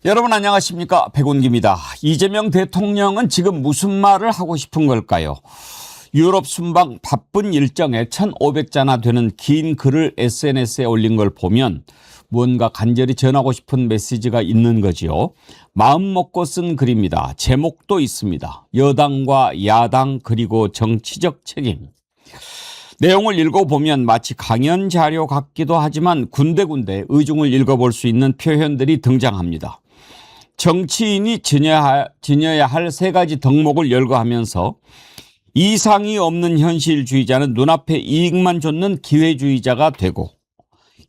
여러분 안녕하십니까? 백운기입니다. 이재명 대통령은 지금 무슨 말을 하고 싶은 걸까요? 유럽 순방 바쁜 일정에 1,500자나 되는 긴 글을 SNS에 올린 걸 보면 무언가 간절히 전하고 싶은 메시지가 있는 거지요. 마음 먹고 쓴 글입니다. 제목도 있습니다. 여당과 야당 그리고 정치적 책임. 내용을 읽어보면 마치 강연 자료 같기도 하지만 군데군데 의중을 읽어볼 수 있는 표현들이 등장합니다. 정치인이 지녀야 할 세 가지 덕목을 열거하면서 이상이 없는 현실주의자는 눈앞에 이익만 좇는 기회주의자가 되고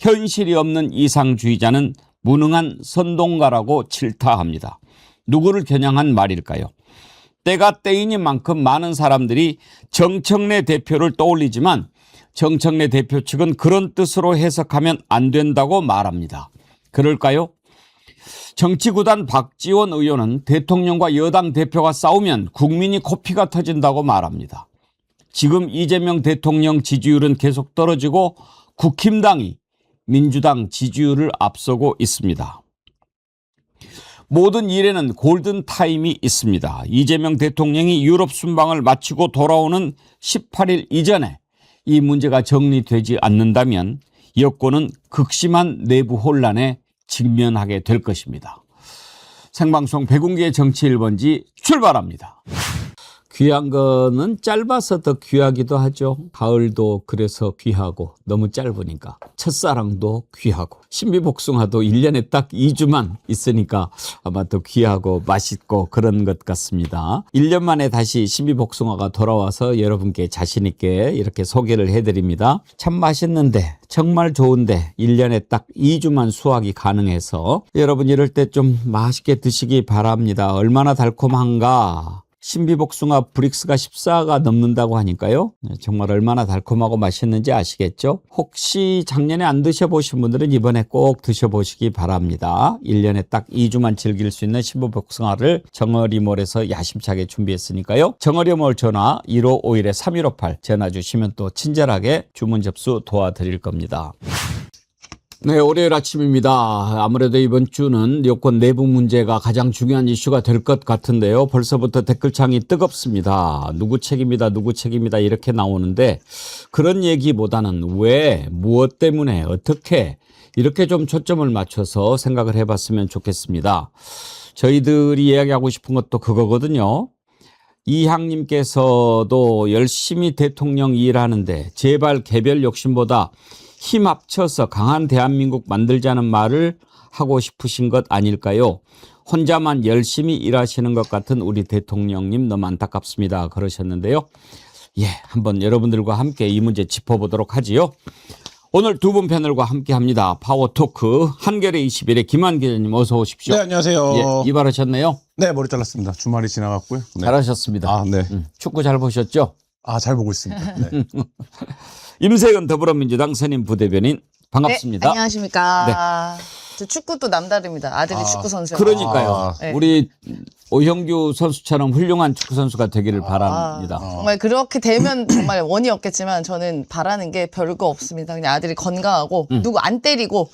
현실이 없는 이상주의자는 무능한 선동가라고 질타합니다. 누구를 겨냥한 말일까요? 때가 때이니만큼 많은 사람들이 정청래 대표를 떠올리지만 정청래 대표 측은 그런 뜻으로 해석하면 안 된다고 말합니다. 그럴까요? 정치구단 박지원 의원은 대통령과 여당 대표가 싸우면 국민이 코피가 터진다고 말합니다. 지금 이재명 대통령 지지율은 계속 떨어지고 국힘당이 민주당 지지율을 앞서고 있습니다. 모든 일에는 골든타임이 있습니다. 이재명 대통령이 유럽 순방을 마치고 돌아오는 18일 이전에 이 문제가 정리되지 않는다면 여권은 극심한 내부 혼란에 직면하게 될 것입니다. 생방송 백운기의 정치 1번지 출발합니다. 귀한 거는 짧아서 더 귀하기도 하죠. 가을도 그래서 귀하고 너무 짧으니까. 첫사랑도 귀하고 신비복숭아도 1년에 딱 2주만 있으니까 아마 더 귀하고 맛있고 그런 것 같습니다. 1년 만에 다시 신비복숭아가 돌아와서 여러분께 자신 있게 이렇게 소개를 해드립니다. 참 맛있는데 정말 좋은데 1년에 딱 2주만 수확이 가능해서 여러분 이럴 때 좀 맛있게 드시기 바랍니다. 얼마나 달콤한가. 신비복숭아 브릭스가 14가 넘는다고 하니까요. 정말 얼마나 달콤하고 맛있는지 아시겠죠? 혹시 작년에 안 드셔보신 분들은 이번에 꼭 드셔보시기 바랍니다. 1년에 딱 2주만 즐길 수 있는 신비복숭아를 정어리몰에서 야심차게 준비했으니까요. 정어리몰 전화 1551-3158 전화 주시면 또 친절하게 주문 접수 도와드릴 겁니다. 네, 월요일 아침입니다. 아무래도 이번 주는 여권 내부 문제가 가장 중요한 이슈가 될 것 같은데요. 벌써부터 댓글창이 뜨겁습니다. 누구 책임이다, 누구 책임이다 이렇게 나오는데 그런 얘기보다는 왜, 무엇 때문에, 어떻게 이렇게 좀 초점을 맞춰서 생각을 해봤으면 좋겠습니다. 저희들이 이야기하고 싶은 것도 그거거든요. 이항님께서도 열심히 대통령 일하는데 제발 개별 욕심보다 힘 합쳐서 강한 대한민국 만들자는 말을 하고 싶으신 것 아닐까요? 혼자만 열심히 일하시는 것 같은 우리 대통령님 너무 안타깝습니다. 그러셨는데요. 예, 한번 여러분들과 함께 이 문제 짚어보도록 하지요. 오늘 두 분 패널과 함께 합니다. 파워토크 한겨레 21의 김한 기자님 어서 오십시오. 네, 안녕하세요. 예, 이발하셨네요? 네, 머리 잘랐습니다. 주말이 지나갔고요. 네. 잘하셨습니다. 아, 네. 축구 잘 보셨죠? 아, 잘 보고 있습니다. 네. 임세근 더불어민주당 선임 부대변인 반갑습니다. 네, 안녕하십니까. 저 축구도 남다릅니다. 아들이 축구 선수예요. 그러니까요. 네. 우리 오형규 선수처럼 훌륭한 축구 선수가 되기를 바랍니다. 정말 그렇게 되면 정말 원이 없겠지만 저는 바라는 게 별거 없습니다. 그냥 아들이 건강하고 누구 안 때리고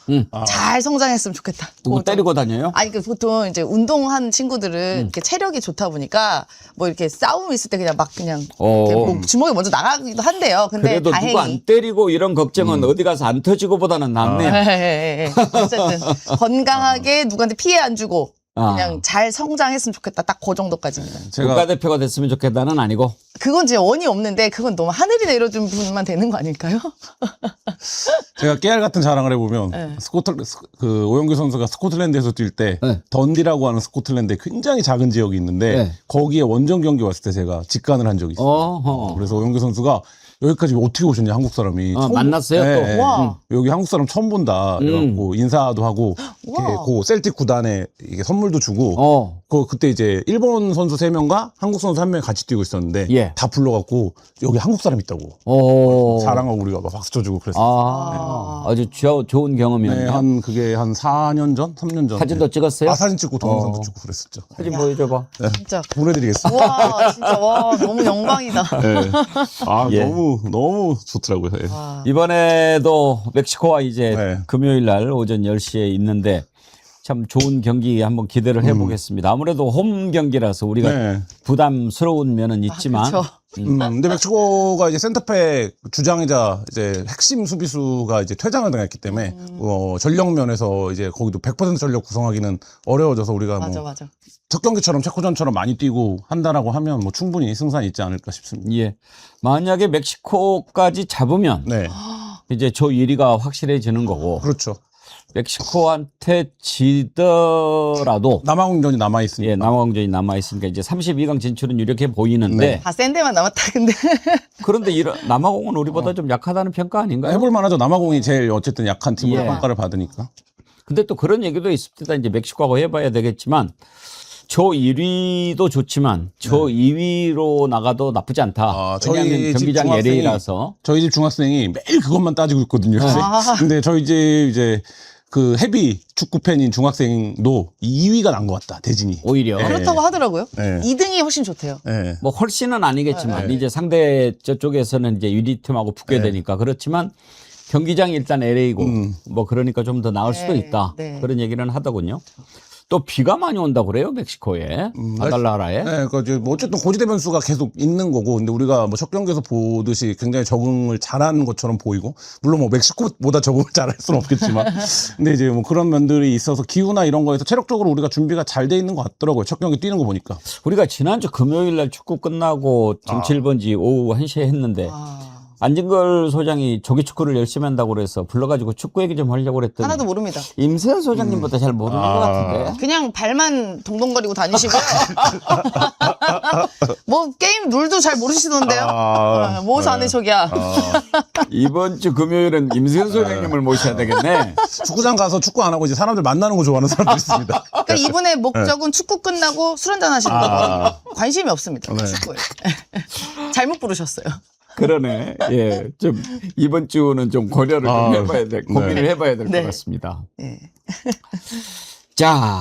잘 성장했으면 좋겠다. 누구 때리고 다녀요? 아니, 그 보통 이제 운동한 친구들은 이렇게 체력이 좋다 보니까 뭐 이렇게 싸움 있을 때 그냥 막 그냥 이렇게 뭐 주먹이 먼저 나가기도 한대요. 근데 그래도 다행히 누구 안 때리고 이런 걱정은 어디 가서 안 터지고보다는 낫네요. 어쨌든 건강하게 누구한테 피해 안 주고 그냥 잘 성장했으면 좋겠다. 딱 그 정도까지입니다. 국가대표가 됐으면 좋겠다는 아니고. 그건 제 원이 없는데 그건 너무 하늘이 내려준 분만 되는 거 아닐까요? 제가 깨알 같은 자랑을 해보면 오영규 선수가 스코틀랜드에서 뛸 때 던디라고 하는 스코틀랜드에 굉장히 작은 지역이 있는데 거기에 원정 경기 왔을 때 제가 직관을 한 적이 있어요. 그래서 오영규 선수가 여기까지 어떻게 오셨냐, 한국 사람이. 만났어요? 네, 또? 와. 여기 한국 사람 처음 본다. 그래갖고 인사도 하고, 이렇게 그 셀틱 구단에 이게 선물도 주고, 그때 이제 일본 선수 3명과 한국 선수 1명이 같이 뛰고 있었는데, 다 불러갖고, 여기 한국 사람 있다고. 자랑하고 우리가 막 박수 쳐주고 그랬어요. 아주 좋은 경험이었네요. 네, 그게 한 4년 전? 3년 전. 사진도 찍었어요? 아, 사진 찍고 동영상도 찍고 그랬었죠. 사진 보여줘봐. 네. 진짜. 보내드리겠습니다. 와, 진짜, 와, 너무 영광이다. 네. 아, 예. 너무 좋더라고요. 예. 이번에도 멕시코와 이제 네. 금요일 날 오전 10시에 있는데 참 좋은 경기 한번 기대를 해보겠습니다. 아무래도 홈 경기라서 우리가 네. 부담스러운 면은 있지만 그렇죠. 근데 멕시코가 이제 센터백 주장이자 이제 핵심 수비수가 이제 퇴장을 당했기 때문에 전력 면에서 이제 거기도 100% 전력 구성하기는 어려워져서 우리가 맞아, 뭐 맞아. 첫 경기처럼 체코전처럼 많이 뛰고 한다라고 하면 뭐 충분히 승산이 있지 않을까 싶습니다. 예. 만약에 멕시코까지 잡으면 네, 이제 조 1위가 확실해지는 거고 그렇죠. 멕시코한테 지더라도 남아공전이 남아 있으니까. 예, 남아공전이 남아 있으니까 이제 32강 진출은 유력해 보이는데 네. 다 센 데만 남았다, 근데. 그런데 남아공은 우리보다 좀 약하다는 평가 아닌가요? 해볼 만하죠. 남아공이 제일 어쨌든 약한 팀으로 예. 평가를 받으니까. 근데 또 그런 얘기도 있습니다. 이제 멕시코하고 해봐야 되겠지만 조 1위도 좋지만 조 2위로 나가도 나쁘지 않다. 저희 왜냐하면 집 경기장 중학생이- LA라서. 저희 집 중학생이 매일 그것만 따지고 있거든요. 아. 근데 저희 집 이제 그 헤비 축구 팬인 중학생도 2위가 난 것 같다. 대진이. 오히려 그렇다고 하더라고요. 네. 2등이 훨씬 좋대요. 네. 뭐 훨씬은 아니겠지만 이제 상대 저쪽에서는 이제 유리팀하고 붙게 되니까 그렇지만 경기장이 일단 LA고 뭐 그러니까 좀 더 나을 수도 네, 있다. 네. 그런 얘기는 하더군요. 또 비가 많이 온다고 그래요, 멕시코에. 아달라라에. 네, 뭐 어쨌든 고지대 변수가 계속 있는 거고, 근데 우리가 뭐 첫 경기에서 보듯이 굉장히 적응을 잘하는 것처럼 보이고, 물론 뭐 멕시코보다 적응을 잘할 수는 없겠지만, 근데 이제 뭐 그런 면들이 있어서 기후나 이런 거에서 체력적으로 우리가 준비가 잘 돼 있는 것 같더라고요. 첫 경기 뛰는 거 보니까. 우리가 지난주 금요일 날 축구 끝나고 정치1번지 오후 1시에 했는데 안진걸 소장이 조기 축구를 열심히 한다고 그래서 불러가지고 축구 얘기 좀 하려고 그랬더니 하나도 모릅니다. 임세현 소장님보다 잘 모르는 것 같은데. 그냥 발만 동동거리고 다니시고요. 뭐 게임 룰도 잘 모르시던데요. 뭐 사는 척이야. 이번 주 금요일은 임세현 소장님을 모셔야 되겠네. 축구장 가서 축구 안 하고 이제 사람들 만나는 거 좋아하는 사람들 있습니다. 그러니까 이분의 목적은 축구 끝나고 술 한잔 하시는 거거든요. 관심이 없습니다. 네. 축구에. 잘못 부르셨어요. 그러네. 예. 좀 이번 주는 좀 고려를 좀 해봐야 될, 고민을 해봐야 될 것 네. 같습니다. 네. 자,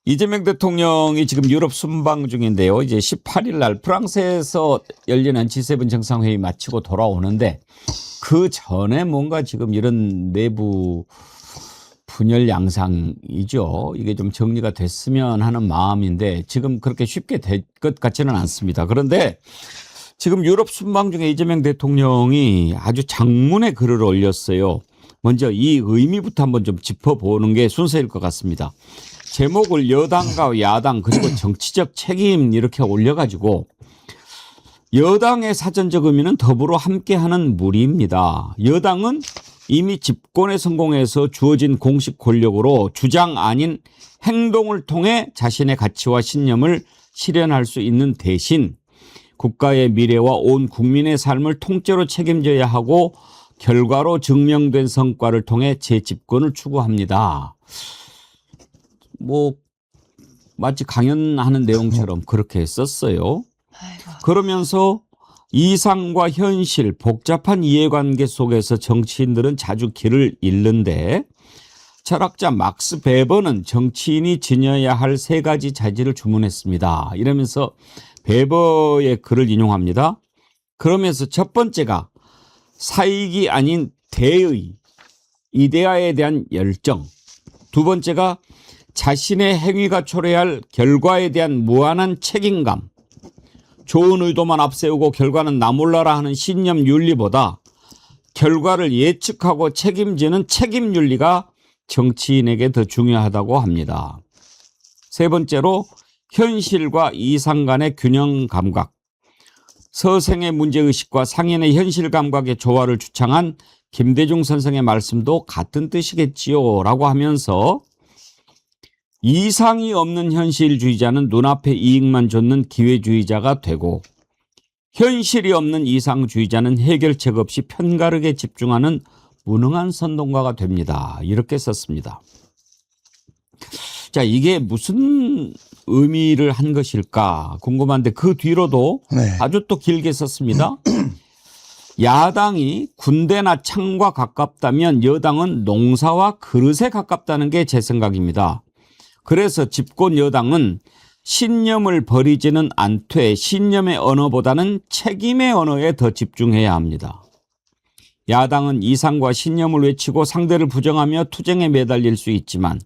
이재명 대통령이 지금 유럽 순방 중인데요. 이제 18일 날 프랑스에서 열리는 G7 정상회의 마치고 돌아오는데 그 전에 뭔가 지금 이런 내부 분열 양상이죠. 이게 좀 정리가 됐으면 하는 마음인데 지금 그렇게 쉽게 될 것 같지는 않습니다. 그런데 지금 유럽 순방 중에 이재명 대통령이 아주 장문의 글을 올렸어요. 먼저 이 의미부터 한번 좀 짚어보는 게 순서일 것 같습니다. 제목을 여당과 야당 그리고 정치적 책임 이렇게 올려가지고 여당의 사전적 의미는 더불어 함께하는 무리입니다. 여당은 이미 집권에 성공해서 주어진 공식 권력으로 주장 아닌 행동을 통해 자신의 가치와 신념을 실현할 수 있는 대신 국가의 미래와 온 국민의 삶을 통째로 책임져야 하고 결과로 증명된 성과를 통해 재집권을 추구합니다. 뭐 마치 강연하는 내용처럼 그렇게 썼어요. 그러면서 이상과 현실, 복잡한 이해관계 속에서 정치인들은 자주 길을 잃는데 철학자 막스 베버는 정치인이 지녀야 할 세 가지 자질을 주문했습니다. 이러면서 베버의 글을 인용합니다. 그러면서 첫 번째가 사익이 아닌 대의, 이데아에 대한 열정. 두 번째가 자신의 행위가 초래할 결과에 대한 무한한 책임감. 좋은 의도만 앞세우고 결과는 나 몰라라 하는 신념 윤리보다 결과를 예측하고 책임지는 책임 윤리가 정치인에게 더 중요하다고 합니다. 세 번째로 현실과 이상 간의 균형 감각. 서생의 문제의식과 상인의 현실 감각의 조화를 주창한 김대중 선생의 말씀도 같은 뜻이겠지요 라고 하면서 이상이 없는 현실주의자는 눈앞의 이익만 좇는 기회주의자가 되고 현실이 없는 이상주의자는 해결책 없이 편가르게 집중하는 무능한 선동가가 됩니다. 이렇게 썼습니다. 자, 이게 무슨 의미를 한 것일까 궁금한데 그 뒤로도 네. 아주 또 길게 썼습니다. 야당이 군대나 창과 가깝다면 여당은 농사와 그릇에 가깝다는 게 제 생각입니다. 그래서 집권 여당은 신념을 버리지는 않되 신념의 언어보다는 책임의 언어에 더 집중해야 합니다. 야당은 이상과 신념을 외치고 상대를 부정하며 투쟁에 매달릴 수 있지만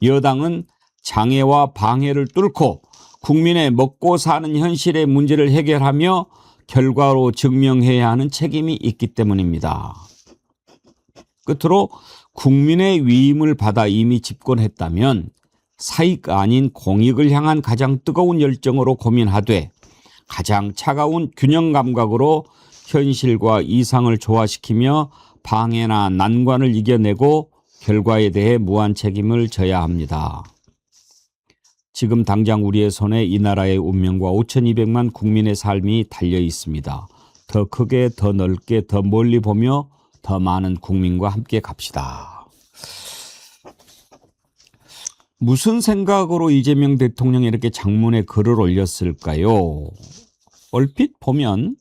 여당은 장애와 방해를 뚫고 국민의 먹고 사는 현실의 문제를 해결하며 결과로 증명해야 하는 책임이 있기 때문입니다. 끝으로 국민의 위임을 받아 이미 집권했다면 사익 아닌 공익을 향한 가장 뜨거운 열정으로 고민하되 가장 차가운 균형 감각으로 현실과 이상을 조화시키며 방해나 난관을 이겨내고 결과에 대해 무한 책임을 져야 합니다. 지금 당장 우리의 손에 이 나라의 운명과 5,200만 국민의 삶이 달려 있습니다. 더 크게, 더 넓게, 더 멀리 보며 더 많은 국민과 함께 갑시다. 무슨 생각으로 이재명 대통령이 이렇게 장문의 글을 올렸을까요? 얼핏 보면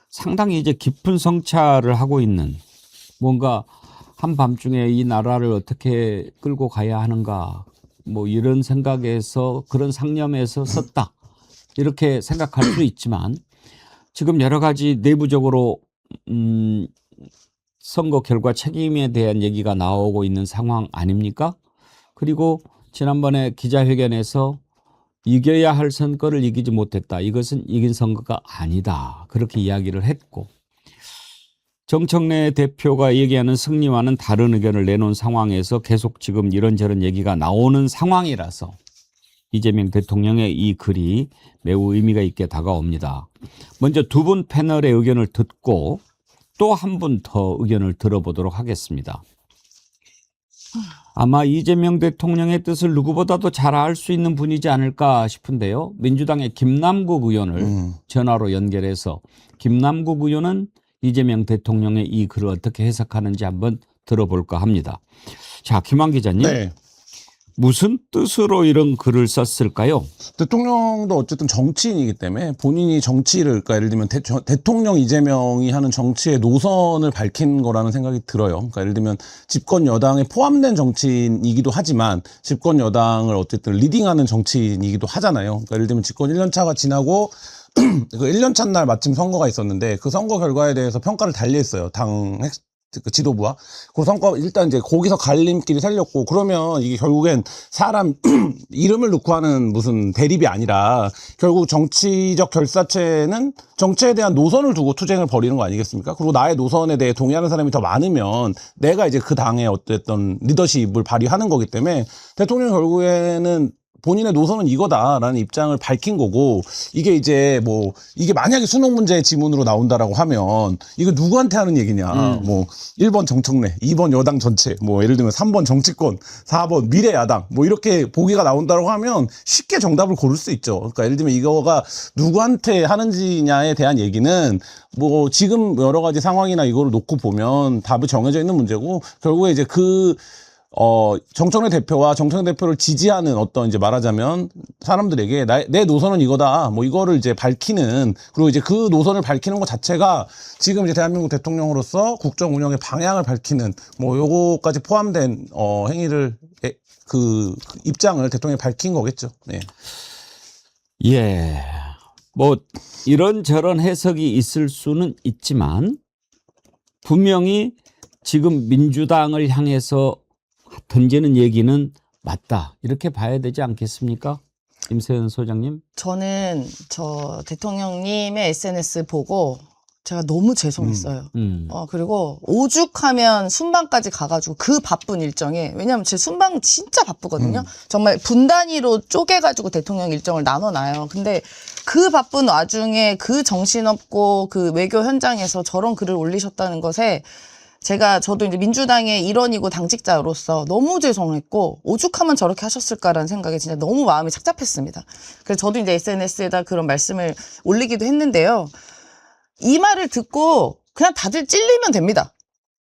상당히 이제 깊은 성찰을 하고 있는, 뭔가 한밤중에 이 나라를 어떻게 끌고 가야 하는가, 뭐 이런 생각에서, 그런 상념에서 썼다, 이렇게 생각할 수 있지만 지금 여러 가지 내부적으로 선거 결과 책임에 대한 얘기가 나오고 있는 상황 아닙니까? 그리고 지난번에 기자회견에서 이겨야 할 선거를 이기지 못했다, 이것은 이긴 선거가 아니다, 그렇게 이야기를 했고, 정청래 대표가 얘기하는 승리와는 다른 의견을 내놓은 상황에서 계속 지금 이런저런 얘기가 나오는 상황이라서 이재명 대통령의 이 글이 매우 의미가 있게 다가옵니다. 먼저 두 분 패널의 의견을 듣고 또 한 분 더 의견을 들어보도록 하겠습니다. 아마 이재명 대통령의 뜻을 누구보다도 잘 알 수 있는 분이지 않을까 싶은데요. 민주당의 김남국 의원을 전화로 연결해서 김남국 의원은 이재명 대통령의 이 글을 어떻게 해석하는지 한번 들어볼까 합니다. 자, 김한 기자님. 네. 무슨 뜻으로 이런 글을 썼을까요? 대통령도 어쨌든 정치인이기 때문에 본인이 정치를, 그러니까 예를 들면 대통령 이재명이 하는 정치의 노선을 밝힌 거라는 생각이 들어요. 그러니까 예를 들면 집권 여당에 포함된 정치인이기도 하지만 집권 여당을 어쨌든 리딩하는 정치인이기도 하잖아요. 그러니까 예를 들면 집권 1년 차가 지나고 그 1년 차 날 마침 선거가 있었는데 그 선거 결과에 대해서 평가를 달리했어요. 그 지도부와. 그 선거, 일단 이제 거기서 갈림길이 생겼고, 그러면 이게 결국엔 사람 이름을 놓고 하는 무슨 대립이 아니라 결국 정치적 결사체는 정치에 대한 노선을 두고 투쟁을 벌이는 거 아니겠습니까? 그리고 나의 노선에 대해 동의하는 사람이 더 많으면 내가 이제 그 당의 어떤 리더십을 발휘하는 거기 때문에 대통령 결국에는 본인의 노선은 이거다라는 입장을 밝힌 거고, 이게 이제 뭐 이게 만약에 수능 문제의 지문으로 나온다라고 하면 이거 누구한테 하는 얘기냐. 뭐 1번 정청래, 2번 여당 전체, 뭐 예를 들면 3번 정치권, 4번 미래야당, 뭐 이렇게 보기가 나온다고 하면 쉽게 정답을 고를 수 있죠. 그러니까 예를 들면 이거가 누구한테 하는지냐에 대한 얘기는 뭐 지금 여러 가지 상황이나 이거를 놓고 보면 답이 정해져 있는 문제고, 결국에 이제 정청래 대표와 정청래 대표를 지지하는 어떤 이제 말하자면 사람들에게 내 노선은 이거다, 뭐 이거를 이제 밝히는, 그리고 이제 그 노선을 밝히는 것 자체가 지금 이제 대한민국 대통령으로서 국정 운영의 방향을 밝히는 뭐 요거까지 포함된 행위를 그 입장을 대통령이 밝힌 거겠죠. 네. 예. 뭐 이런저런 해석이 있을 수는 있지만 분명히 지금 민주당을 향해서 던지는 얘기는 맞다, 이렇게 봐야 되지 않겠습니까? 임세현 소장님. 저는 저 대통령님의 SNS 보고 제가 너무 죄송했어요. 그리고 오죽하면 순방까지 가가지고 그 바쁜 일정에, 왜냐하면 제 순방 진짜 바쁘거든요. 정말 분 단위로 쪼개가지고 대통령 일정을 나눠놔요. 근데 그 바쁜 와중에 그 정신없고 그 외교 현장에서 저런 글을 올리셨다는 것에 저도 이제 민주당의 일원이고 당직자로서 너무 죄송했고, 오죽하면 저렇게 하셨을까라는 생각에 진짜 너무 마음이 착잡했습니다. 그래서 저도 이제 SNS에다 그런 말씀을 올리기도 했는데요. 이 말을 듣고 그냥 다들 찔리면 됩니다.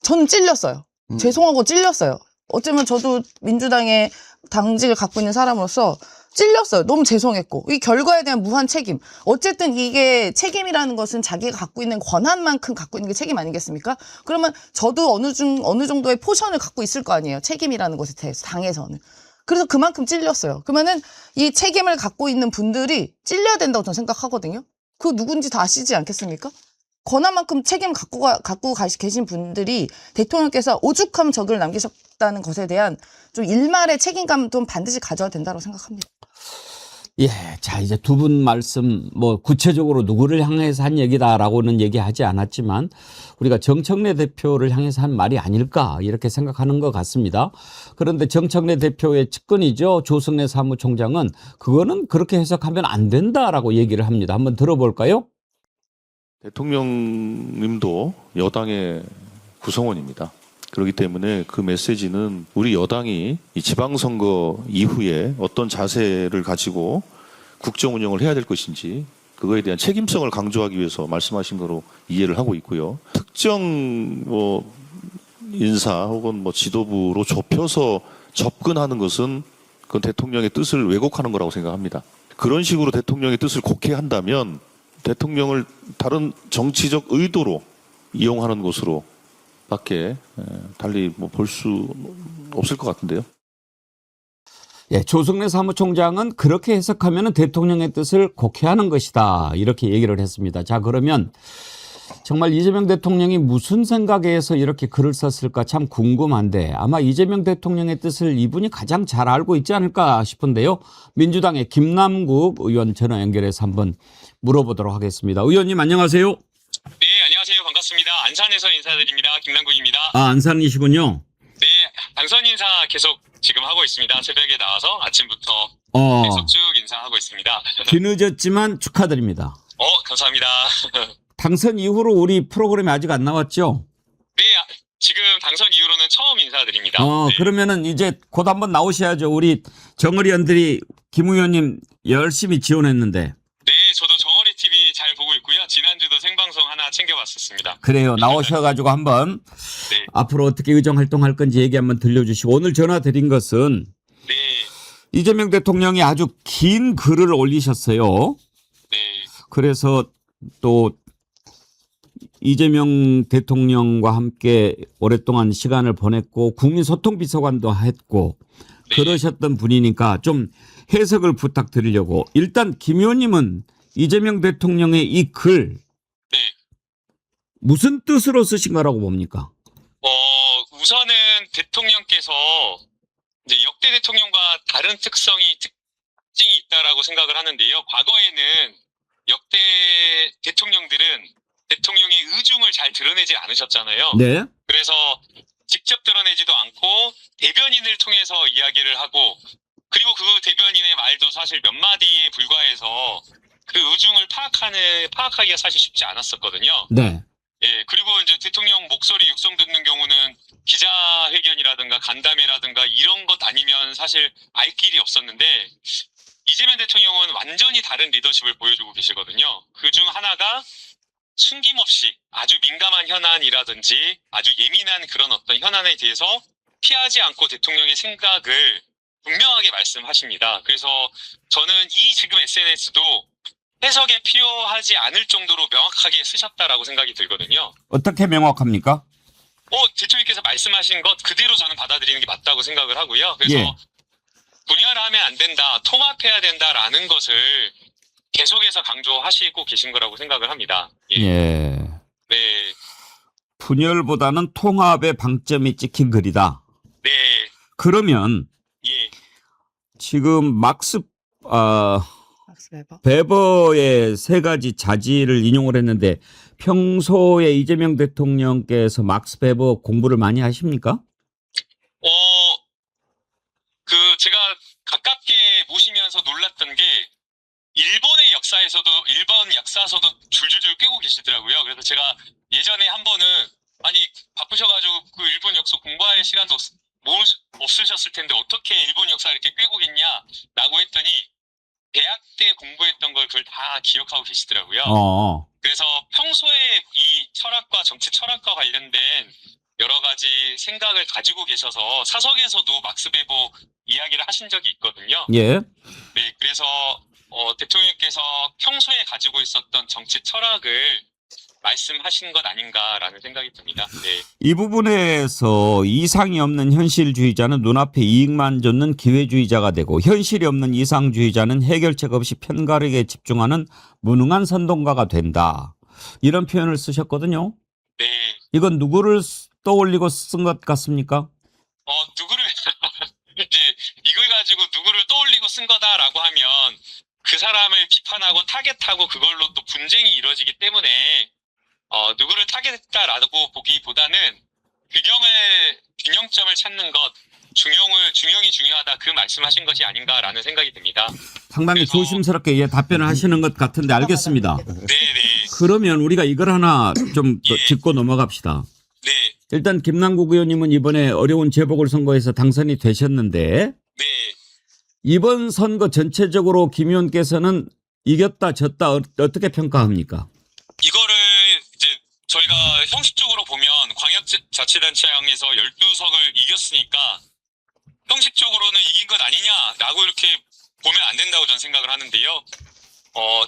저는 찔렸어요. 죄송하고 찔렸어요. 어쩌면 저도 민주당의 당직을 갖고 있는 사람으로서 찔렸어요. 너무 죄송했고, 이 결과에 대한 무한 책임. 어쨌든 이게 책임이라는 것은 자기가 갖고 있는 권한만큼 갖고 있는 게 책임 아니겠습니까? 그러면 저도 어느 정도의 포션을 갖고 있을 거 아니에요. 책임이라는 것에 대해서, 당에서는. 그래서 그만큼 찔렸어요. 그러면은 이 책임을 갖고 있는 분들이 찔려야 된다고 저는 생각하거든요. 그거 누군지 다 아시지 않겠습니까? 권한만큼 책임 갖고 계신 분들이 대통령께서 오죽하면 적을 남기셨다는 것에 대한 좀 일말의 책임감 좀 반드시 가져야 된다고 생각합니다. 예, 자 이제 두 분 말씀 뭐 구체적으로 누구를 향해서 한 얘기다라고는 얘기하지 않았지만 우리가 정청래 대표를 향해서 한 말이 아닐까 이렇게 생각하는 것 같습니다. 그런데 정청래 대표의 측근이죠. 조승래 사무총장은 그거는 그렇게 해석하면 안 된다라고 얘기를 합니다. 한번 들어볼까요? 대통령님도 여당의 구성원입니다. 그렇기 때문에 그 메시지는 우리 여당이 이 지방선거 이후에 어떤 자세를 가지고 국정 운영을 해야 될 것인지 그거에 대한 책임성을 강조하기 위해서 말씀하신 거로 이해를 하고 있고요. 특정 인사 혹은 지도부로 좁혀서 접근하는 것은 그건 대통령의 뜻을 왜곡하는 거라고 생각합니다. 그런 식으로 대통령의 뜻을 곡해한다면 대통령을 다른 정치적 의도로 이용하는 것으로 밖에 달리 볼 수 없을 것 같은데요. 예, 조승래 사무총장은 그렇게 해석하면 대통령의 뜻을 곡해하는 것이다 이렇게 얘기를 했습니다. 자, 그러면 정말 이재명 대통령이 무슨 생각에서 이렇게 글을 썼을까 참 궁금한데 아마 이재명 대통령의 뜻을 이분이 가장 잘 알고 있지 않을까 싶은데요. 민주당의 김남국 의원 전화 연결해서 한번 물어보도록 하겠습니다. 의원님 안녕하세요. 네, 안녕하세요. 반갑습니다. 안산에서 인사드립니다. 김남국입니다. 아, 안산이시군요. 네, 당선 인사 계속 지금 하고 있습니다. 새벽에 나와서 아침부터 계속 쭉 인사하고 있습니다. 뒤늦었지만 축하드립니다. 감사합니다. 당선 이후로 우리 프로그램이 아직 안 나왔죠? 네, 지금 당선 이후로는 처음 인사드립니다. 네. 그러면은 이제 곧 한번 나오셔야죠. 우리 정의원들이 김 의원님 열심히 지원했는데. 네, 저도 정어리 TV 잘 보고 있고요. 지난주도 생방송 하나 챙겨봤었습니다. 그래요. 나오셔가지고 한번 네. 앞으로 어떻게 의정 활동할 건지 얘기 한번 들려주시고 오늘 전화 드린 것은 네, 이재명 대통령이 아주 긴 글을 올리셨어요. 네, 그래서 또 이재명 대통령과 함께 오랫동안 시간을 보냈고 국민소통비서관도 했고 네. 그러셨던 분이니까 좀 해석을 부탁드리려고. 일단 김 의원님은 이재명 대통령의 이 글 네. 무슨 뜻으로 쓰신 거라고 봅니까? 우선은 대통령께서 이제 역대 대통령과 다른 특징이 있다라고 생각을 하는데요. 과거에는 역대 대통령들은 대통령의 의중을 잘 드러내지 않으셨잖아요. 네. 그래서 직접 드러내지도 않고 대변인을 통해서 이야기를 하고 그리고 그 대변인의 말도 사실 몇 마디에 불과해서 그 의중을 파악하기가 사실 쉽지 않았었거든요. 네. 예, 그리고 이제 대통령 목소리 육성 듣는 경우는 기자회견이라든가 간담회라든가 이런 것 아니면 사실 알 길이 없었는데 이재명 대통령은 완전히 다른 리더십을 보여주고 계시거든요. 그중 하나가 숨김없이 아주 민감한 현안이라든지 아주 예민한 그런 어떤 현안에 대해서 피하지 않고 대통령의 생각을 분명하게 말씀하십니다. 그래서 저는 이 지금 SNS도 해석에 필요하지 않을 정도로 명확하게 쓰셨다라고 생각이 들거든요. 어떻게 명확합니까? 대통령께서 말씀하신 것 그대로 저는 받아들이는 게 맞다고 생각을 하고요. 그래서 예. 분열하면 안 된다, 통합해야 된다라는 것을 계속해서 강조하시고 계신 거라고 생각을 합니다. 예. 예. 네. 분열보다는 통합의 방점이 찍힌 글이다. 네. 그러면 예. 지금 막스 웨버. 베버의 세 가지 자질을 인용을 했는데 평소에 이재명 대통령께서 막스 베버 공부를 많이 하십니까? 제가 가깝게 모시면서 놀랐던 게 일본의 일본 역사서도 줄줄줄 꿰고 계시더라고요. 그래서 제가 예전에 한 번은 바쁘셔가지고 그 일본 역사 공부할 시간도 없으셨을 텐데 어떻게 일본 역사 이렇게 꿰고 계냐라고 했더니 대학 때 공부했던 걸 그걸 다 기억하고 계시더라고요. 그래서 평소에 이 철학과 정치 철학과 관련된 여러 가지 생각을 가지고 계셔서 사석에서도 막스 베버 이야기를 하신 적이 있거든요. 예. 네, 그래서 대통령께서 평소에 가지고 있었던 정치 철학을 말씀하신 것 아닌가라는 생각이 듭니다. 네. 이 부분에서 이상이 없는 현실주의자는 눈앞에 이익만 쫓는 기회주의자가 되고 현실이 없는 이상주의자는 해결책 없이 편가르게 집중하는 무능한 선동가가 된다. 이런 표현을 쓰셨거든요. 네. 이건 누구를 떠올리고 쓴 것 같습니까? 누구를 이제 이걸 가지고 누구를 떠올리고 쓴 거다라고 하면 그 사람을 비판하고 타겟하고 그걸로 또 분쟁이 이루어지기 때문에 누구를 타겟했다라고 보기보다는 균형점을 찾는 것, 중용이 중요하다 그 말씀하신 것이 아닌가라는 생각이 듭니다. 상당히 그래서- 조심스럽게 답변을 하시는 것 같은데 알겠습니다. 네네. 그러면 우리가 이걸 하나 좀 더 예. 짚고 넘어갑시다. 네. 일단 김남국 의원님은 이번에 어려운 재보궐선거에서 당선이 되셨는데 네. 이번 선거 전체적으로 김 의원께서는 이겼다 졌다 어떻게 평가합니까? 이거를 이제 저희가 형식적으로 보면 광역자치단체장에서 12석을 이겼으니까 형식적으로는 이긴 것 아니냐라고 이렇게 보면 안 된다고 저는 생각을 하는데요.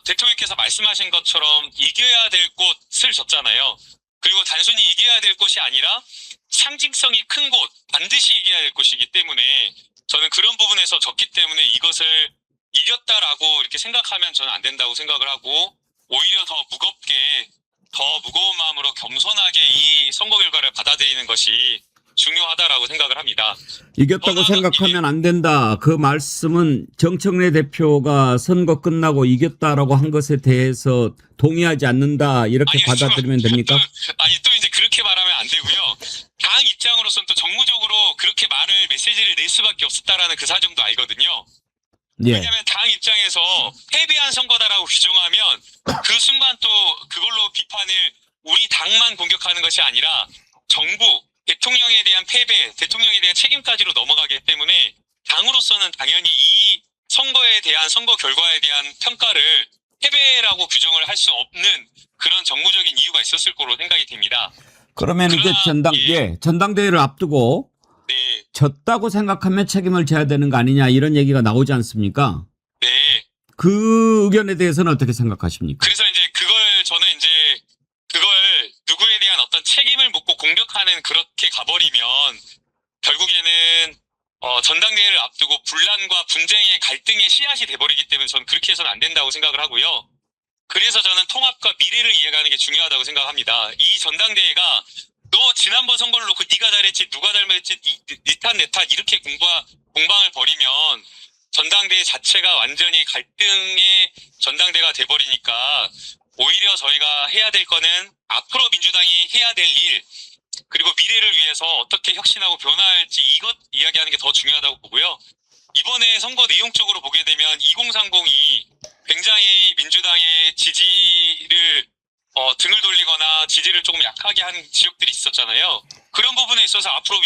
대통령께서 말씀하신 것처럼 이겨야 될 곳을 졌잖아요. 그리고 단순히 이겨야 될 곳이 아니라 상징성이 큰 곳, 반드시 이겨야 될 곳이기 때문에 저는 그런 부분에서 졌기 때문에 이것을 이겼다라고 이렇게 생각하면 저는 안 된다고 생각을 하고 오히려 더 무거운 마음으로 겸손하게 이 선거 결과를 받아들이는 것이 중요하다라고 생각을 합니다. 이겼다고 생각하면 안 된다. 그 말씀은 정청래 대표가 선거 끝나고 이겼다라고 한 것에 대해서 동의하지 않는다 이렇게 아니, 받아들이면 됩니까? 또 이제 그렇게 말하면 안 되고요. 당 입장으로서는 또 정무적으로 그렇게 메시지를 낼 수밖에 없었다라는 그 사정도 알거든요. 예. 왜냐하면 당 입장에서 패배한 선거다라고 규정하면 그 순간 또 그걸로 비판을 우리 당만 공격하는 것이 아니라 정부, 대통령에 대한 패배, 대통령에 대한 책임까지로 넘어가기 때문에 당으로서는 당연히 이 선거에 대한 선거 결과에 대한 평가를 패배라고 규정을 할 수 없는 그런 정무적인 이유가 있었을 거로 생각이 됩니다. 그러면 이제 전당대회를 앞두고 네, 졌다고 생각하면 책임을 져야 되는 거 아니냐 이런 얘기가 나오지 않습니까? 네. 그 의견에 대해서는 어떻게 생각하십니까? 그래서 이제 저는 그걸 누구에 대한 어떤 책임을 묻고 공격하는 그렇게 가버리면 결국에는 전당대회를 앞두고 분란과 분쟁의 갈등의 씨앗이 돼버리기 때문에 저는 그렇게 해서는 안 된다고 생각을 하고요. 그래서 저는 통합과 미래를 이해가는 게 중요하다고 생각합니다. 이 전당대회가 너 지난번 선거를 놓고 네가 잘했지 누가 잘못했지 니탓 내탓 이렇게 공방을 벌이면 전당대회 자체가 완전히 갈등의 전당대회가 돼버리니까 오히려 저희가 해야 될 거는 앞으로 민주당이 해야 될 일 그리고 미래를 위해서 어떻게 혁신하고 변화할지 이것 이야기하는 게 더 중요하다고 보고요. 이번에 선거 내용적으로 보게 되면 2030이 굉장히 민주당의 지지를 등을 돌리거나 지지를 조금 약하게 하는 지역들이 있었잖아요. 그런 부분에 있어서 앞으로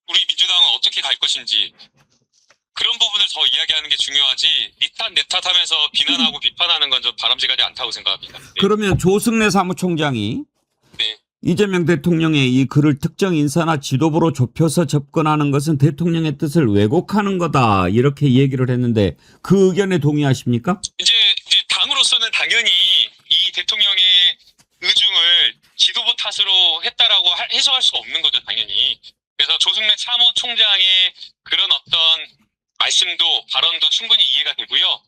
우리 민주당은 어떻게 갈 것인지 그런 부분을 더 이야기하는 게 중요하지 니 탓 내 탓 하면서 비난하고 비판하는 건 좀 바람직하지 않다고 생각합니다. 네. 그러면 조승래 사무총장이 네. 이재명 대통령의 이 글을 특정 인사나 지도부로 좁혀서 접근하는 것은 대통령의 뜻을 왜곡하는 거다 이렇게 얘기를 했는데 그 의견에 동의하십니까? 이제 당으로서는 당연히 이 대통령의 의중을 지도부 탓으로 했다라고 해소할 수가 없는 거죠, 당연히. 그래서 조승래 참모총장의 그런 어떤 말씀도 발언도 충분히 이해가 되고요.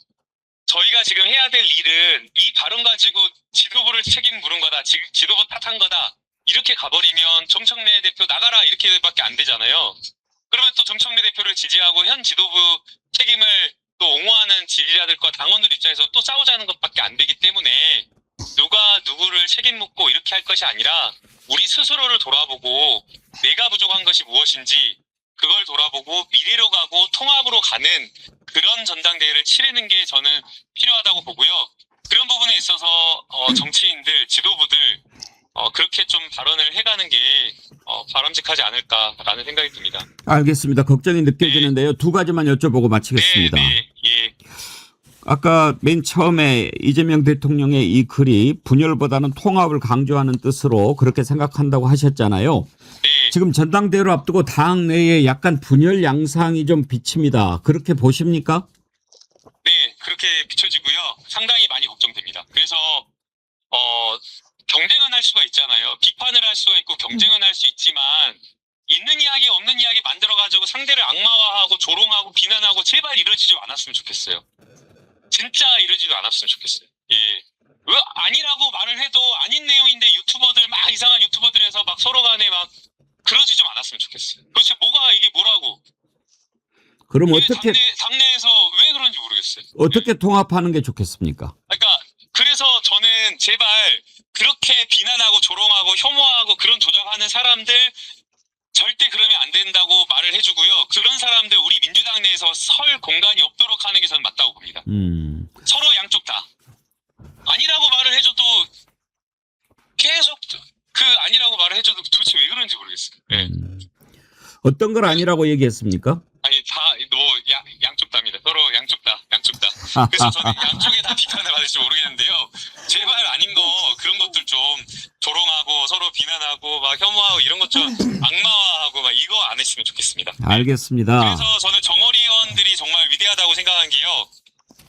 저희가 지금 해야 될 일은 이 발언 가지고 지도부를 책임 물은 거다, 지도부 탓한 거다 이렇게 가버리면 정청래 대표 나가라 이렇게밖에 안 되잖아요. 그러면 또 정청래 대표를 지지하고 현 지도부 책임을 또 옹호하는 지지자들과 당원들 입장에서 또 싸우자는 것밖에 안 되기 때문에 누가 누구를 책임 묻고 이렇게 할 것이 아니라 우리 스스로를 돌아보고 내가 부족한 것이 무엇인지 그걸 돌아보고 미래로 가고 통합으로 가는 그런 전당대회를 치르는 게 저는 필요하다고 보고요. 그런 부분에 있어서 정치인들, 지도부들 그렇게 좀 발언을 해가는 게 바람직하지 않을까라는 생각이 듭니다. 알겠습니다. 걱정이 느껴지는데요. 두 가지만 여쭤보고 마치겠습니다. 예. 아까 맨 처음에 이재명 대통령의 이 글이 분열보다는 통합을 강조하는 뜻으로 그렇게 생각한다고 하셨잖아요. 네. 지금 전당대회를 앞두고 당 내에 약간 분열 양상이 좀 비칩니다. 그렇게 보십니까? 네, 그렇게 비춰지고요. 상당히 많이 걱정됩니다. 그래서 경쟁은 할 수가 있잖아요. 비판을 할 수가 있고 경쟁은 할 수 있지만 있는 이야기 없는 이야기 만들어가지고 상대를 악마화하고 조롱하고 비난하고 제발 이러지도 않았으면 좋겠어요. 진짜 이러지도 않았으면 좋겠어요. 예. 왜 아니라고 말을 해도 아닌 내용인데 유튜버들 막 이상한 유튜버들에서 막 서로 간에 막 그러지 좀 않았으면 좋겠어요. 도대체 뭐가 이게 뭐라고? 그럼 왜 어떻게 당내에서 왜 그런지 모르겠어요. 어떻게 통합하는 게 좋겠습니까? 그러니까 그래서 저는 제발 그렇게 비난하고 조롱하고 혐오하고 그런 조작하는 사람들 절대 그러면 안 된다고 말을 해주고요. 그런 사람들 우리 민주당 내에서 설 공간이 없도록 하는 게 저는 맞다고 봅니다. 서로 양쪽 다 아니라고 말을 해줘도 계속 그 아니라고 말을 해줘도 도대체 왜 그런지 모르겠어요. 네. 어떤 걸 아니라고 얘기했습니까? 아니 다 뭐 양쪽 다입니다. 서로 양쪽 다. 그래서 저는 양쪽에 다 비판을 받을지 모르겠는데요. 제발 아닌 거 그런 것들 좀 조롱하고 서로 비난하고 막 혐오하고 이런 것 좀 악마화하고 막 이거 안 했으면 좋겠습니다. 알겠습니다. 그래서 저는 정어리 의원들이 정말 위대하다고 생각한 게요.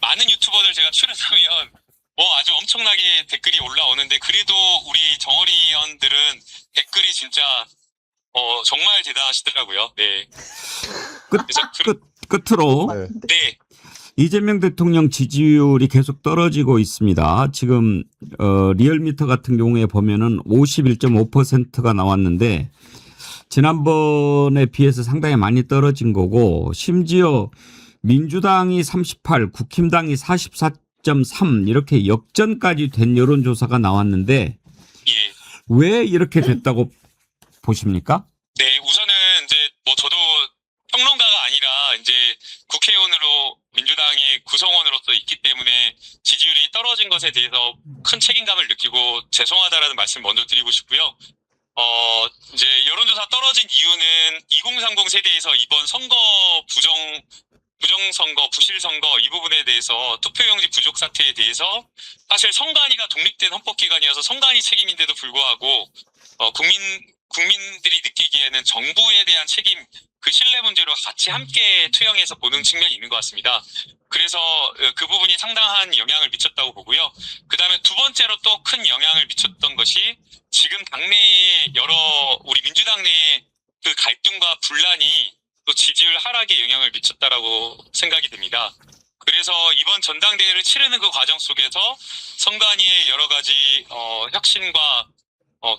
많은 유튜버들 제가 출연하면 뭐 아주 엄청나게 댓글이 올라오는데 그래도 우리 정어리 의원들은 댓글이 진짜 정말 대단하시더라고요. 네. 끝으로 네. 이재명 대통령 지지율이 계속 떨어지고 있습니다. 지금 리얼미터 같은 경우에 보면은 51.5%가 나왔는데 지난번에 비해서 상당히 많이 떨어진 거고 심지어 민주당이 38, 국힘당이 44.3 이렇게 역전까지 된 여론조사가 나왔는데 예. 왜 이렇게 됐다고 보십니까? 네, 우선은 이제 뭐 저도 평론가가 아니라 이제 국회의원으로 민주당의 구성원으로서 있기 때문에 지지율이 떨어진 것에 대해서 큰 책임감을 느끼고 죄송하다라는 말씀 먼저 드리고 싶고요. 이제 여론조사 떨어진 이유는 2030 세대에서 이번 선거 부정선거, 부실선거 이 부분에 대해서 투표용지 부족 사태에 대해서 사실 선관위가 독립된 헌법기관이어서 선관위 책임인데도 불구하고 국민들이 느끼기에는 정부에 대한 책임 그 신뢰 문제로 같이 함께 투영해서 보는 측면이 있는 것 같습니다. 그래서 그 부분이 상당한 영향을 미쳤다고 보고요. 그 다음에 두 번째로 또 큰 영향을 미쳤던 것이 지금 당내에 우리 민주당 내의 그 갈등과 분란이 또 지지율 하락에 영향을 미쳤다라고 생각이 됩니다. 그래서 이번 전당대회를 치르는 그 과정 속에서 선관위의 여러 가지 혁신과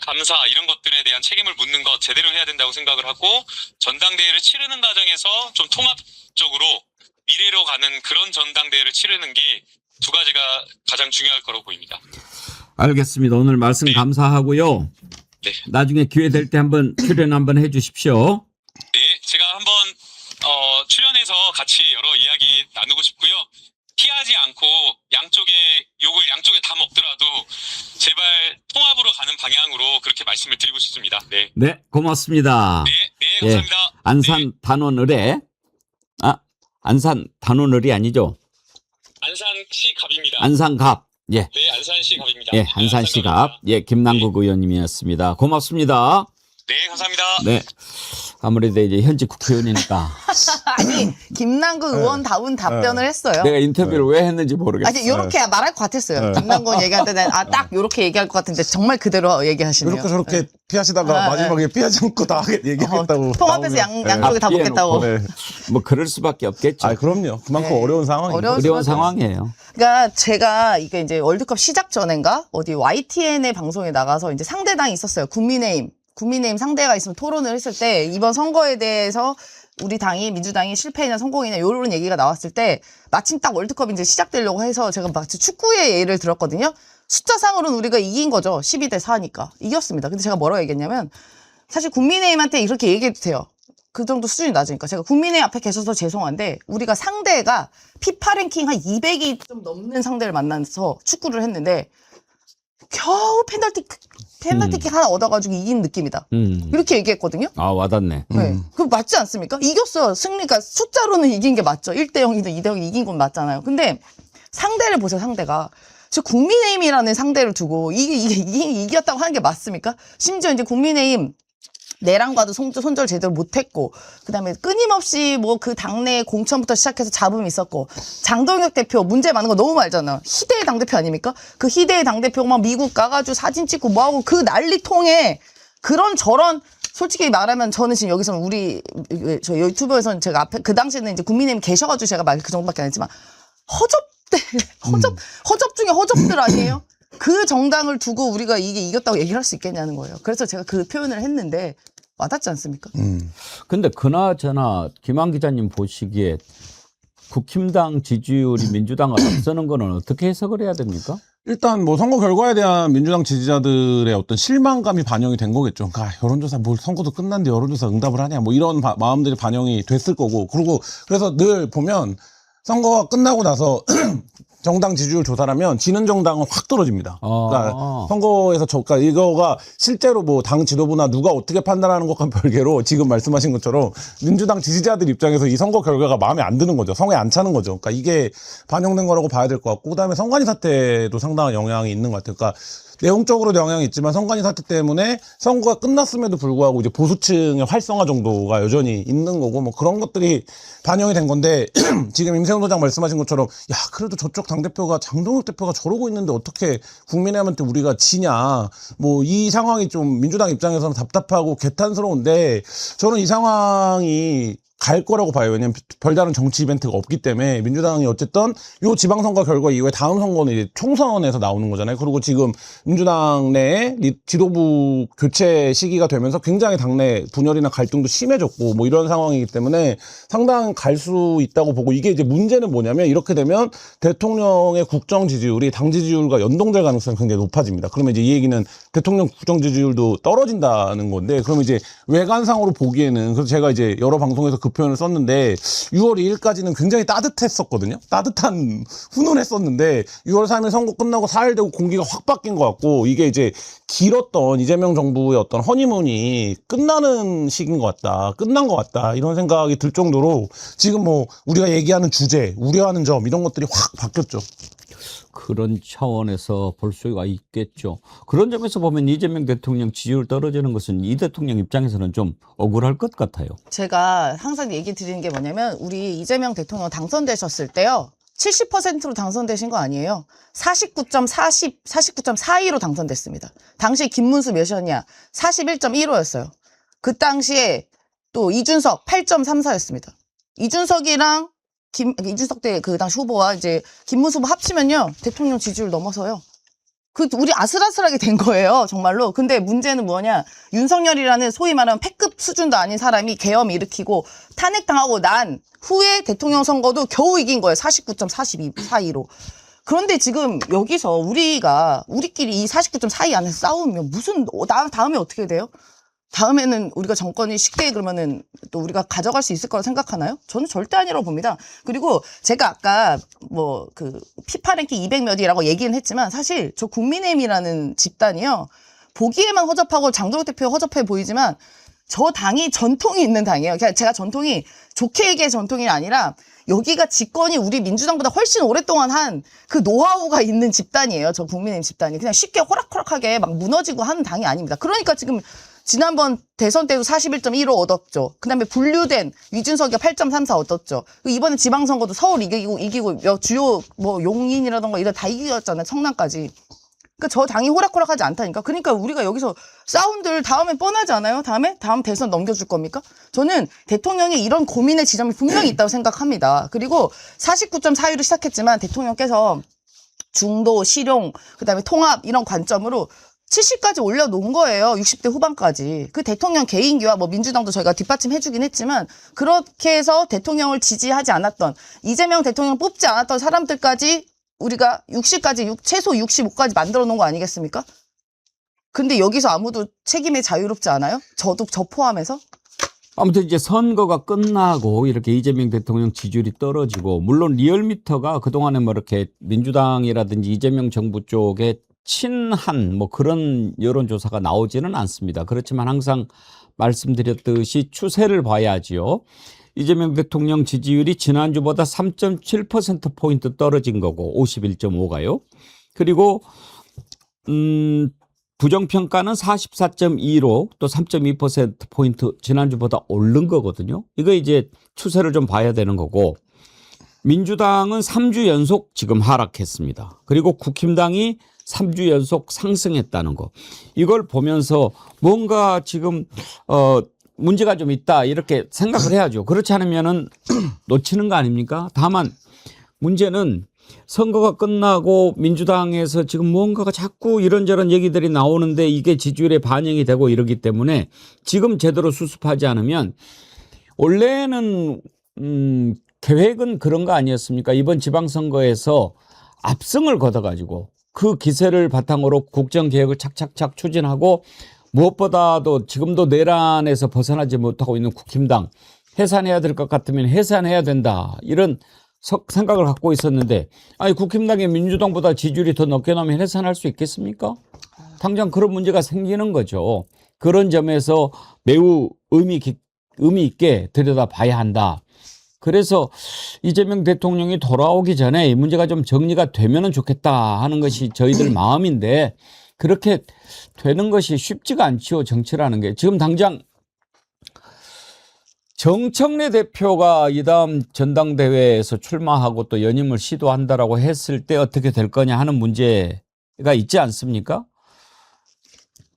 감사 이런 것들에 대한 책임을 묻는 것 제대로 해야 된다고 생각을 하고 전당대회를 치르는 과정에서 좀 통합적으로 미래로 가는 그런 전당대회를 치르는 게 두 가지가 가장 중요할 거라고 보입니다. 알겠습니다. 오늘 말씀 감사하고요. 네. 나중에 기회 될 때 한번 출연 한번 해 주십시오. 네, 제가 한번 출연해서 같이 여러 이야기 나누고 싶고요. 피하지 않고 욕을 양쪽에 다 먹더라도 제발 통합으로 가는 방향으로 그렇게 말씀을 드리고 싶습니다. 네. 네, 고맙습니다. 네, 감사합니다. 안산 단원을에 안산 단원을이 아니죠? 안산시 갑입니다. 안산갑. 예. 네, 안산시 갑입니다. 예, 안산시 갑. 예, 김남국 의원님이었습니다. 고맙습니다. 네, 감사합니다. 네. 아무래도 이제 현직 국회의원이니까. 아니 김남국 의원다운 답변을 했어요. 내가 인터뷰를 왜 했는지 모르겠어요. 아니 요렇게 말할 것 같았어요. 김남국 얘기할 때는 딱 요렇게 얘기할 것 같은데 정말 그대로 얘기하시네요. 이렇게 저렇게 피하시다가 마지막에 피하지 않고 다 얘기하겠다고. 통합해서 양쪽에 다 먹겠다고. 네. 뭐 그럴 수밖에 없겠죠. 아, 그럼요. 그만큼 어려운 상황이에요. 어려운 상황이에요. 그러니까 제가 이게 이제 월드컵 시작 전인가 어디 YTN의 방송에 나가서 이제 상대당이 있었어요. 국민의힘 상대가 있으면 토론을 했을 때 이번 선거에 대해서 우리 당이 민주당이 실패냐 성공이냐 이런 얘기가 나왔을 때 마침 딱 월드컵이 이제 시작되려고 해서 제가 마치 축구의 예를 들었거든요. 숫자상으로는 우리가 이긴 거죠. 12대 4니까 이겼습니다. 근데 제가 뭐라고 얘기했냐면 사실 국민의힘한테 이렇게 얘기해도 돼요. 그 정도 수준이 낮으니까 제가 국민의힘 앞에 계셔서 죄송한데 우리가 상대가 피파 랭킹 한 200이 좀 넘는 상대를 만나서 축구를 했는데 겨우 페널티킥 하나 얻어가지고 이긴 느낌이다. 이렇게 얘기했거든요. 아, 와닿네. 네. 그거 맞지 않습니까? 이겼어요. 승리가 숫자로는 이긴 게 맞죠. 1대0이든 2대0 이긴 건 맞잖아요. 근데 상대를 보세요, 상대가. 저 국민의힘이라는 상대를 두고 이게 이겼다고 하는 게 맞습니까? 심지어 이제 국민의힘 내랑과도 손절 제대로 못했고, 그 다음에 끊임없이 뭐 그 당내 공천부터 시작해서 잡음이 있었고, 장동혁 대표 문제 많은 거 너무 알잖아. 희대의 당대표 아닙니까? 그 희대의 당대표가 막 미국 가가지고 사진 찍고 뭐하고 그 난리통에 그런 저런, 솔직히 말하면 저는 지금 여기서는 저 유튜브에서는 제가 앞에 그 당시에는 이제 국민의힘 계셔가지고 제가 말 그 정도밖에 안 했지만, 허접 중에 허접들 아니에요? 그 정당을 두고 우리가 이게 이겼다고 얘기를 할 수 있겠냐는 거예요. 그래서 제가 그 표현을 했는데 와닿지 않습니까? 근데 그나저나 김한 기자님 보시기에 국힘당 지지율이 민주당을 앞서는 거는 어떻게 해석을 해야 됩니까? 일단 뭐 선거 결과에 대한 민주당 지지자들의 어떤 실망감이 반영이 된 거겠죠. 그러니까 여론조사 뭘 선거도 끝났는데 여론조사 응답을 하냐 뭐 이런 마음들이 반영이 됐을 거고. 그리고 그래서 늘 보면 선거가 끝나고 나서 정당 지지율 조사라면 지는 정당은 확 떨어집니다. 그러니까 선거에서 그러니까 이거가 실제로 뭐 당 지도부나 누가 어떻게 판단하는 것과 별개로 지금 말씀하신 것처럼 민주당 지지자들 입장에서 이 선거 결과가 마음에 안 드는 거죠. 성에 안 차는 거죠. 그러니까 이게 반영된 거라고 봐야 될 것 같고, 그다음에 선관위 사태도 상당한 영향이 있는 것 같아요. 그러니까 내용적으로도 영향이 있지만 선관위 사태 때문에 선거가 끝났음에도 불구하고 이제 보수층의 활성화 정도가 여전히 있는 거고, 뭐 그런 것들이 반영이 된 건데 지금 임세훈 소장 말씀하신 것처럼 야 그래도 저쪽 당대표가 장동혁 대표가 저러고 있는데 어떻게 국민의힘한테 우리가 지냐, 뭐 이 상황이 좀 민주당 입장에서는 답답하고 개탄스러운데 저는 이 상황이 갈 거라고 봐요. 왜냐면 별다른 정치 이벤트가 없기 때문에 민주당이 어쨌든 요 지방선거 결과 이후에 다음 선거는 이제 총선에서 나오는 거잖아요. 그리고 지금 민주당 내에 지도부 교체 시기가 되면서 굉장히 당내 분열이나 갈등도 심해졌고 뭐 이런 상황이기 때문에 상당 갈 수 있다고 보고, 이게 이제 문제는 뭐냐면 이렇게 되면 대통령의 국정 지지율이 당 지지율과 연동될 가능성이 굉장히 높아집니다. 그러면 이제 이 얘기는 대통령 국정 지지율도 떨어진다는 건데, 그러면 이제 외관상으로 보기에는, 그래서 제가 이제 여러 방송에서 그 표현을 썼는데 6월 2일까지는 굉장히 따뜻했었거든요. 따뜻한 훈훈했었는데 6월 3일 선거 끝나고 4일 되고 공기가 확 바뀐 것 같고, 이게 이제 길었던 이재명 정부의 어떤 허니문이 끝나는 시기인 것 같다, 끝난 것 같다, 이런 생각이 들 정도로 지금 뭐 우리가 얘기하는 주제, 우려하는 점 이런 것들이 확 바뀌었죠. 그런 차원에서 볼 수가 있겠죠. 그런 점에서 보면 이재명 대통령 지지율 떨어지는 것은 이 대통령 입장에서는 좀 억울할 것 같아요. 제가 항상 얘기 드리는 게 뭐냐면 우리 이재명 대통령 당선되셨을 때요. 70%로 당선되신 거 아니에요. 49.42로 당선됐습니다. 당시 김문수 몇이었냐? 41.15였어요. 그 당시에 또 이준석 8.34였습니다. 이준석이랑 이준석 때 그 당시 후보와 이제 김문수 후보 합치면요 대통령 지지율 넘어서요. 우리 아슬아슬하게 된 거예요, 정말로. 근데 문제는 뭐냐? 윤석열이라는 소위 말하는 패급 수준도 아닌 사람이 계엄 일으키고 탄핵당하고 난 후에 대통령 선거도 겨우 이긴 거예요. 49.42로. 그런데 지금 여기서 우리끼리 이 49.42 안에서 싸우면 다음에 어떻게 돼요? 다음에는 우리가 정권이 쉽게 그러면은 또 우리가 가져갈 수 있을 거라 생각하나요? 저는 절대 아니라고 봅니다. 그리고 제가 아까 뭐 그 피파 랭킹 200몇이라고 얘기는 했지만 사실 저 국민의힘이라는 집단이요. 보기에만 허접하고 장동혁 대표 허접해 보이지만 저 당이 전통이 있는 당이에요. 그러니까 제가 전통이 좋게 얘기의 전통이 아니라 여기가 집권이 우리 민주당보다 훨씬 오랫동안 한 그 노하우가 있는 집단이에요. 저 국민의힘 집단이. 그냥 쉽게 호락호락하게 막 무너지고 하는 당이 아닙니다. 그러니까 지금 지난번 대선 때도 41.15 얻었죠. 그 다음에 분류된 위준석이가 8.34 얻었죠. 이번에 지방선거도 서울 이기고 주요 뭐 용인이라던가 이런 다 이겼잖아요. 성남까지. 그러니까 저 당이 호락호락하지 않다니까. 그러니까 우리가 여기서 싸움들 다음에 뻔하지 않아요? 다음 대선 넘겨줄 겁니까? 저는 대통령이 이런 고민의 지점이 분명히 있다고 생각합니다. 그리고 49.42로 시작했지만 대통령께서 중도, 실용, 그다음에 통합 이런 관점으로 70까지 올려놓은 거예요. 60대 후반까지. 그 대통령 개인기와 뭐 민주당도 저희가 뒷받침해주긴 했지만 그렇게 해서 대통령을 지지하지 않았던, 이재명 대통령 뽑지 않았던 사람들까지 우리가 60까지 최소 65까지 만들어 놓은 거 아니겠습니까? 근데 여기서 아무도 책임에 자유롭지 않아요? 저 포함해서? 아무튼 이제 선거가 끝나고 이렇게 이재명 대통령 지지율이 떨어지고, 물론 리얼미터가 그동안에 뭐 이렇게 민주당이라든지 이재명 정부 쪽에 친한 뭐 그런 여론조사가 나오지는 않습니다. 그렇지만 항상 말씀드렸듯이 추세를 봐야지요. 이재명 대통령 지지율이 지난주보다 3.7%포인트 떨어진 거고 51.5가요. 그리고 부정평가는 44.2로 또 3.2%포인트 지난주보다 오른 거거든요. 이거 이제 추세를 좀 봐야 되는 거고, 민주당은 3주 연속 지금 하락했습니다. 그리고 국힘당이 3주 연속 상승했다는 거. 이걸 보면서 뭔가 지금 문제가 좀 있다 이렇게 생각을 해야죠. 그렇지 않으면은 놓치는 거 아닙니까? 다만 문제는 선거가 끝나고 민주당에서 지금 무언가가 자꾸 이런저런 얘기들이 나오는데 이게 지지율에 반영이 되고 이러기 때문에 지금 제대로 수습하지 않으면 원래는 계획은 그런 거 아니었습니까? 이번 지방선거에서 압승을 거둬가지고 그 기세를 바탕으로 국정개혁을 착착착 추진하고 무엇보다도 지금도 내란에서 벗어나지 못하고 있는 국힘당 해산해야 될 것 같으면 해산해야 된다. 이런 생각을 갖고 있었는데 아니 국힘당이 민주당보다 지지율이 더 높게 나오면 해산할 수 있겠습니까? 당장 그런 문제가 생기는 거죠. 그런 점에서 매우 의미 있게 들여다봐야 한다. 그래서 이재명 대통령이 돌아오기 전에 이 문제가 좀 정리가 되면 좋겠다 하는 것이 저희들 마음인데 그렇게 되는 것이 쉽지가 않지요. 정치라는 게. 지금 당장 정청래 대표가 이 다음 전당대회에서 출마하고 또 연임을 시도한다라고 했을 때 어떻게 될 거냐 하는 문제가 있지 않습니까?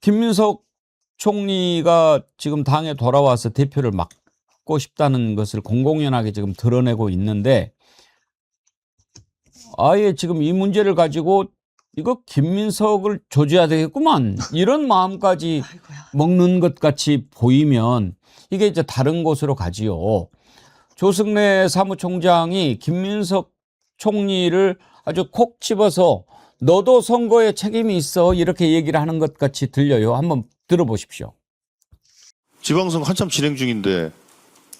김민석 총리가 지금 당에 돌아와서 대표를 맡고 싶다는 것을 공공연하게 지금 드러내고 있는데 아예 지금 이 문제를 가지고 이거 김민석을 조져야 되겠구만 이런 마음까지 먹는 것 같이 보이면 이게 이제 다른 곳으로 가지요. 조승래 사무총장이 김민석 총리를 아주 콕 집어서 너도 선거에 책임이 있어 이렇게 얘기를 하는 것 같이 들려요. 한번 들어보십시오. 지방선거 한참 진행 중인데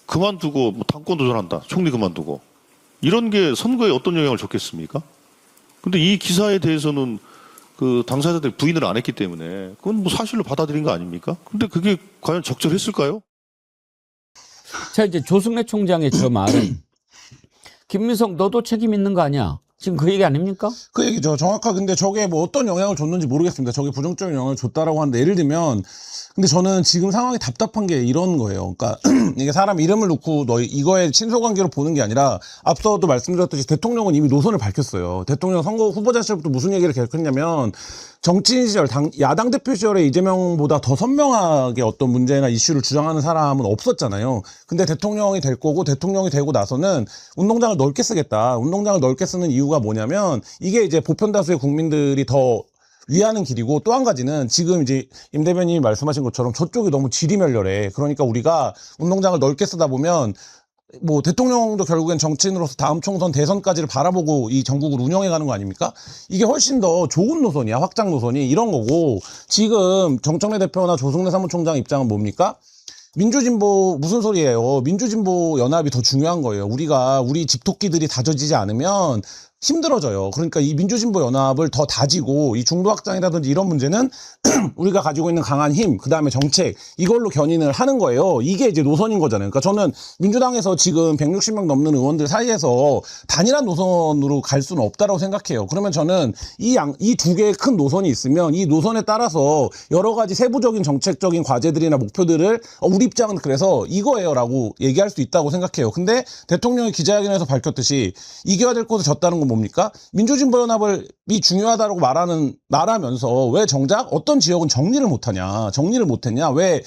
그만두고 뭐 당권 도전한다. 총리 그만두고. 이런 게 선거에 어떤 영향을 줬겠습니까? 근데 이 기사에 대해서는 그 당사자들이 부인을 안 했기 때문에 그건 뭐 사실로 받아들인 거 아닙니까? 근데 그게 과연 적절했을까요? 자, 이제 조승래 총장의 저 말은 김민석 너도 책임 있는 거 아니야? 지금 그 얘기 아닙니까? 그 얘기죠. 정확하게. 근데 저게 뭐 어떤 영향을 줬는지 모르겠습니다. 저게 부정적인 영향을 줬다라고 하는데 예를 들면 근데 저는 지금 상황이 답답한 게 이런 거예요. 그러니까 이게 사람 이름을 놓고 너 이거에 친소관계로 보는 게 아니라 앞서도 말씀드렸듯이 대통령은 이미 노선을 밝혔어요. 대통령 선거 후보자 시절부터 무슨 얘기를 계속했냐면 정치인 시절 야당 대표 시절에 이재명보다 더 선명하게 어떤 문제나 이슈를 주장하는 사람은 없었잖아요. 근데 대통령이 될 거고 대통령이 되고 나서는 운동장을 넓게 쓰겠다. 운동장을 넓게 쓰는 이유가 뭐냐면 이게 이제 보편 다수의 국민들이 더 위하는 길이고 또 한 가지는 지금 이제 임 대변인이 말씀하신 것처럼 저쪽이 너무 지리멸렬해. 그러니까 우리가 운동장을 넓게 쓰다 보면 뭐 대통령도 결국엔 정치인으로서 다음 총선 대선까지를 바라보고 이 전국을 운영해가는 거 아닙니까? 이게 훨씬 더 좋은 노선이야. 확장 노선이 이런 거고 지금 정청래 대표나 조승래 사무총장 입장은 뭡니까? 민주진보 무슨 소리예요? 민주진보 연합이 더 중요한 거예요. 우리 집토끼들이 다져지지 않으면 힘들어져요. 그러니까 이 민주진보 연합을 더 다지고 이 중도 확장이라든지 이런 문제는 우리가 가지고 있는 강한 힘, 그 다음에 정책 이걸로 견인을 하는 거예요. 이게 이제 노선인 거잖아요. 그러니까 저는 민주당에서 지금 160명 넘는 의원들 사이에서 단일한 노선으로 갈 수는 없다라고 생각해요. 그러면 저는 이 두 개의 큰 노선이 있으면 이 노선에 따라서 여러 가지 세부적인 정책적인 과제들이나 목표들을 우리 입장은 그래서 이거예요라고 얘기할 수 있다고 생각해요. 근데 대통령이 기자회견에서 밝혔듯이 이겨야 될 곳을 졌다는 건 뭡니까? 민주진보연합이 중요하다고 말하면서 왜 정작 어떤 지역은 정리를 못했냐? 왜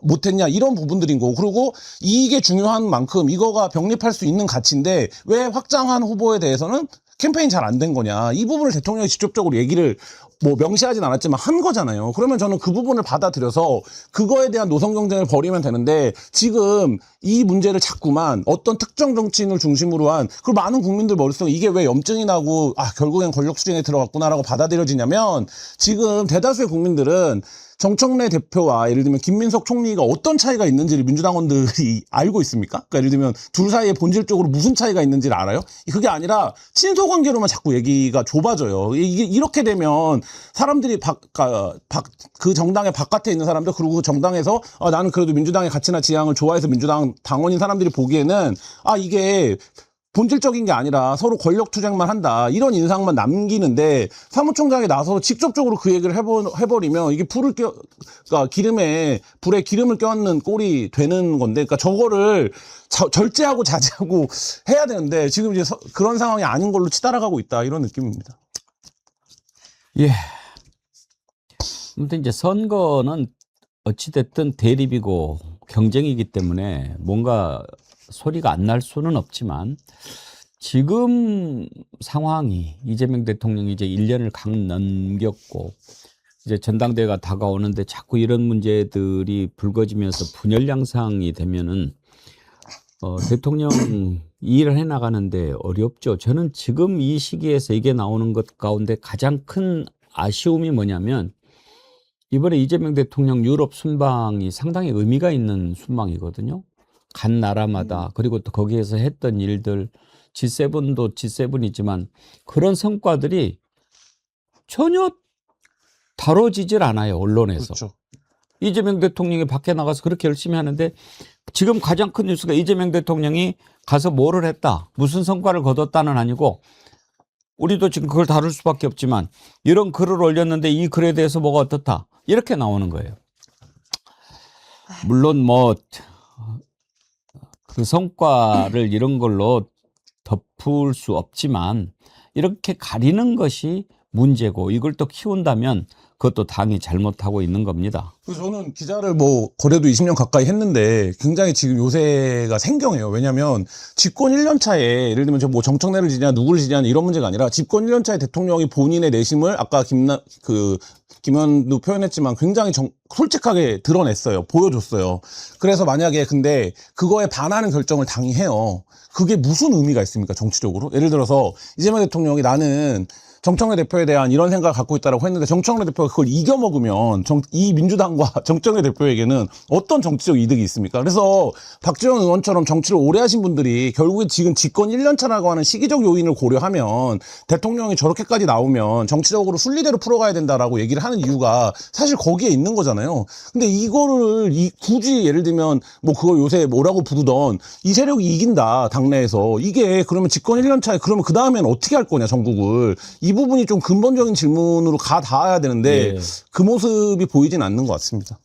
못했냐? 이런 부분들인 거고. 그리고 이게 중요한 만큼 이거가 병립할 수 있는 가치인데 왜 확장한 후보에 대해서는 캠페인 잘 안 된 거냐? 이 부분을 대통령이 직접적으로 얘기를 뭐 명시하진 않았지만 한 거잖아요. 그러면 저는 그 부분을 받아들여서 그거에 대한 노선 경쟁을 벌이면 되는데 지금 이 문제를 자꾸만 어떤 특정 정치인을 중심으로 한 그리고 많은 국민들 머릿속에 이게 왜 염증이 나고 결국엔 권력 투쟁에 들어갔구나라고 받아들여지냐면 지금 대다수의 국민들은 정청래 대표와 예를 들면 김민석 총리가 어떤 차이가 있는지를 민주당원들이 알고 있습니까? 그러니까 예를 들면 둘 사이에 본질적으로 무슨 차이가 있는지를 알아요? 그게 아니라 친소관계로만 자꾸 얘기가 좁아져요. 이게 이렇게 되면 사람들이 그 정당의 바깥에 있는 사람들 그리고 정당에서 나는 그래도 민주당의 가치나 지향을 좋아해서 민주당 당원인 사람들이 보기에는 이게 본질적인 게 아니라 서로 권력 투쟁만 한다. 이런 인상만 남기는데 사무총장이 나서서 직접적으로 그 얘기를 해버리면 이게 그러니까 불에 기름을 껴안는 꼴이 되는 건데, 그러니까 저거를 절제하고 자제하고 해야 되는데 지금 이제 그런 상황이 아닌 걸로 치달아가고 있다. 이런 느낌입니다. 예. 아무튼 이제 선거는 어찌됐든 대립이고 경쟁이기 때문에 뭔가 소리가 안 날 수는 없지만 지금 상황이 이재명 대통령이 이제 1년을 강 넘겼고 이제 전당대회가 다가오는데 자꾸 이런 문제들이 불거지면서 분열 양상이 되면은 대통령 일을 해나가는데 어렵죠. 저는 지금 이 시기에서 이게 나오는 것 가운데 가장 큰 아쉬움이 뭐냐면 이번에 이재명 대통령 유럽 순방이 상당히 의미가 있는 순방이거든요. 간 나라마다 그리고 또 거기에서 했던 일들 G7도 G7이지만 그런 성과들이 전혀 다뤄지질 않아요. 언론에서. 그렇죠. 이재명 대통령이 밖에 나가서 그렇게 열심히 하는데 지금 가장 큰 뉴스가 이재명 대통령이 가서 뭐를 했다. 무슨 성과를 거뒀다는 아니고 우리도 지금 그걸 다룰 수밖에 없지만 이런 글을 올렸는데 이 글에 대해서 뭐가 어떻다. 이렇게 나오는 거예요. 물론 뭐 그 성과를 이런 걸로 덮을 수 없지만 이렇게 가리는 것이 문제고 이걸 또 키운다면 그것도 당이 잘못하고 있는 겁니다. 그래서 저는 기자를 뭐 거래도 20년 가까이 했는데 굉장히 지금 요새가 생경해요. 왜냐면 집권 1년 차에 예를 들면 저 뭐 정청래를 지냐 누구를 지냐는 이런 문제가 아니라 집권 1년 차에 대통령이 본인의 내심을 아까 김현도 표현했지만 굉장히 솔직하게 드러냈어요. 보여줬어요. 그래서 만약에 근데 그거에 반하는 결정을 당이 해요. 그게 무슨 의미가 있습니까? 정치적으로? 예를 들어서 이재명 대통령이 나는 정청래 대표에 대한 이런 생각을 갖고 있다고 했는데 정청래 대표가 그걸 이겨먹으면 이 민주당과 정청래 대표에게는 어떤 정치적 이득이 있습니까? 그래서 박지원 의원처럼 정치를 오래 하신 분들이 결국에 지금 집권 1년 차라고 하는 시기적 요인을 고려하면 대통령이 저렇게까지 나오면 정치적으로 순리대로 풀어가야 된다라고 얘기를 하는 이유가 사실 거기에 있는 거잖아요. 근데 이거를 굳이 예를 들면 뭐 그걸 요새 뭐라고 부르던 이 세력이 이긴다 당내에서 이게 그러면 집권 1년 차에 그러면 그 다음엔 어떻게 할 거냐 전국을 이 부분이 좀 근본적인 질문으로 가 닿아야 되는데 예. 그 모습이 보이진 않는 것 같습니다.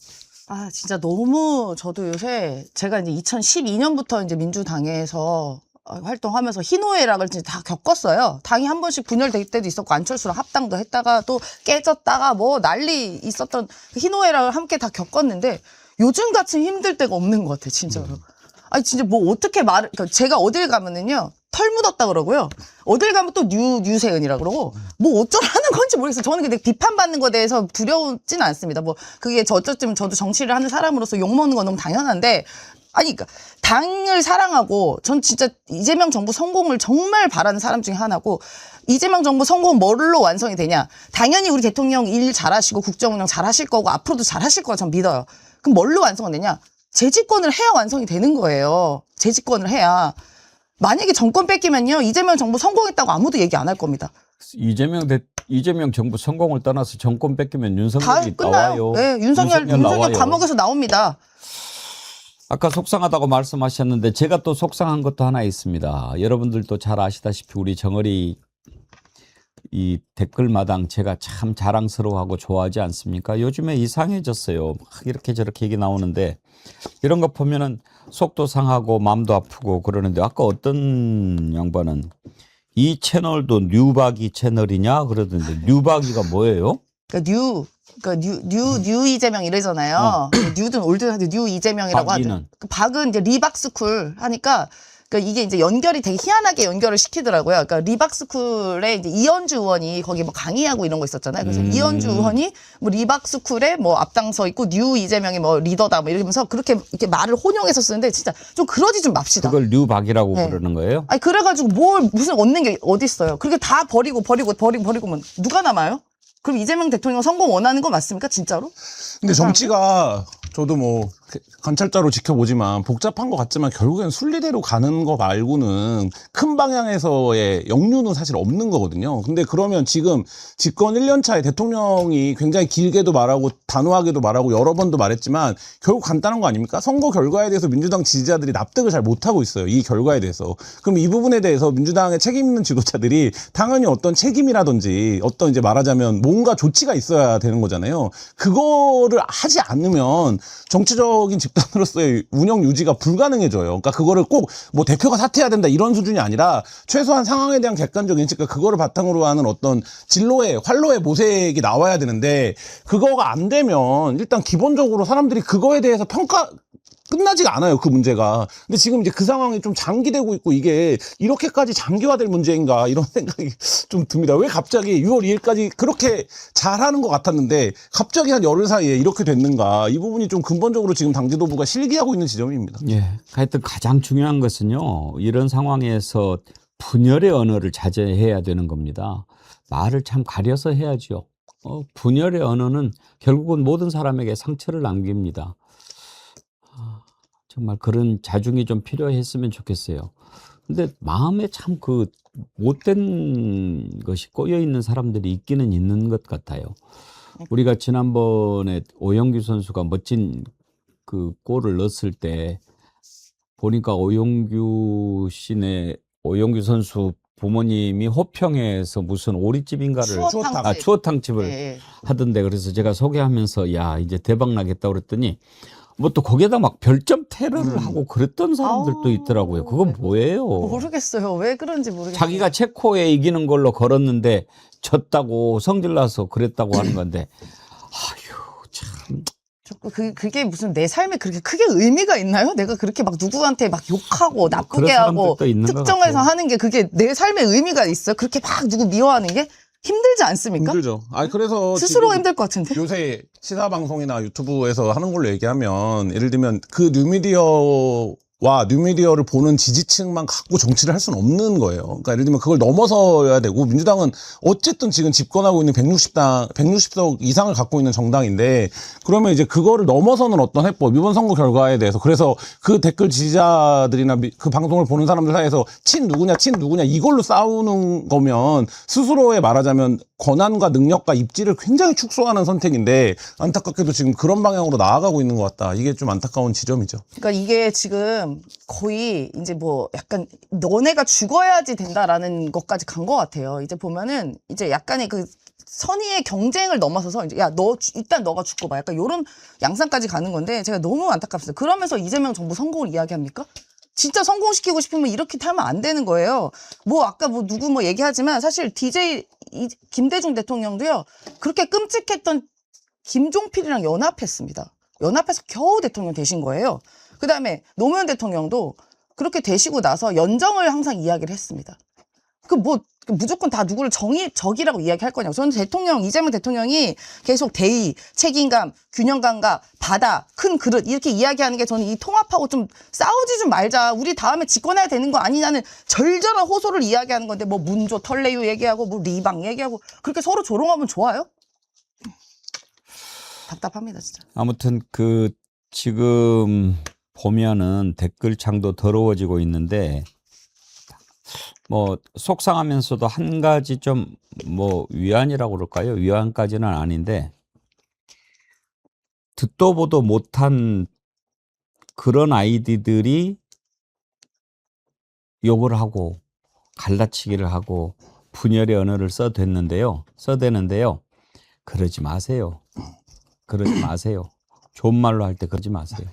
아, 진짜 너무 저도 요새 제가 이제 2012년부터 이제 민주당에서 활동하면서 희노애락을 진짜 다 겪었어요. 당이 한 번씩 분열될 때도 있었고 안철수랑 합당도 했다가 또 깨졌다가 뭐 난리 있었던 희노애락을 함께 다 겪었는데 요즘 같은 힘들 때가 없는 것 같아요, 진짜로. 아니 진짜 뭐 어떻게 그러니까 제가 어딜 가면은요. 털 묻었다 그러고요. 어딜 가면 또 뉴세은이라 그러고 뭐 어쩌라는 건지 모르겠어요. 저는 근데 비판받는 거에 대해서 두려우진 않습니다. 뭐 그게 어쨌든 저도 정치를 하는 사람으로서 욕먹는 건 너무 당연한데 아니 그러니까 당을 사랑하고 전 진짜 이재명 정부 성공을 정말 바라는 사람 중에 하나고 이재명 정부 성공 뭘로 완성이 되냐. 당연히 우리 대통령 일 잘하시고 국정운영 잘하실 거고 앞으로도 잘하실 거라 전 믿어요. 그럼 뭘로 완성이 되냐. 재집권을 해야 완성이 되는 거예요. 재집권을 해야. 만약에 정권 뺏기면요 이재명 정부 성공했다고 아무도 얘기 안 할 겁니다. 이재명 정부 성공을 떠나서 정권 뺏기면 다 윤석열이 끝나요. 나와요. 네, 윤석열 나와요. 감옥에서 나옵니다. 아까 속상하다고 말씀하셨는데 제가 또 속상한 것도 하나 있습니다. 여러분들도 잘 아시다시피 우리 정어리 이 댓글마당 제가 참 자랑스러워하고 좋아하지 않습니까? 요즘에 이상해졌어요. 막 이렇게 저렇게 얘기 나오는데 이런 거 보면은 속도 상하고 마음도 아프고 그러는데 아까 어떤 양반은 이 채널도 뉴바기 채널이냐 그러던데 뉴바기가 뭐예요? 뉴 이재명 이러잖아요. 뉴든 올드든 뉴 이재명이라고 하죠. 박은 이제 리박스쿨 하니까 그러니까 이게 이제 연결이 되게 희한하게 연결을 시키더라고요. 그러니까 리박스쿨에 이제 이현주 의원이 거기 뭐 강의하고 이런 거 있었잖아요. 그래서 이현주 의원이 뭐 리박스쿨에 뭐 앞장서 있고 뉴 이재명이 뭐 리더다 뭐 이러면서 그렇게 이렇게 말을 혼용해서 쓰는데 진짜 좀 그러지 좀 맙시다. 그걸 뉴박이라고 네. 그러는 거예요? 아니 그래가지고 무슨 얻는 게 어디 있어요? 그렇게 다 버리고면 누가 남아요? 그럼 이재명 대통령 성공 원하는 거 맞습니까? 진짜로? 근데 정치가 저도 뭐 관찰자로 지켜보지만 복잡한 것 같지만 결국엔 순리대로 가는 거 말고는 큰 방향에서의 역류는 사실 없는 거거든요. 근데 그러면 지금 집권 1년 차에 대통령이 굉장히 길게도 말하고 단호하게도 말하고 여러 번도 말했지만 결국 간단한 거 아닙니까? 선거 결과에 대해서 민주당 지지자들이 납득을 잘 못하고 있어요. 이 결과에 대해서. 그럼 이 부분에 대해서 민주당의 책임 있는 지도자들이 당연히 어떤 책임이라든지 어떤 이제 말하자면 뭔가 조치가 있어야 되는 거잖아요. 그거를 하지 않으면 정치적인 집단으로서의 운영 유지가 불가능해져요. 그러니까 그거를 꼭 뭐 대표가 사퇴해야 된다 이런 수준이 아니라 최소한 상황에 대한 객관적인 인식, 그거를 바탕으로 하는 어떤 진로의 활로의 모색이 나와야 되는데 그거가 안 되면 일단 기본적으로 사람들이 그거에 대해서 끝나지가 않아요, 그 문제가. 근데 지금 이제 그 상황이 좀 장기되고 있고 이게 이렇게까지 장기화될 문제인가 이런 생각이 좀 듭니다. 왜 갑자기 6월 2일까지 그렇게 잘하는 것 같았는데 갑자기 한 열흘 사이에 이렇게 됐는가. 이 부분이 좀 근본적으로 지금 당 지도부가 실기하고 있는 지점입니다. 예. 하여튼 가장 중요한 것은요. 이런 상황에서 분열의 언어를 자제해야 되는 겁니다. 말을 참 가려서 해야죠. 분열의 언어는 결국은 모든 사람에게 상처를 남깁니다. 정말 그런 자중이 좀 필요했으면 좋겠어요. 근데 마음에 참 그 못된 것이 꼬여 있는 사람들이 있기는 있는 것 같아요. 우리가 지난번에 오영규 선수가 멋진 그 골을 넣었을 때 보니까 오영규 선수 부모님이 호평에서 무슨 오리집인가를 추어탕집을 네. 하던데 그래서 제가 소개하면서 야 이제 대박 나겠다 그랬더니 뭐 또 거기에다 막 별점 테러를 하고 그랬던 사람들도 있더라고요. 그건 뭐예요? 모르겠어요. 왜 그런지 모르겠어요. 자기가 체코에 이기는 걸로 걸었는데 졌다고 성질나서 그랬다고 하는 건데 아휴 참. 그게 무슨 내 삶에 그렇게 크게 의미가 있나요? 내가 그렇게 막 누구한테 막 욕하고 나쁘게 하고 특정해서 하는 게 그게 내 삶에 의미가 있어요? 그렇게 막 누구 미워하는 게 힘들지 않습니까? 힘들죠. 그래서 스스로가 힘들 것 같은데. 요새 시사 방송이나 유튜브에서 하는 걸로 얘기하면 예를 들면 그 뉴미디어를 보는 지지층만 갖고 정치를 할 수는 없는 거예요. 그러니까 예를 들면 그걸 넘어서야 되고 민주당은 어쨌든 지금 집권하고 있는 160석 이상을 갖고 있는 정당인데 그러면 이제 그거를 넘어서는 어떤 해법, 이번 선거 결과에 대해서 그래서 그 댓글 지지자들이나 그 방송을 보는 사람들 사이에서 친 누구냐 이걸로 싸우는 거면 스스로의 말하자면 권한과 능력과 입지를 굉장히 축소하는 선택인데 안타깝게도 지금 그런 방향으로 나아가고 있는 것 같다. 이게 좀 안타까운 지점이죠. 그러니까 이게 지금 거의 이제 뭐 약간 너네가 죽어야지 된다라는 것까지 간 것 같아요. 이제 보면은 이제 약간의 그 선의의 경쟁을 넘어서서 이제 야, 일단 너가 죽고 봐. 약간 요런 양상까지 가는 건데 제가 너무 안타깝습니다. 그러면서 이재명 정부 성공을 이야기합니까? 진짜 성공시키고 싶으면 이렇게 하면 안 되는 거예요. 뭐 아까 뭐 누구 뭐 얘기하지만 사실 김대중 대통령도요. 그렇게 끔찍했던 김종필이랑 연합했습니다. 연합해서 겨우 대통령 되신 거예요. 그다음에 노무현 대통령도 그렇게 되시고 나서 연정을 항상 이야기를 했습니다. 무조건 다 누구를 적이라고 이야기할 거냐고. 저는 이재명 대통령이 계속 대의, 책임감, 균형감과 바다, 큰 그릇 이렇게 이야기하는 게 저는 이 통합하고 좀 싸우지 좀 말자. 우리 다음에 집권해야 되는 거 아니냐는 절절한 호소를 이야기하는 건데 뭐 문조, 털레유 얘기하고 뭐 리방 얘기하고 그렇게 서로 조롱하면 좋아요? 답답합니다, 진짜. 아무튼 지금 보면은 댓글창도 더러워지고 있는데 뭐 속상하면서도 한 가지 좀 뭐 위안이라고 그럴까요? 위안까지는 아닌데 듣도 보도 못한 그런 아이디들이 욕을 하고 갈라치기를 하고 분열의 언어를 써대는데요. 그러지 마세요. 좋은 말로 할 때 그러지 마세요.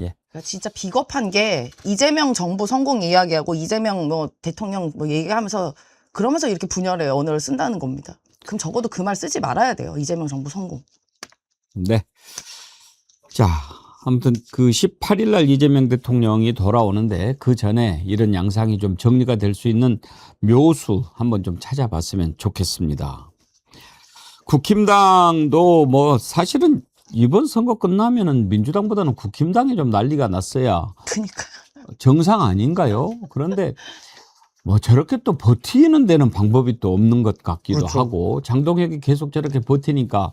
예. 진짜 비겁한 게 이재명 정부 성공 이야기하고 이재명 뭐 대통령 뭐 얘기하면서 그러면서 이렇게 분열의 언어를 쓴다는 겁니다. 그럼 적어도 그 말 쓰지 말아야 돼요. 이재명 정부 성공. 네. 자, 아무튼 그 18일 날 이재명 대통령이 돌아오는데 그 전에 이런 양상이 좀 정리가 될 수 있는 묘수 한번 좀 찾아봤으면 좋겠습니다. 국힘당도 뭐 사실은 이번 선거 끝나면은 민주당보다는 국힘당이 좀 난리가 났어야 그러니까 정상 아닌가요? 그런데 뭐 저렇게 또 버티는 데는 방법이 또 없는 것 같기도 그렇죠. 하고 장동혁이 계속 저렇게 버티니까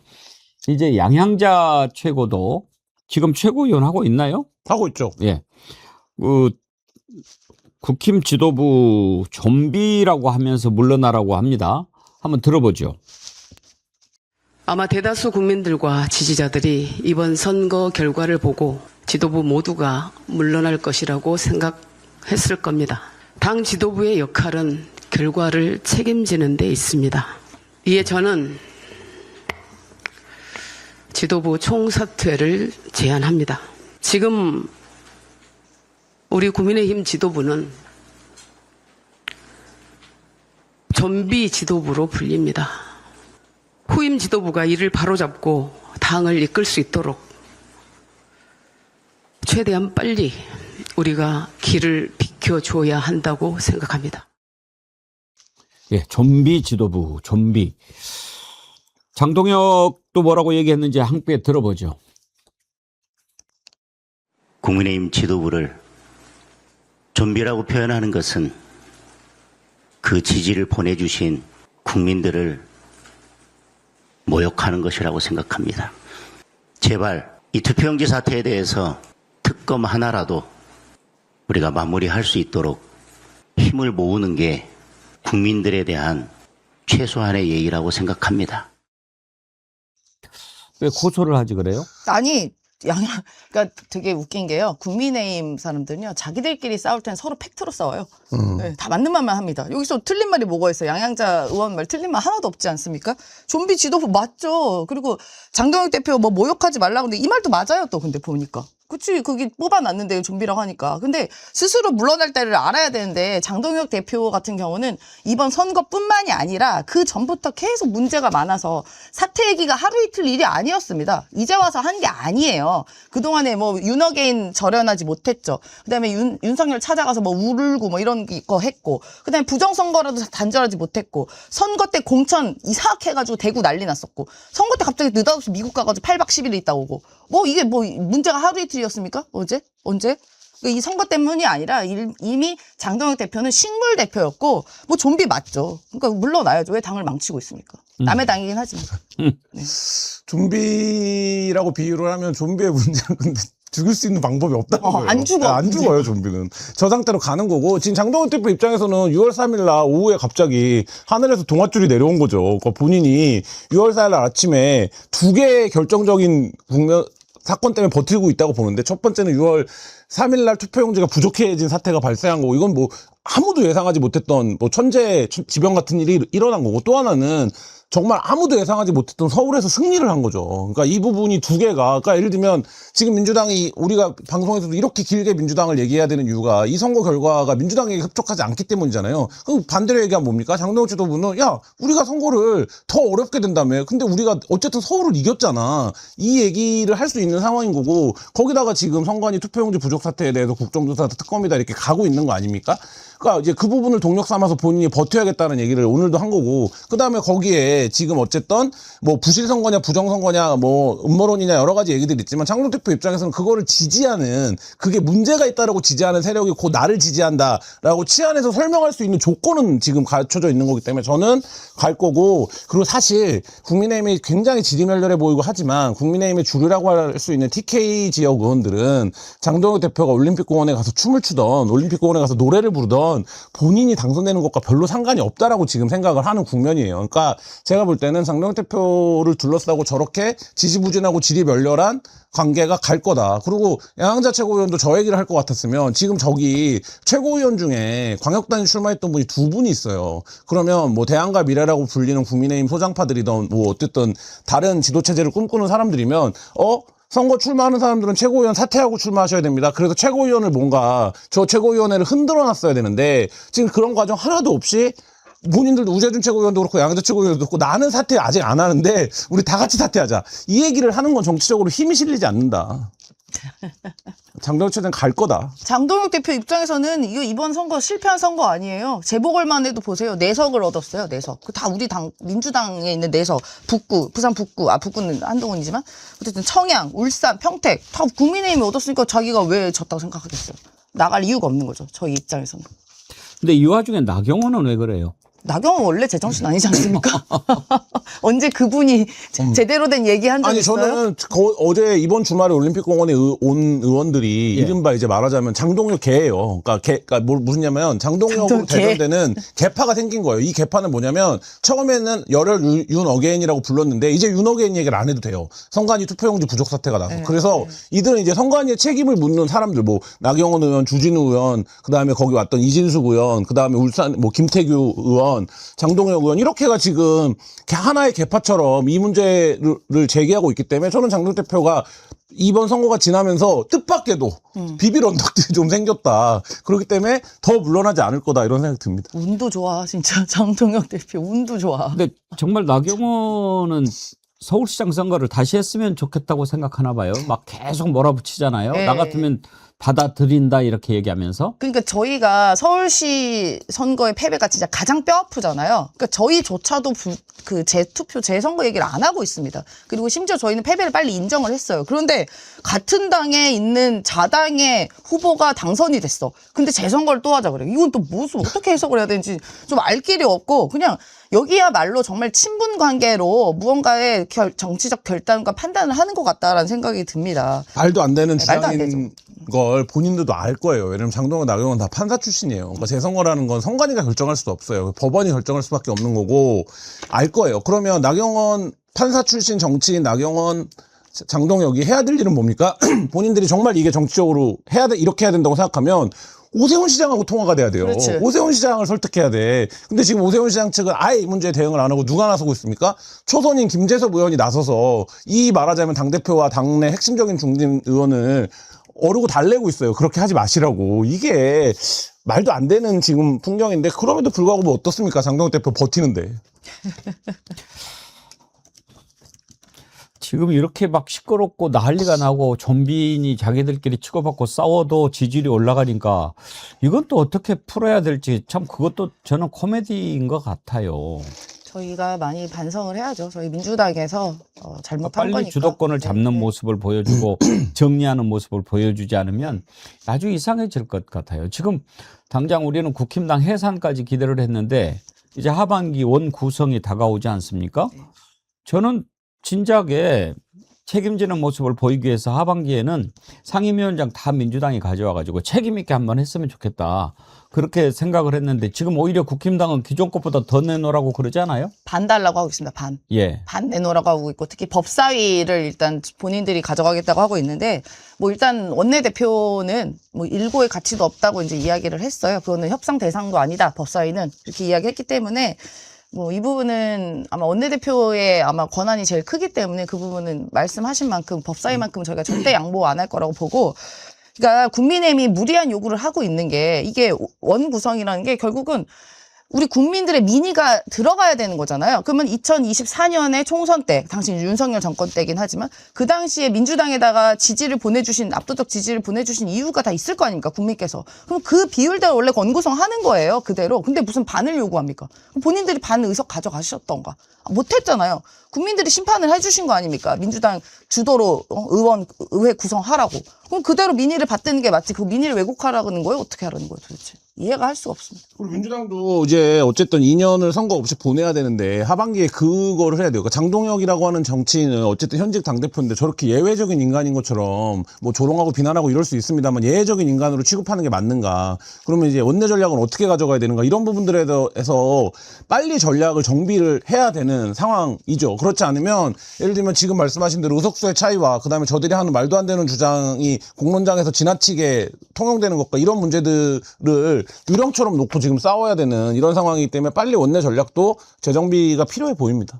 이제 양향자 최고도 지금 최고위원 하고 있나요? 하고 있죠. 예. 국힘 지도부 좀비라고 하면서 물러나라고 합니다. 한번 들어보죠. 아마 대다수 국민들과 지지자들이 이번 선거 결과를 보고 지도부 모두가 물러날 것이라고 생각했을 겁니다. 당 지도부의 역할은 결과를 책임지는 데 있습니다. 이에 저는 지도부 총사퇴를 제안합니다. 지금 우리 국민의힘 지도부는 좀비 지도부로 불립니다. 후임 지도부가 이를 바로잡고 당을 이끌 수 있도록 최대한 빨리 우리가 길을 비켜줘야 한다고 생각합니다. 예, 좀비 지도부, 좀비. 장동혁도 뭐라고 얘기했는지 함께 들어보죠. 국민의힘 지도부를 좀비라고 표현하는 것은 그 지지를 보내주신 국민들을 모욕하는 것이라고 생각합니다. 제발 이 투표용지 사태에 대해서 특검 하나라도 우리가 마무리할 수 있도록 힘을 모으는 게 국민들에 대한 최소한의 예의라고 생각합니다. 왜 고소를 하지 그래요? 아니, 그러니까 되게 웃긴 게요. 국민의힘 사람들은요, 자기들끼리 싸울 땐 서로 팩트로 싸워요. 네, 다 맞는 말만 합니다. 여기서 틀린 말이 뭐가 있어요? 양양자 의원 말 틀린 말 하나도 없지 않습니까? 좀비 지도부 맞죠. 그리고 장동혁 대표 뭐 모욕하지 말라고 근데 이 말도 맞아요. 또 근데 보니까. 그치, 그게 뽑아놨는데 좀비라고 하니까. 근데 스스로 물러날 때를 알아야 되는데 장동혁 대표 같은 경우는 이번 선거뿐만이 아니라 그 전부터 계속 문제가 많아서 사퇴 얘기가 하루 이틀 일이 아니었습니다. 이제 와서 한 게 아니에요. 그동안에 뭐 윤어게인 절연하지 못했죠. 그다음에 윤석열 찾아가서 뭐 울고 뭐 이런 거 했고, 그다음에 부정선거라도 단절하지 못했고, 선거 때 공천 이상하게 해가지고 대구 난리 났었고, 선거 때 갑자기 느닷없이 미국 가가지고 8박 10일 있다 오고, 뭐 이게 뭐 문제가 하루 이틀이었습니까? 언제? 이 선거 때문이 아니라 이미 장동혁 대표는 식물 대표였고 뭐 좀비 맞죠. 그러니까 물러나야죠. 왜 당을 망치고 있습니까? 남의 당이긴 하지만. 네. 좀비라고 비유를 하면 좀비의 문제는 근데 죽일 수 있는 방법이 없다는 거예요. 안 죽어. 안 죽어요, 좀비는. 저 상태로 가는 거고, 지금 장동훈 대표 입장에서는 6월 3일 날 오후에 갑자기 하늘에서 동아줄이 내려온 거죠. 그러니까 본인이 6월 4일 날 아침에 두 개의 결정적인 사건 때문에 버티고 있다고 보는데, 첫 번째는 6월 3일 날 투표용지가 부족해진 사태가 발생한 거고, 이건 뭐 아무도 예상하지 못했던 뭐 천재지변 같은 일이 일어난 거고, 또 하나는 정말 아무도 예상하지 못했던 서울에서 승리를 한 거죠. 그러니까 이 부분이 두 개가, 그러니까 예를 들면 지금 민주당이, 우리가 방송에서도 이렇게 길게 민주당을 얘기해야 되는 이유가 이 선거 결과가 민주당에게 흡족하지 않기 때문이잖아요. 그럼 반대로 얘기하면 뭡니까? 장동훈 지도부는 야, 우리가 선거를 더 어렵게 된다며. 근데 우리가 어쨌든 서울을 이겼잖아. 이 얘기를 할 수 있는 상황인 거고, 거기다가 지금 선관위 투표용지 부족 사태에 대해서 국정조사 특검이다 이렇게 가고 있는 거 아닙니까? 그러니까 이제 그 부분을 동력 삼아서 본인이 버텨야겠다는 얘기를 오늘도 한 거고, 그 다음에 거기에 지금 어쨌든 뭐 부실 선거냐 부정 선거냐 뭐 음모론이냐 여러 가지 얘기들이 있지만, 장동 대표 입장에서는 그거를 지지하는, 그게 문제가 있다라고 지지하는 세력이 곧 나를 지지한다라고 치안에서 설명할 수 있는 조건은 지금 갖춰져 있는 거기 때문에 저는 갈 거고, 그리고 사실 국민의힘이 굉장히 지리멸렬해 보이고 하지만 국민의힘의 주류라고 할 수 있는 TK 지역 의원들은 장동혁 대표가 올림픽공원에 가서 춤을 추던, 올림픽공원에 가서 노래를 부르던 본인이 당선되는 것과 별로 상관이 없다라고 지금 생각을 하는 국면이에요. 그러니까 제가 볼 때는 장동혁 대표를 둘러싸고 저렇게 지지부진하고 지리멸렬한 관계가 갈 거다. 그리고 양양자 최고위원도 저 얘기를 할 것 같았으면, 지금 저기 최고위원 중에 광역단위 출마했던 분이 두 분이 있어요. 그러면 뭐 대안과 미래라고 불리는 국민의힘 소장파들이던 뭐 어쨌든 다른 지도체제를 꿈꾸는 사람들이면 선거 출마하는 사람들은 최고위원 사퇴하고 출마하셔야 됩니다. 그래서 최고위원을 뭔가 저 최고위원회를 흔들어 놨어야 되는데, 지금 그런 과정 하나도 없이 본인들도 우재준 최고위원도 그렇고 양양자 최고위원도 그렇고 나는 사퇴 아직 안 하는데 우리 다 같이 사퇴하자, 이 얘기를 하는 건 정치적으로 힘이 실리지 않는다. 장동혁 최대는 갈 거다. 장동혁 대표 입장에서는 이번 선거 실패한 선거 아니에요. 재보궐만 해도 보세요. 4석을 얻었어요. 4석. 그 다 우리 당, 민주당에 있는 4석. 북구, 부산 북구, 북구는 한동훈이지만 어쨌든 청양, 울산, 평택 다 국민의힘이 얻었으니까 자기가 왜 졌다고 생각하겠어요. 나갈 이유가 없는 거죠. 저희 입장에서는. 근데 이 와중에 나경원은 왜 그래요? 나경원 원래 제정신 아니지 않습니까? 언제 그분이 제대로 된 얘기 한 적 있어요? 저는 어제 이번 주말에 올림픽공원에 온 의원들이 이른바 이제 말하자면 장동혁 개예요. 그러니까 무슨냐면 장동혁으로 대변되는 개파가 생긴 거예요. 이 개파는 뭐냐면, 처음에는 열혈 윤 어게인이라고 불렀는데 이제 윤 어게인 얘기를 안 해도 돼요. 선관위 투표용지 부족 사태가 나서. 그래서 이들은 이제 선관위의 책임을 묻는 사람들, 뭐 나경원 의원, 주진우 의원, 그다음에 거기 왔던 이진숙 의원, 그다음에 울산 뭐 김태규 의원, 장동혁 의원, 이렇게가 지금 하나의 개파처럼 이 문제를 제기하고 있기 때문에, 저는 장동혁 대표가 이번 선거가 지나면서 뜻밖에도 비빌 언덕들이 좀 생겼다. 그렇기 때문에 더 물러나지 않을 거다, 이런 생각이 듭니다. 운도 좋아, 진짜. 장동혁 대표 운도 좋아. 근데 정말 나경원은 서울시장 선거를 다시 했으면 좋겠다고 생각하나 봐요. 막 계속 몰아붙이잖아요. 네. 나 같으면 받아들인다 이렇게 얘기하면서. 그러니까 저희가 서울시 선거의 패배가 진짜 가장 뼈아프잖아요. 그러니까 저희조차도 그 재투표, 재선거 얘기를 안 하고 있습니다. 그리고 심지어 저희는 패배를 빨리 인정을 했어요. 그런데 같은 당에 있는 자당의 후보가 당선이 됐어. 근데 재선거를 또 하자 그래요. 이건 또 무슨 어떻게 해석을 해야 되는지 좀 알 길이 없고 그냥 여기야말로 정말 친분 관계로 무언가의 정치적 결단과 판단을 하는 것 같다라는 생각이 듭니다. 말도 안 되는 네, 말도 안 주장인 걸 본인들도 알 거예요. 왜냐면 장동건, 나경원 다 판사 출신이에요. 그러니까 재선거라는 건 선관위가 결정할 수도 없어요. 법원이 결정할 수밖에 없는 거고 알 거예요. 그러면 나경원 판사 출신 정치인 나경원, 장동혁이 해야 될 일은 뭡니까? 본인들이 정말 이게 정치적으로 이렇게 해야 된다고 생각하면 오세훈 시장하고 통화가 돼야 돼요. 그렇지. 오세훈 시장을 설득해야 돼. 근데 지금 오세훈 시장 측은 아예 이 문제에 대응을 안 하고 누가 나서고 있습니까? 초선인 김재섭 의원이 나서서 이 말하자면 당대표와 당내 핵심적인 중진 의원을 어르고 달래고 있어요. 그렇게 하지 마시라고. 이게 말도 안 되는 지금 풍경인데 그럼에도 불구하고 뭐 어떻습니까? 장동혁 대표 버티는데. 지금 이렇게 막 시끄럽고 난리가 나고 좀비인이 자기들끼리 치고받고 싸워도 지지율이 올라가니까 이건 또 어떻게 풀어야 될지 참 그것도 저는 코미디인 것 같아요. 저희가 많이 반성을 해야죠. 저희 민주당에서 잘못한 빨리 거니까. 주도권을 잡는 네. 모습을 보여주고 정리하는 모습을 보여주지 않으면 아주 이상해질 것 같아요. 지금 당장 우리는 국힘당 해산까지 기대를 했는데 이제 하반기 원 구성이 다가오지 않습니까? 저는 진작에 책임지는 모습을 보이기 위해서 하반기에는 상임위원장 다 민주당이 가져와가지고 책임 있게 한번 했으면 좋겠다. 그렇게 생각을 했는데 지금 오히려 국힘당은 기존 것보다 더 내놓으라고 그러지 않아요? 반 달라고 하고 있습니다. 반. 예. 반 내놓으라고 하고 있고 특히 법사위를 일단 본인들이 가져가겠다고 하고 있는데 뭐 일단 원내대표는 뭐 일고의 가치도 없다고 이제 이야기를 했어요. 그거는 협상 대상도 아니다. 법사위는 이렇게 이야기했기 때문에 뭐 이 부분은 아마 원내대표의 아마 권한이 제일 크기 때문에 그 부분은 말씀하신 만큼 법사위만큼 저희가 절대 양보 안 할 거라고 보고 그러니까 국민의힘이 무리한 요구를 하고 있는 게 이게 원 구성이라는 게 결국은 우리 국민들의 민의가 들어가야 되는 거잖아요. 그러면 2024년에 총선 때, 당시 윤석열 정권 때긴 하지만 그 당시에 민주당에다가 지지를 보내주신, 압도적 지지를 보내주신 이유가 다 있을 거 아닙니까? 국민께서. 그럼 그 비율대로 원래 권구성 하는 거예요. 그대로. 근데 무슨 반을 요구합니까? 본인들이 반 의석 가져가셨던가? 못했잖아요. 국민들이 심판을 해주신 거 아닙니까? 민주당 주도로 의회 구성하라고. 그럼 그대로 민의를 받드는 게 맞지. 그 민의를 왜곡하라는 거예요? 어떻게 하라는 거예요 도대체? 이해가 할 수가 없습니다. 그리고 민주당도 이제 어쨌든 2년을 선거 없이 보내야 되는데 하반기에 그거를 해야 돼요. 그러니까 장동혁이라고 하는 정치인은 어쨌든 현직 당대표인데 저렇게 예외적인 인간인 것처럼 뭐 조롱하고 비난하고 이럴 수 있습니다만 예외적인 인간으로 취급하는 게 맞는가. 그러면 이제 원내 전략은 어떻게 가져가야 되는가. 이런 부분들에 대해서 빨리 전략을 정비를 해야 되는 상황이죠. 그렇지 않으면 예를 들면 지금 말씀하신 대로 의석수의 차이와 그다음에 저들이 하는 말도 안 되는 주장이 공론장에서 지나치게 통용되는 것과 이런 문제들을 유령처럼 놓고 지금 싸워야 되는 이런 상황이기 때문에 빨리 원내 전략도 재정비가 필요해 보입니다.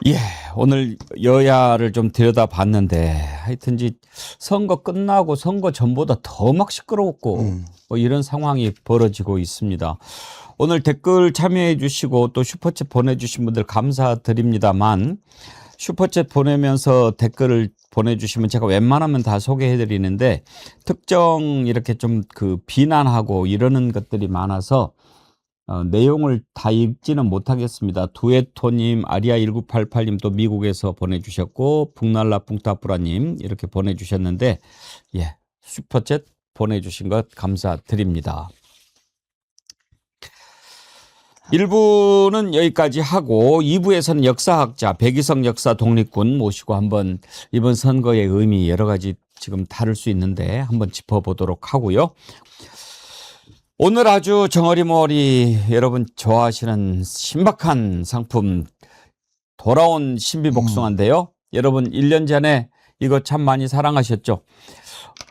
예, 오늘 여야를 좀 들여다봤는데 하여튼지 선거 끝나고 선거 전보다 더 막 시끄러웠고 뭐 이런 상황이 벌어지고 있습니다. 오늘 댓글 참여해 주시고 또 슈퍼챗 보내주신 분들 감사드립니다만 슈퍼챗 보내면서 댓글을 보내주시면 제가 웬만하면 다 소개해 드리는데 특정 이렇게 좀 그 비난하고 이러는 것들이 많아서 내용을 다 읽지는 못하겠습니다. 두에토님, 아리아1988님 또 미국에서 보내주셨고 북날라 뿡따뿌라님 이렇게 보내주셨는데 예, 슈퍼챗 보내주신 것 감사드립니다. 1부는 여기까지 하고 2부에서는 역사학자 백이성 역사 독립군 모시고 한번 이번 선거의 의미 여러 가지 지금 다룰 수 있는데 한번 짚어보도록 하고요. 오늘 아주 정어리머리 여러분 좋아하시는 신박한 상품 돌아온 신비복숭아인데요. 여러분 1년 전에 이거 참 많이 사랑하셨죠.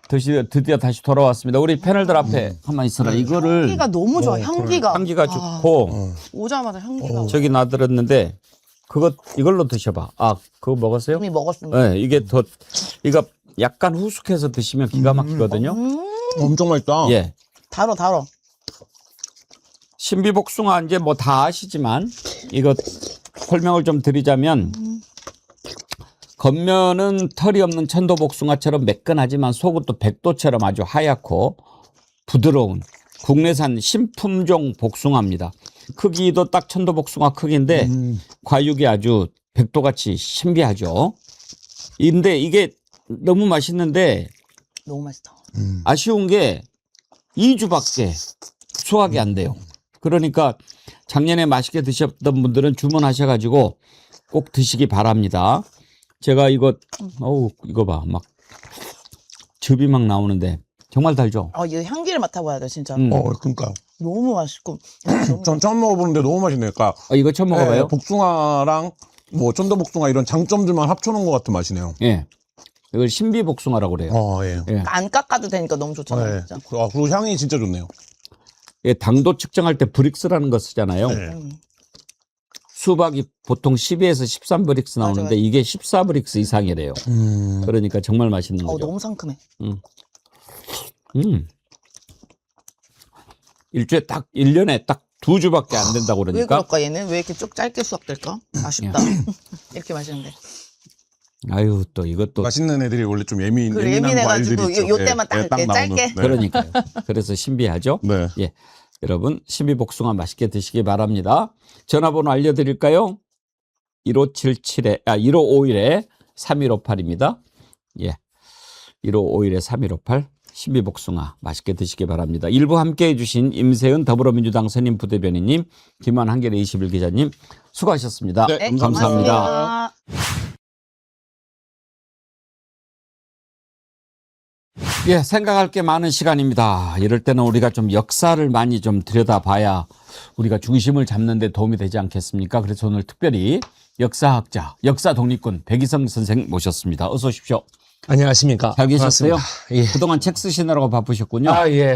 드디어 다시 돌아왔습니다. 우리 패널들 앞에 한번 있어라. 이거를 향기가 너무 좋아. 향기가 좋고 오자마자 향기가 저기 나들었는데 이걸로 드셔봐. 아 그거 먹었어요? 이미 먹었습니다. 네, 이거 약간 후숙해서 드시면 기가 막히거든요. 엄청 맛있다. 예. 달어. 신비복숭아 이제 뭐 다 아시지만 이거 설명을 좀 드리자면 겉면은 털이 없는 천도복숭아처럼 매끈하지만 속은 또 백도처럼 아주 하얗고 부드러운 국내산 신품종 복숭아입니다. 크기도 딱 천도복숭아 크기인데 과육이 아주 백도같이 신비하죠. 근데 이게 너무 맛있는데 너무 맛있다. 아쉬운 게 2주밖에 수확이 안 돼요. 그러니까 작년에 맛있게 드셨던 분들은 주문하셔가지고 꼭 드시기 바랍니다. 제가 이거 봐, 막 즙이 막 나오는데 정말 달죠. 이거 향기를 맡아봐야 돼 진짜. 그러니까 너무 맛있고. 전 처음 먹어보는데 너무 맛있네요. 그러니까 이거 처음 먹어봐요. 복숭아랑 뭐 천도복숭아 이런 장점들만 합쳐놓은 것 같은 맛이네요. 예, 이걸 신비복숭아라고 그래요. 예. 예. 안 깎아도 되니까 너무 좋잖아요. 네. 진짜. 그리고 향이 진짜 좋네요. 예, 당도 측정할 때 브릭스라는 거 쓰잖아요. 네. 수박이 보통 12에서 13브릭스 나오는데 맞아. 이게 14브릭스 이상이래요. 그러니까 정말 맛있는 거죠. 너무 상큼해. 일주에 딱 1년에 딱 2주밖에 안 된다고 왜 그러니까. 그럴까 얘는? 왜 이렇게 쭉 짧게 수확될까? 아쉽다. 이렇게 맛있는데. 아유, 또 이것도 맛있는 애들이 원래 좀 예민한 예민해가지고 과일들이 있죠. 요 때만 딱 이렇게 나오는. 짧게. 네. 그러니까요. 그래서 신비하죠. 네. 예. 여러분, 신비복숭아 맛있게 드시기 바랍니다. 전화번호 알려드릴까요? 1551에 3158입니다. 예. 1551에 3158. 신비복숭아 맛있게 드시기 바랍니다. 일부 함께해 주신 임세은 더불어민주당 선임 부대변인님, 김한 한겨레 21 기자님 수고하셨습니다. 네, 감사합니다. 고맙습니다. 예, 생각할 게 많은 시간입니다. 이럴 때는 우리가 좀 역사를 많이 좀 들여다봐야 우리가 중심을 잡는 데 도움이 되지 않겠습니까? 그래서 오늘 특별히 역사학자, 역사 독립군 백이성 선생 모셨습니다. 어서 오십시오. 안녕하십니까. 잘 계셨어요? 예. 그동안 책 쓰시느라고 바쁘셨군요. 예.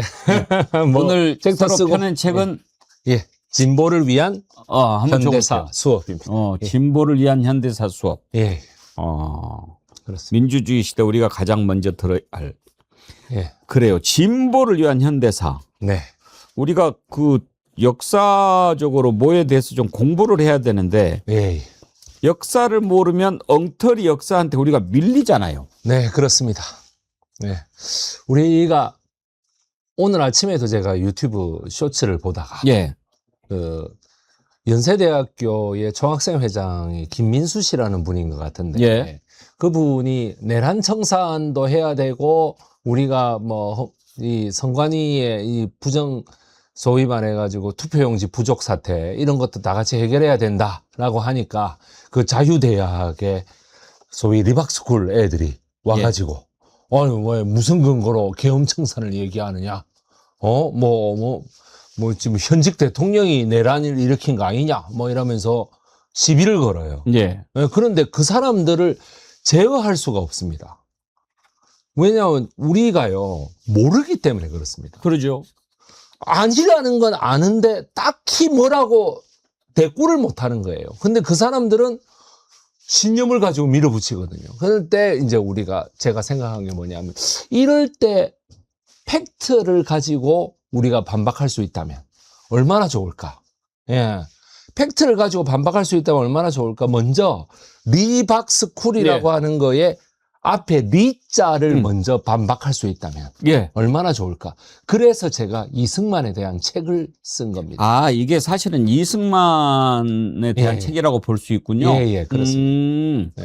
뭐 오늘 책도 새로 쓰고. 펴낸 책은 예. 진보를 위한 한번 현대사 줘볼게요. 수업입니다. 진보를 위한 현대사 수업. 예. 그렇습니다. 민주주의 시대 우리가 가장 먼저 들어야 할. 예. 그래요. 진보를 위한 현대사. 네. 우리가 그 역사적으로 뭐에 대해서 좀 공부를 해야 되는데 예. 역사를 모르면 엉터리 역사한테 우리가 밀리잖아요. 네, 그렇습니다. 네. 우리가 오늘 아침에도 제가 유튜브 쇼츠를 보다가 예. 그 연세대학교의 총학생 회장이 김민수 씨라는 분인 것 같은데 예. 그분이 내란 청산도 해야 되고 우리가 뭐 이 선관위의 이 부정 소위 말해가지고 투표용지 부족 사태 이런 것도 다 같이 해결해야 된다라고 하니까 그 자유대학의 소위 리박스쿨 애들이 와가지고 아니 왜 무슨 근거로 계엄청산을 얘기하느냐? 뭐 지금 현직 대통령이 내란을 일으킨 거 아니냐? 뭐 이러면서 시비를 걸어요. 예. 그런데 그 사람들을 제어할 수가 없습니다. 왜냐하면 우리가요 모르기 때문에 그렇습니다. 그러죠. 아니라는 건 아는데 딱히 뭐라고 대꾸를 못 하는 거예요. 근데 그 사람들은 신념을 가지고 밀어붙이거든요. 그럴 때 이제 제가 생각한 게 뭐냐면 이럴 때 팩트를 가지고 우리가 반박할 수 있다면 얼마나 좋을까? 예. 팩트를 가지고 반박할 수 있다면 얼마나 좋을까? 먼저 리박스쿨이라고 하는 거에 앞에 리자를 먼저 반박할 수 있다면 얼마나 좋을까? 그래서 제가 이승만에 대한 책을 쓴 겁니다. 이게 사실은 이승만에 대한 책이라고 볼 수 있군요. 예, 그렇습니다.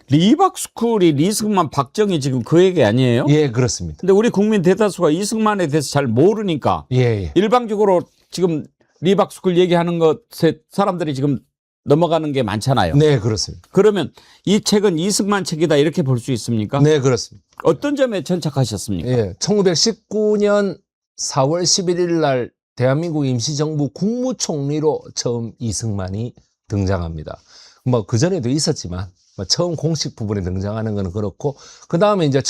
리박스쿨이 이승만, 박정희 지금 그 얘기 아니에요? 예, 그렇습니다. 근데 우리 국민 대다수가 이승만에 대해서 잘 모르니까 일방적으로 지금 리박스쿨 얘기하는 것에 사람들이 지금 넘어가는 게 많잖아요. 네, 그렇습니다. 그러면 이 책은 이승만 책이다 이렇게 볼 수 있습니까? 네, 그렇습니다. 어떤 점에 전착하셨습니까? 예, 1919년 4월 11일 날 대한민국 임시정부 국무총리로 처음 이승만이 등장합니다. 뭐 그전에도 있었지만 처음 공식 부분에 등장하는 건 그렇고 그 다음에 이제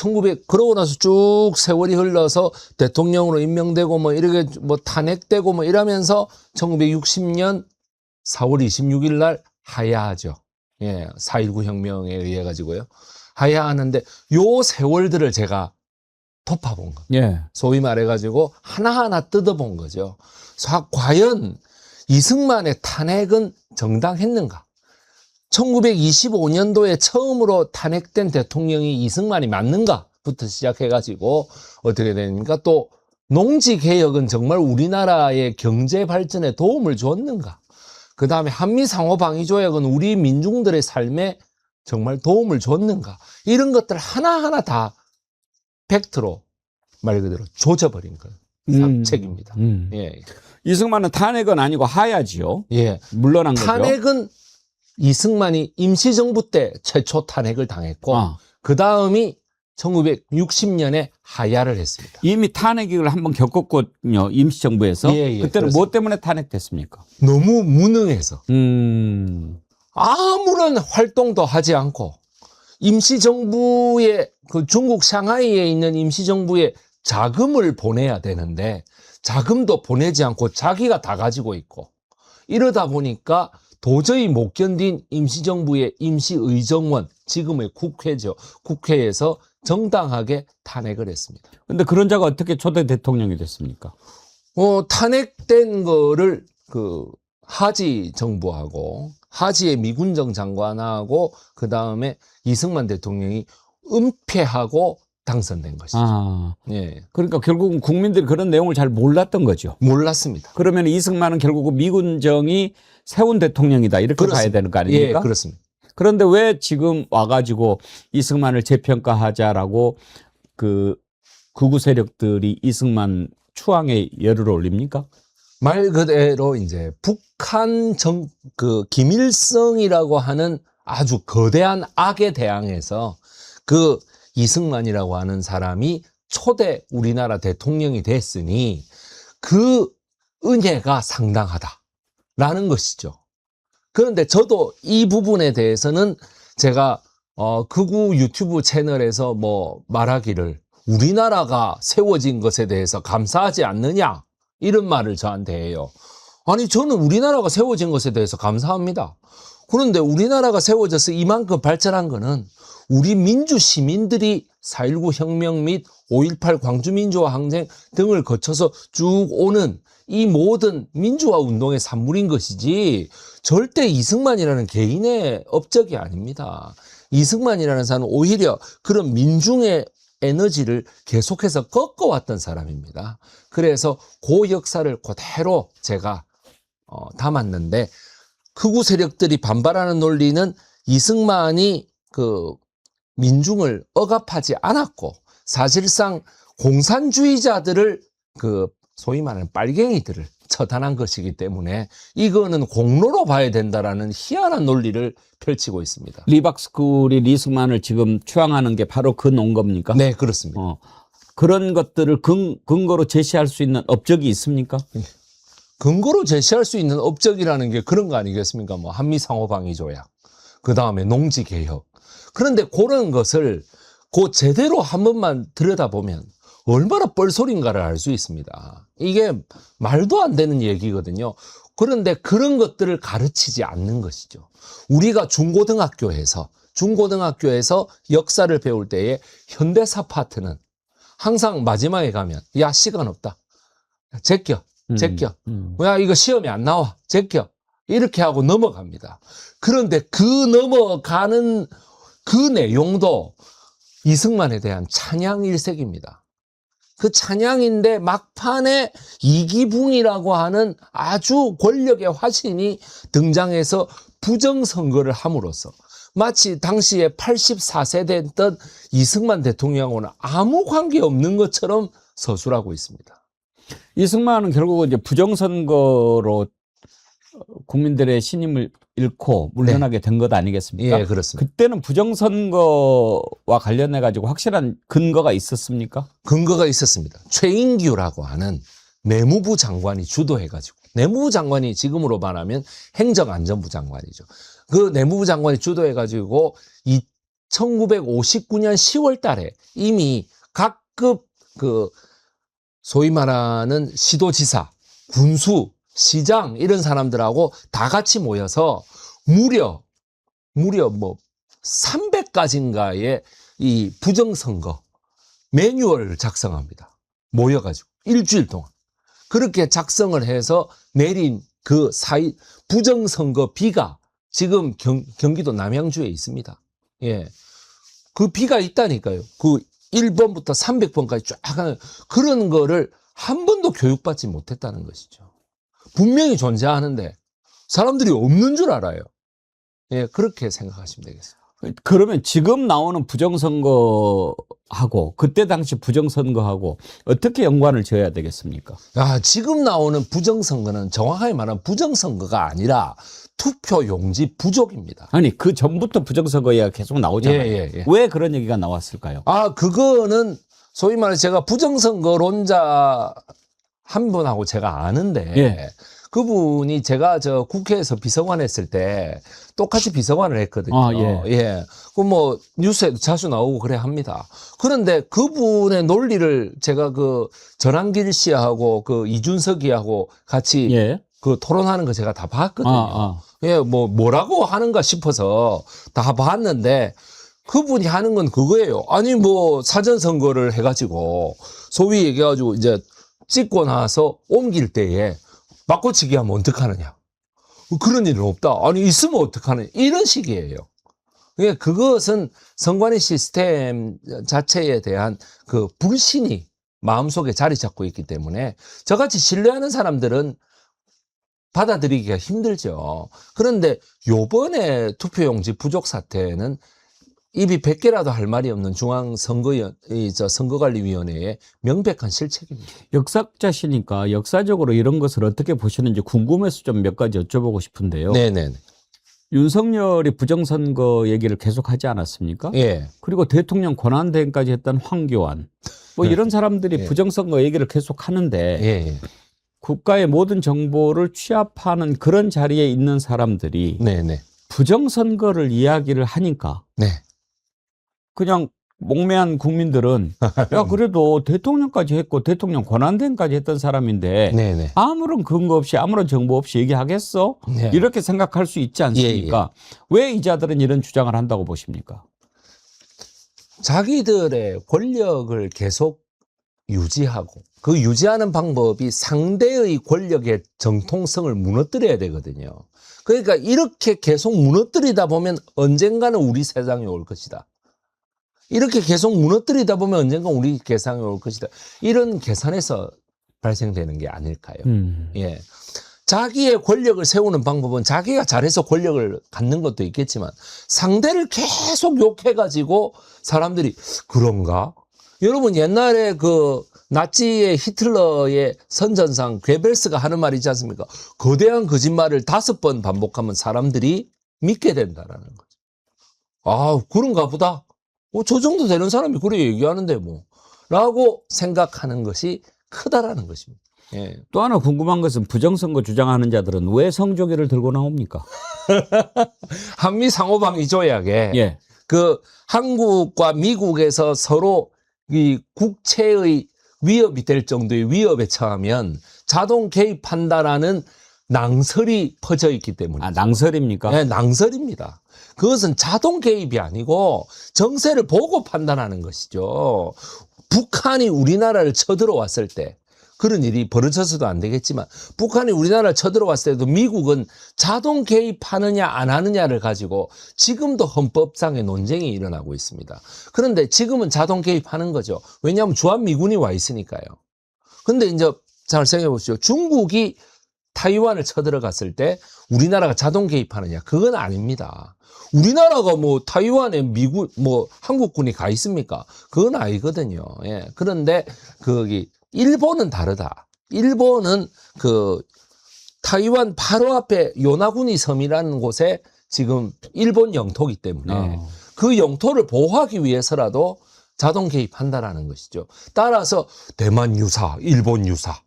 그러고 나서 쭉 세월이 흘러서 대통령으로 임명되고 뭐 이렇게 뭐 탄핵되고 뭐 이러면서 1960년 4월 26일 날 하야하죠. 예, 4.19 혁명에 의해 가지고요. 하야하는데 요 세월들을 제가 덮어본 거. 예. 소위 말해가지고 하나하나 뜯어본 거죠. 과연 이승만의 탄핵은 정당했는가? 1925년도에 처음으로 탄핵된 대통령이 이승만이 맞는가부터 시작해가지고 어떻게 됩니까? 또 농지개혁은 정말 우리나라의 경제 발전에 도움을 줬는가? 그 다음에 한미상호방위조약은 우리 민중들의 삶에 정말 도움을 줬는가? 이런 것들 하나하나 다 팩트로 말 그대로 조져버린 거예요. 삭책입니다. 예. 이승만은 탄핵은 아니고 하야지요. 예. 물러난 거죠. 탄핵은 이승만이 임시정부 때 최초 탄핵을 당했고 그 다음이 1960년에 하야를 했습니다. 이미 탄핵을 한번 겪었거든요. 임시정부에서. 예, 그때는 그렇습니다. 뭐 때문에 탄핵됐습니까? 너무 무능해서 아무런 아무런 활동도 하지 않고 임시정부에 그 중국 상하이에 있는 임시정부에 자금을 보내야 되는데 자금도 보내지 않고 자기가 다 가지고 있고 이러다 보니까 도저히 못 견딘 임시정부의 임시의정원, 지금의 국회죠. 국회에서 정당하게 탄핵을 했습니다. 근데 그런 자가 어떻게 초대 대통령이 됐습니까? 탄핵된 거를 그 하지 정부하고 하지의 미군정 장관하고 그 다음에 이승만 대통령이 은폐하고 당선된 것이죠. 예. 그러니까 결국은 국민들이 그런 내용을 잘 몰랐던 거죠. 몰랐습니다. 그러면 이승만은 결국은 미군정이 세운 대통령이다 이렇게 그렇습니다. 봐야 되는 거 아닙니까? 예, 그렇습니다. 그런데 왜 지금 와가지고 이승만을 재평가하자라고 그 극우 세력들이 이승만 추앙에 열을 올립니까? 말 그대로 이제 북한 그 김일성이라고 하는 아주 거대한 악에 대항해서 그 이승만이라고 하는 사람이 초대 우리나라 대통령이 됐으니 그 은혜가 상당하다라는 것이죠. 그런데 저도 이 부분에 대해서는 제가 극우 유튜브 채널에서 뭐 말하기를 우리나라가 세워진 것에 대해서 감사하지 않느냐 이런 말을 저한테 해요. 아니 저는 우리나라가 세워진 것에 대해서 감사합니다. 그런데 우리나라가 세워져서 이만큼 발전한 거는 우리 민주 시민들이 4.19 혁명 및 5.18 광주민주화 항쟁 등을 거쳐서 쭉 오는 이 모든 민주화 운동의 산물인 것이지 절대 이승만이라는 개인의 업적이 아닙니다. 이승만이라는 사람은 오히려 그런 민중의 에너지를 계속해서 꺾어왔던 사람입니다. 그래서 그 역사를 그대로 제가 담았는데 극우 세력들이 반발하는 논리는 이승만이 그 민중을 억압하지 않았고 사실상 공산주의자들을 그 소위 말하는 빨갱이들을 처단한 것이기 때문에 이거는 공로로 봐야 된다라는 희한한 논리를 펼치고 있습니다. 리박스쿨이 이승만을 지금 추앙하는 게 바로 그 논거입니까? 네, 그렇습니다. 그런 것들을 근거로 제시할 수 있는 업적이 있습니까? 근거로 제시할 수 있는 업적이라는 게 그런 거 아니겠습니까? 뭐 한미상호방위조약, 그 다음에 농지개혁. 그런데 그런 것을 그 제대로 한 번만 들여다보면 얼마나 뻘소리인가를 알 수 있습니다. 이게 말도 안 되는 얘기거든요. 그런데 그런 것들을 가르치지 않는 것이죠. 우리가 중고등학교에서 역사를 배울 때에 현대사 파트는 항상 마지막에 가면 야 시간 없다. 제껴. 야 이거 시험에 안 나와. 제껴. 이렇게 하고 넘어갑니다. 그런데 그 넘어가는 그 내용도 이승만에 대한 찬양 일색입니다. 그 찬양인데 막판에 이기붕이라고 하는 아주 권력의 화신이 등장해서 부정선거를 함으로써 마치 당시에 84세 됐던 이승만 대통령하고는 아무 관계없는 것처럼 서술하고 있습니다. 이승만은 결국 이제 부정선거로 국민들의 신임을 잃고 물러나게 된 것 아니겠습니까? 예, 그렇습니다. 그때는 부정선거와 관련해 가지고 확실한 근거가 있었습니까? 근거가 있었습니다. 최인규라고 하는 내무부 장관이 주도해가지고 내무부 장관이 지금으로 말하면 행정안전부 장관이죠. 그 내무부 장관이 주도해가지고 1959년 10월 달에 이미 각급 그 소위 말하는 시도지사, 군수, 시장 이런 사람들하고 다 같이 모여서 무려 뭐 300가지인가의 이 부정선거 매뉴얼을 작성합니다. 모여가지고 일주일 동안 그렇게 작성을 해서 내린 그 부정선거 비가 지금 경기도 남양주에 있습니다. 예. 그 비가 있다니까요. 그 1번부터 300번까지 쫙 하는 그런 거를 한 번도 교육받지 못했다는 것이죠. 분명히 존재하는데 사람들이 없는 줄 알아요. 예, 그렇게 생각하시면 되겠습니다. 그러면 지금 나오는 부정선거하고 그때 당시 부정선거하고 어떻게 연관을 지어야 되겠습니까? 지금 나오는 부정선거는 정확하게 말하면 부정선거가 아니라 투표 용지 부족입니다. 아니, 그 전부터 부정선거 이야기가 계속 나오잖아요. 예. 왜 그런 얘기가 나왔을까요? 그거는 소위 말해서 제가 부정선거론자 한 분하고 제가 아는데 예. 그분이 제가 저 국회에서 비서관 했을 때 똑같이 비서관을 했거든요. 예. 그 뭐 뉴스에도 자주 나오고 그래 합니다. 그런데 그분의 논리를 제가 그 전한길 씨하고 그 이준석이하고 같이 그 토론하는 거 제가 다 봤거든요. 예, 뭐라고 하는가 싶어서 다 봤는데 그분이 하는 건 그거예요. 아니 뭐 사전 선거를 해가지고 소위 얘기해가지고 이제 찍고 나서 옮길 때에 바꿔치기 하면 어떡하느냐. 그런 일은 없다. 아니 있으면 어떡하느냐. 이런 식이에요. 그것은 선관위 시스템 자체에 대한 그 불신이 마음속에 자리 잡고 있기 때문에 저같이 신뢰하는 사람들은 받아들이기가 힘들죠. 그런데 요번에 투표용지 부족 사태는 입이 100개라도 할 말이 없는 선거관리위원회의 명백한 실책입니다. 역사자시니까 역사적으로 이런 것을 어떻게 보시는지 궁금해서 좀 몇 가지 여쭤보고 싶은데요. 네네. 윤석열이 부정선거 얘기를 계속 하지 않았습니까? 예. 그리고 대통령 권한대행까지 했던 황교안. 뭐 이런 사람들이 부정선거 얘기를 계속 하는데 국가의 모든 정보를 취합하는 그런 자리에 있는 사람들이 부정선거를 이야기를 하니까 그냥 목매한 국민들은 야 그래도 대통령까지 했고 대통령 권한대행까지 했던 사람인데 아무런 근거 없이 아무런 정보 없이 얘기하겠어? 이렇게 생각할 수 있지 않습니까? 왜 이 자들은 이런 주장을 한다고 보십니까? 자기들의 권력을 계속 유지하고 그 유지하는 방법이 상대의 권력의 정통성을 무너뜨려야 되거든요. 그러니까 이렇게 계속 무너뜨리다 보면 언젠가는 우리 세상에 올 것이다. 이렇게 계속 무너뜨리다 보면 언젠가 우리 세상에 올 것이다. 이런 계산에서 발생되는 게 아닐까요? 예. 자기의 권력을 세우는 방법은 자기가 잘해서 권력을 갖는 것도 있겠지만 상대를 계속 욕해가지고 사람들이 그런가? 여러분 옛날에 그 나치의 히틀러의 선전상 괴벨스가 하는 말이 있지 않습니까? 거대한 거짓말을 5번 반복하면 사람들이 믿게 된다라는 거죠. 그런가 보다. 저 정도 되는 사람이 그래 얘기하는데 뭐 라고 생각하는 것이 크다라는 것입니다. 예. 또 하나 궁금한 것은 부정선거 주장하는 자들은 왜 성조기를 들고 나옵니까? 한미 상호방위 조약에 그 한국과 미국에서 서로 이 국채의 위협이 될 정도의 위협에 처하면 자동 개입한다라는 낭설이 퍼져 있기 때문에. 낭설입니까? 네, 낭설입니다. 그것은 자동 개입이 아니고 정세를 보고 판단하는 것이죠. 북한이 우리나라를 쳐들어왔을 때 그런 일이 벌어져서도 안 되겠지만 북한이 우리나라를 쳐들어왔을 때도 미국은 자동 개입하느냐 안 하느냐를 가지고 지금도 헌법상의 논쟁이 일어나고 있습니다. 그런데 지금은 자동 개입하는 거죠. 왜냐하면 주한미군이 와 있으니까요. 근데 이제 잘 생각해 보시죠. 중국이 타이완을 쳐들어갔을 때 우리나라가 자동 개입하느냐? 그건 아닙니다. 우리나라가 뭐 타이완에 미국, 한국군이 가 있습니까? 그건 아니거든요. 예. 그런데 일본은 다르다. 일본은 그 타이완 바로 앞에 요나구니 섬이라는 곳에 지금 일본 영토이기 때문에 그 영토를 보호하기 위해서라도 자동 개입한다라는 것이죠. 따라서 대만 유사, 일본 유사,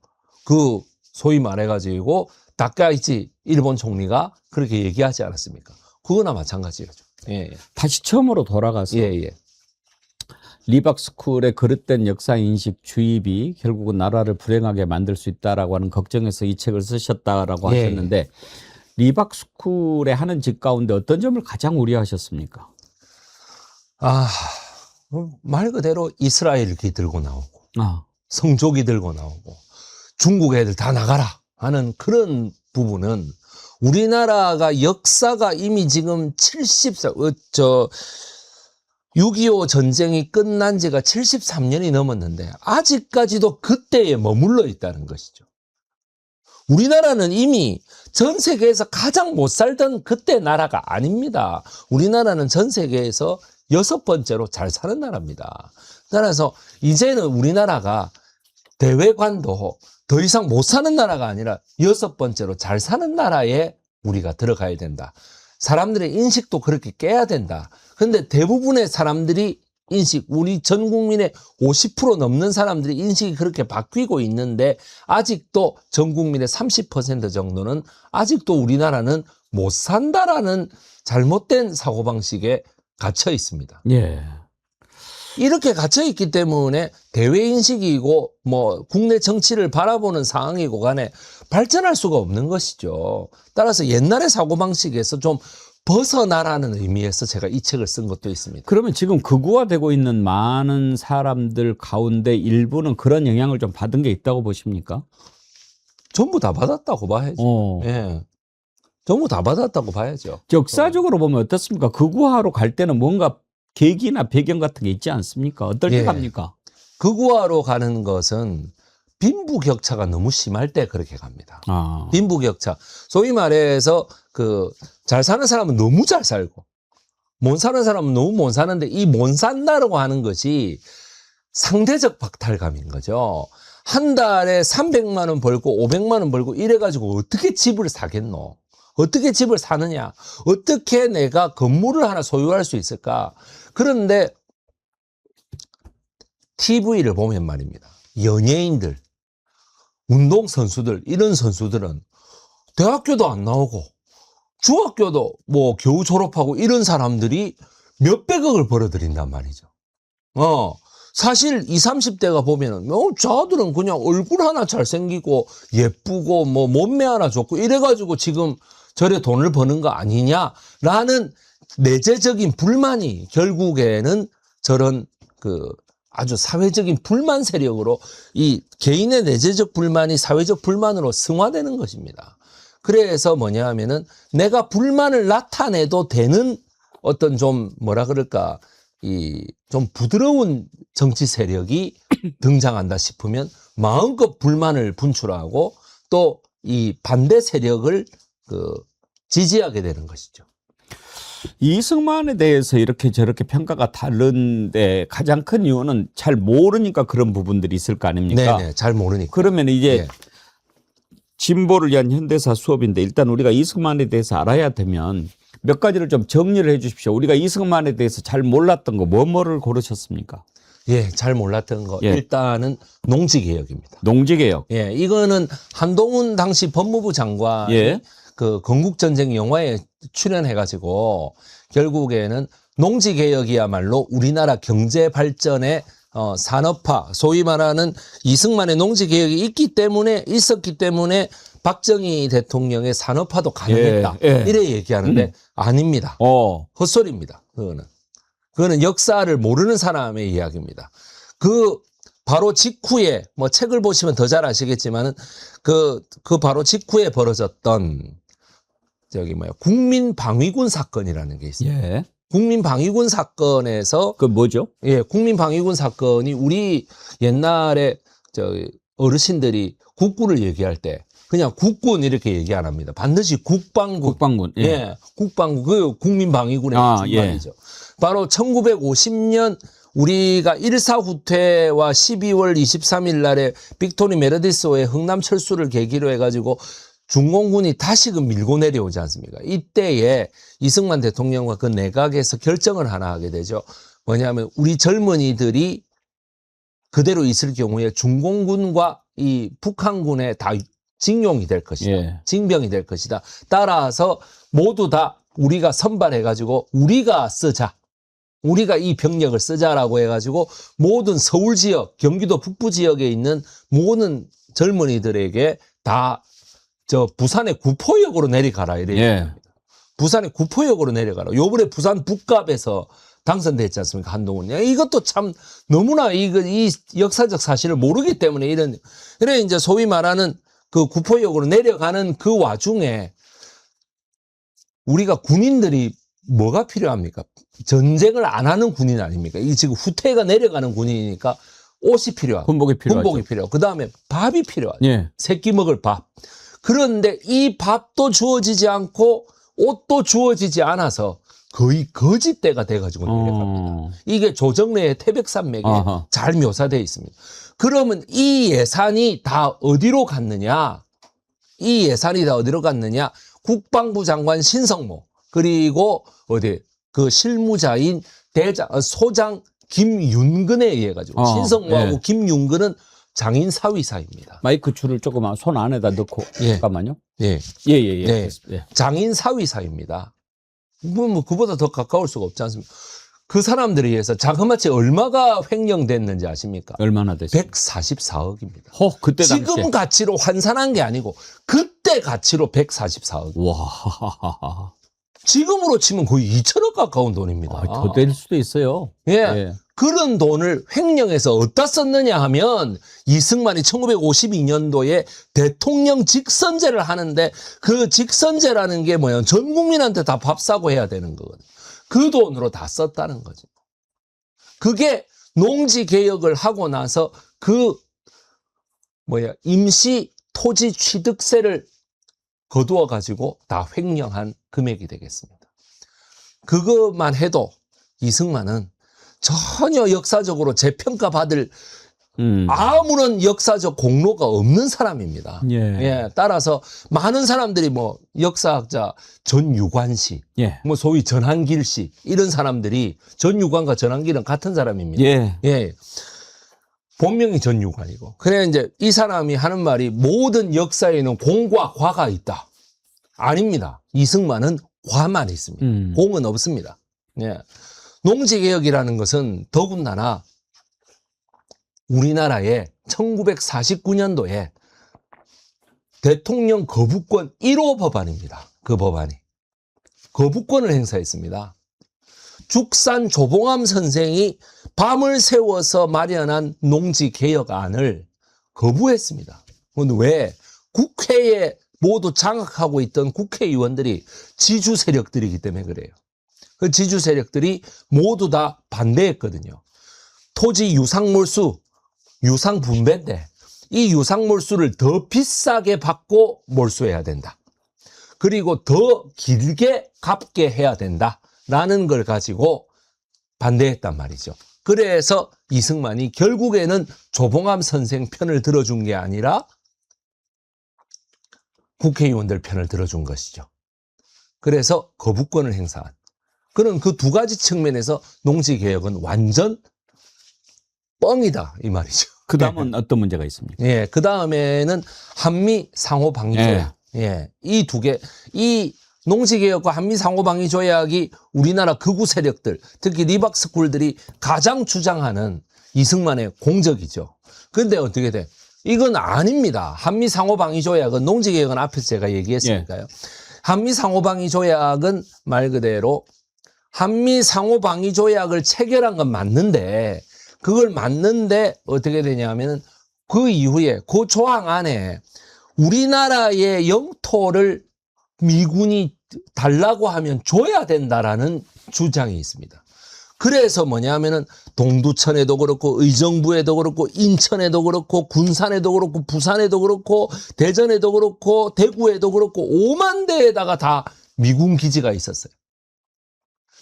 그 소위 말해가지고 다카이치 일본 총리가 그렇게 얘기하지 않았습니까? 그거나 마찬가지죠. 예. 다시 처음으로 돌아가서 리박스쿨의 그릇된 역사인식 주입이 결국은 나라를 불행하게 만들 수 있다라고 하는 걱정에서 이 책을 쓰셨다라고 하셨는데 리박스쿨의 하는 짓 가운데 어떤 점을 가장 우려하셨습니까? 말 그대로 이스라엘기 들고 나오고 성조기 들고 나오고 중국 애들 다 나가라 하는 그런 부분은 우리나라가 역사가 이미 지금 6.25 전쟁이 끝난 지가 73년이 넘었는데 아직까지도 그때에 머물러 있다는 것이죠. 우리나라는 이미 전 세계에서 가장 못 살던 그때 나라가 아닙니다. 우리나라는 전 세계에서 6번째로 잘 사는 나라입니다. 따라서 이제는 우리나라가 대외관도 더 이상 못 사는 나라가 아니라 6번째로 잘 사는 나라에 우리가 들어가야 된다. 사람들의 인식도 그렇게 깨야 된다. 근데 대부분의 사람들이 우리 전 국민의 50% 넘는 사람들이 인식이 그렇게 바뀌고 있는데 아직도 전 국민의 30% 정도는 아직도 우리나라는 못 산다라는 잘못된 사고방식에 갇혀 있습니다. 예. 이렇게 갇혀 있기 때문에 대외인식이고 뭐 국내 정치를 바라보는 상황이고 간에 발전할 수가 없는 것이죠. 따라서 옛날의 사고방식에서 좀 벗어나라는 의미에서 제가 이 책을 쓴 것도 있습니다. 그러면 지금 극우화되고 있는 많은 사람들 가운데 일부는 그런 영향을 좀 받은 게 있다고 보십니까? 전부 다 받았다고 봐야죠. 예. 전부 다 받았다고 봐야죠. 역사적으로 보면 어떻습니까? 극우화로 갈 때는 뭔가 계기나 배경 같은 게 있지 않습니까? 어떨 때 갑니까? 극우화로 가는 것은 빈부격차가 너무 심할 때 그렇게 갑니다. 빈부격차. 소위 말해서 잘 사는 사람은 너무 잘 살고 못 사는 사람은 너무 못 사는데 이 못 산다라고 하는 것이 상대적 박탈감인 거죠. 한 달에 300만 원 벌고 500만 원 벌고 이래가지고 어떻게 집을 사겠노? 어떻게 집을 사느냐? 어떻게 내가 건물을 하나 소유할 수 있을까? 그런데 TV를 보면 말입니다. 연예인들, 운동선수들, 이런 선수들은 대학교도 안 나오고 중학교도 뭐 겨우 졸업하고 이런 사람들이 몇백억을 벌어들인단 말이죠. 사실 20, 30대가 보면은 저들은 그냥 얼굴 하나 잘생기고 예쁘고 뭐 몸매 하나 좋고 이래가지고 지금 저래 돈을 버는 거 아니냐라는 내재적인 불만이 결국에는 저런 아주 사회적인 불만 세력으로 이 개인의 내재적 불만이 사회적 불만으로 승화되는 것입니다. 그래서 뭐냐 하면은 내가 불만을 나타내도 되는 어떤 좀 뭐라 그럴까 좀 부드러운 정치 세력이 등장한다 싶으면 마음껏 불만을 분출하고 또 이 반대 세력을 지지하게 되는 것이죠. 이승만에 대해서 이렇게 저렇게 평가가 다른데 가장 큰 이유는 잘 모르니까 그런 부분들이 있을 거 아닙니까? 네네, 잘 모르니까. 그러면 이제 진보를 위한 현대사 수업인데 일단 우리가 이승만에 대해서 알아야 되면 몇 가지를 좀 정리를 해 주십시오. 우리가 이승만에 대해서 잘 몰랐던 거 뭐를 고르셨습니까? 예, 잘 몰랐던 거. 일단은 농지개혁입니다. 농지개혁. 예, 이거는 한동훈 당시 법무부 장관이 건국전쟁 영화에 출연해가지고 결국에는 농지개혁이야말로 우리나라 경제 발전의 산업화, 소위 말하는 이승만의 농지개혁이 있었기 때문에 박정희 대통령의 산업화도 가능했다. 이래 얘기하는데 아닙니다. 헛소리입니다. 그거는 역사를 모르는 사람의 이야기입니다. 바로 직후에 뭐 책을 보시면 더 잘 아시겠지만은 그 바로 직후에 벌어졌던 국민방위군 사건이라는 게 있어요. 국민방위군 사건에서 뭐죠? 국민방위군 사건이 우리 옛날에 어르신들이 국군을 얘기할 때 그냥 국군 이렇게 얘기 안 합니다. 반드시 국방군. 국방군. 국민방위군의 중간이죠. 바로 1950년 우리가 1사 후퇴와 12월 23일 날에 빅토리 메르디스호의 흥남 철수를 계기로 해가지고 중공군이 다시금 밀고 내려오지 않습니까? 이때에 이승만 대통령과 그 내각에서 결정을 하나 하게 되죠. 뭐냐면 우리 젊은이들이 그대로 있을 경우에 중공군과 이 북한군에 다 징용이 될 것이다. 징병이 될 것이다. 따라서 모두 다 우리가 선발해가지고 우리가 쓰자. 우리가 이 병력을 쓰자라고 해가지고 모든 서울 지역, 경기도 북부 지역에 있는 모든 젊은이들에게 다 부산의 구포역으로 내려가라 이래 얘기합니다. 부산의 구포역으로 내려가라. 요번에 부산 북갑에서 당선됐지 않습니까? 한동훈. 이것도 참 너무나 이 역사적 사실을 모르기 때문에 그래 이제 소위 말하는 그 구포역으로 내려가는 그 와중에 우리가 군인들이 뭐가 필요합니까? 전쟁을 안 하는 군인 아닙니까? 이 지금 후퇴가 내려가는 군인이니까 옷이 필요하고 군복이 필요하죠. 군복이 필요하고 그다음에 밥이 필요하죠. 예. 새끼 먹을 밥. 그런데 이 밥도 주어지지 않고 옷도 주어지지 않아서 거의 거짓대가 돼가지고 내려갑니다. 이게 조정래의 태백산맥에 아하. 잘 묘사되어 있습니다. 그러면 이 예산이 다 어디로 갔느냐? 이 예산이 다 어디로 갔느냐? 국방부 장관 신성모 그리고 어디 그 실무자인 소장 김윤근에 의해 가지고 신성모하고 예. 김윤근은 장인 사위사입니다. 마이크 줄을 조금 손 안에다 넣고 예. 잠깐만요. 예. 예. 네. 예. 장인 사위사입니다. 뭐 그보다 더 가까울 수가 없지 않습니까? 그 사람들에 의해서 자그마치 얼마가 횡령됐는지 아십니까? 얼마나 됐어요? 144억입니다. 그때 당시에. 지금 가치로 환산한 게 아니고 그때 가치로 144억. 와. 지금으로 치면 거의 2천억 가까운 돈입니다. 더 될 수도 있어요. 예. 그런 돈을 횡령해서 어디다 썼느냐 하면 이승만이 1952년도에 대통령 직선제를 하는데 그 직선제라는 게 뭐예요? 전 국민한테 다 밥 사고 해야 되는 거거든요. 그 돈으로 다 썼다는 거죠. 그게 농지 개혁을 하고 나서 임시 토지 취득세를 거두어 가지고 다 횡령한 금액이 되겠습니다. 그것만 해도 이승만은 전혀 역사적으로 재평가받을 아무런 역사적 공로가 없는 사람입니다. 예. 따라서 많은 사람들이 역사학자 전유관 씨, 예. 소위 전한길 씨 이런 사람들이 전유관과 전한길은 같은 사람입니다. 예. 본명이 전유관이고. 그래 이제 이 사람이 하는 말이 모든 역사에는 공과 과가 있다. 아닙니다. 이승만은 과만 있습니다. 공은 없습니다. 예. 농지개혁이라는 것은 더군다나 우리나라에 1949년도에 대통령 거부권 1호 법안입니다. 그 법안이. 거부권을 행사했습니다. 죽산 조봉암 선생이 밤을 새워서 마련한 농지개혁안을 거부했습니다. 그런데 왜? 국회에 모두 장악하고 있던 국회의원들이 지주 세력들이기 때문에 그래요. 그 지주 세력들이 모두 다 반대했거든요. 토지 유상몰수, 유상분배인데 이 유상몰수를 더 비싸게 받고 몰수해야 된다. 그리고 더 길게 갚게 해야 된다라는 걸 가지고 반대했단 말이죠. 그래서 이승만이 결국에는 조봉암 선생 편을 들어준 게 아니라 국회의원들 편을 들어준 것이죠. 그래서 거부권을 행사한. 그런 그 두 가지 측면에서 농지개혁은 완전 뻥이다 이 말이죠. 그 다음은 어떤 문제가 있습니까? 예, 그 다음에는 한미 상호 방위 조약. 예, 이 두 개, 이 농지개혁과 한미 상호 방위 조약이 우리나라 극우 세력들, 특히 리박스쿨들이 가장 주장하는 이승만의 공적이죠. 그런데 어떻게 돼? 이건 아닙니다. 한미 상호 방위 조약은 농지개혁은 앞에서 제가 얘기했으니까요. 한미 상호 방위 조약은 말 그대로 한미 상호 방위 조약을 체결한 건 맞는데 그걸 맞는데 어떻게 되냐면은 그 이후에 그 조항 안에 우리나라의 영토를 미군이 달라고 하면 줘야 된다라는 주장이 있습니다. 그래서 뭐냐면은 동두천에도 그렇고 의정부에도 그렇고 인천에도 그렇고 군산에도 그렇고 부산에도 그렇고 대전에도 그렇고 대구에도 그렇고 5만 대에다가 다 미군 기지가 있었어요.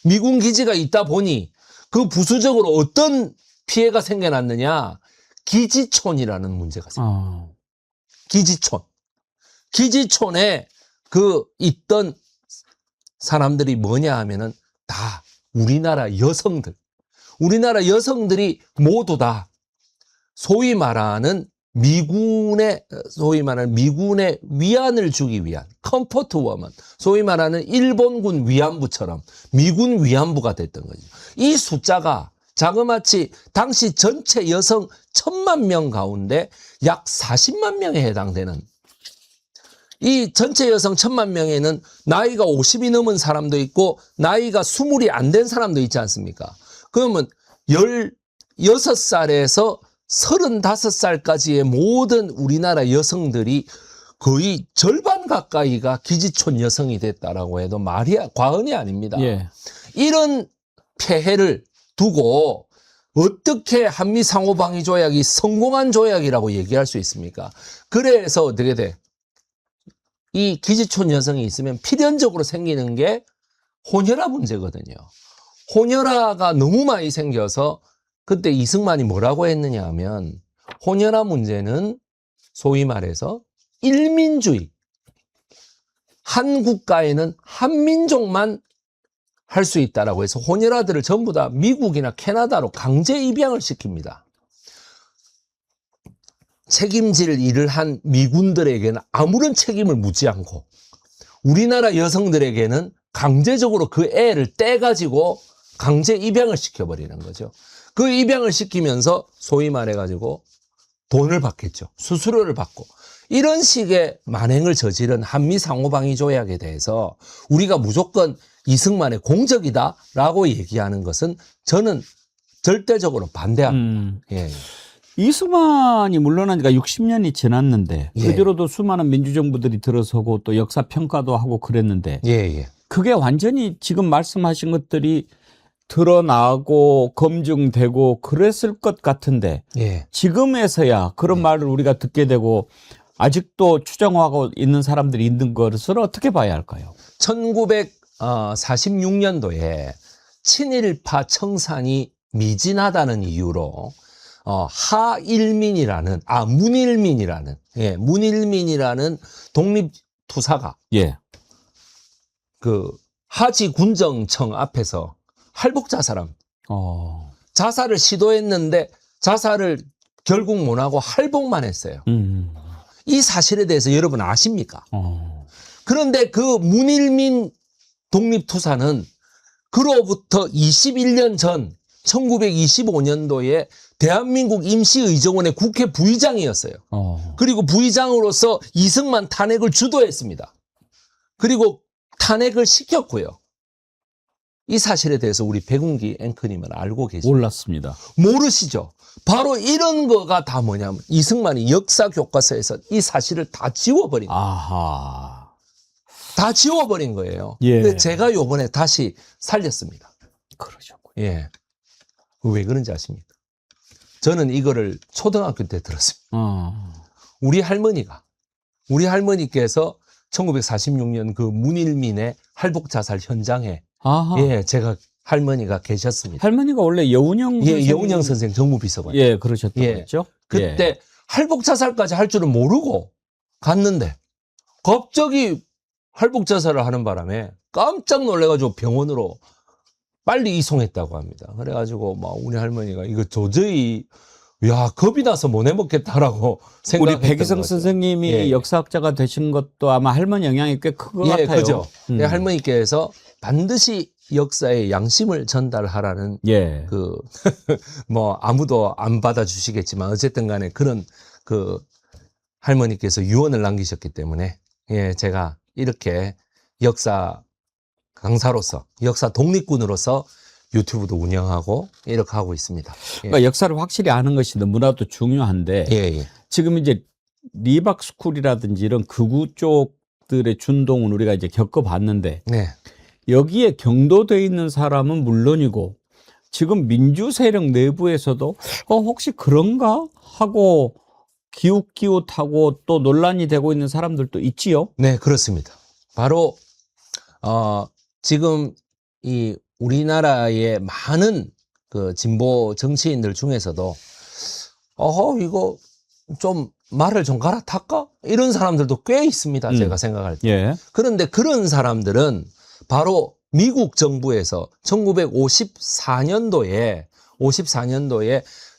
미군 기지가 있다 보니 그 부수적으로 어떤 피해가 생겨났느냐? 기지촌이라는 문제가 생겨요. 기지촌. 기지촌에 그 있던 사람들이 뭐냐 하면은 다 우리나라 여성들. 우리나라 여성들이 모두 다 소위 말하는 미군의 위안을 주기 위한 컴포트 워먼, 소위 말하는 일본군 위안부처럼 미군 위안부가 됐던 거죠. 이 숫자가 자그마치 당시 전체 여성 1,000만 명 가운데 약 40만 명에 해당되는, 이 전체 여성 1,000만 명에는 나이가 50이 넘은 사람도 있고 나이가 20이 안 된 사람도 있지 않습니까? 그러면 16살에서 35살까지의 모든 우리나라 여성들이 거의 절반 가까이가 기지촌 여성이 됐다라고 해도 과언이 아닙니다. 예. 이런 폐해를 두고 어떻게 한미 상호방위 조약이 성공한 조약이라고 얘기할 수 있습니까? 그래서 어떻게 돼? 이 기지촌 여성이 있으면 필연적으로 생기는 게 혼혈아 문제거든요. 혼혈아가 너무 많이 생겨서 그때 이승만이 뭐라고 했느냐 하면 혼혈아 문제는 소위 말해서 일민주의. 한 국가에는 한 민족만 할 수 있다라고 해서 혼혈아들을 전부 다 미국이나 캐나다로 강제 입양을 시킵니다. 책임질 일을 한 미군들에게는 아무런 책임을 묻지 않고 우리나라 여성들에게는 강제적으로 그 애를 떼가지고 강제 입양을 시켜버리는 거죠. 그 입양을 시키면서 소위 말해가지고 돈을 받겠죠. 수수료를 받고. 이런 식의 만행을 저지른 한미 상호방위 조약에 대해서 우리가 무조건 이승만의 공적이다라고 얘기하는 것은 저는 절대적으로 반대합니다. 예. 이승만이 물러난 지가 60년이 지났는데 예. 그 뒤로도 수많은 민주정부들이 들어서고 또 역사 평가도 하고 그랬는데 예. 그게 완전히 지금 말씀하신 것들이 드러나고 검증되고 그랬을 것 같은데 예. 지금에서야 그런 말을 우리가 듣게 되고 아직도 추정하고 있는 사람들이 있는 것을 어떻게 봐야 할까요? 1946년도에 친일파 청산이 미진하다는 이유로 문일민이라는 독립투사가 예. 그 하지 군정청 앞에서 할복 자살함. 자살을 시도했는데 자살을 결국 못하고 할복만 했어요. 이 사실에 대해서 여러분 아십니까? 그런데 그 문일민 독립투사는 그로부터 21년 전 1925년도에 대한민국 임시의정원의 국회 부의장이었어요. 그리고 부의장으로서 이승만 탄핵을 주도했습니다. 그리고 탄핵을 시켰고요. 이 사실에 대해서 우리 백운기 앵커님은 알고 계십니까? 몰랐습니다. 모르시죠? 바로 이런 거가 다 뭐냐면 이승만이 역사 교과서에서 이 사실을 다 지워버린 거예요. 아하. 다 지워버린 거예요. 예. 근데 제가 요번에 다시 살렸습니다. 그러셨군요. 예. 왜 그런지 아십니까? 저는 이거를 초등학교 때 들었습니다. 우리 할머니께서 1946년 그 문일민의 할복 자살 현장에 아하. 예, 제가 할머니가 계셨습니다. 할머니가 원래 여운형 예, 여운형 선생 정무비서관. 예, 그러셨다고 예. 그랬죠? 그때 예. 할복 자살까지 할 줄은 모르고 갔는데 갑자기 할복 자살을 하는 바람에 깜짝 놀래가지고 병원으로 빨리 이송했다고 합니다. 그래가지고 막 우리 할머니가 이거 도저히 겁이 나서 못 해먹겠다라고 생각했던 우리 백이성 거죠. 선생님이 예. 역사학자가 되신 것도 아마 할머니 영향이 꽤 큰 것 같아요. 그죠. 할머니께서 반드시 역사의 양심을 전달하라는 예. 뭐 아무도 안 받아주시겠지만 어쨌든 간에 그런 할머니께서 유언을 남기셨기 때문에 예, 제가 이렇게 역사 강사로서 역사 독립군으로서 유튜브도 운영하고 이렇게 하고 있습니다. 예. 그러니까 역사를 확실히 아는 것이 너무나도 중요한데 예. 지금 이제 리박스쿨이라든지 이런 극우 쪽들의 준동은 우리가 이제 겪어봤는데 네. 여기에 경도돼 있는 사람은 물론이고 지금 민주 세력 내부에서도 혹시 그런가 하고 기웃기웃하고 또 논란이 되고 있는 사람들도 있지요. 네, 그렇습니다. 바로 지금 이 우리나라의 많은 그 진보 정치인들 중에서도 이거 좀 말을 좀 갈아탈까? 이런 사람들도 꽤 있습니다. 제가 생각할 때. 예. 그런데 그런 사람들은 바로 미국 정부에서 1954년도에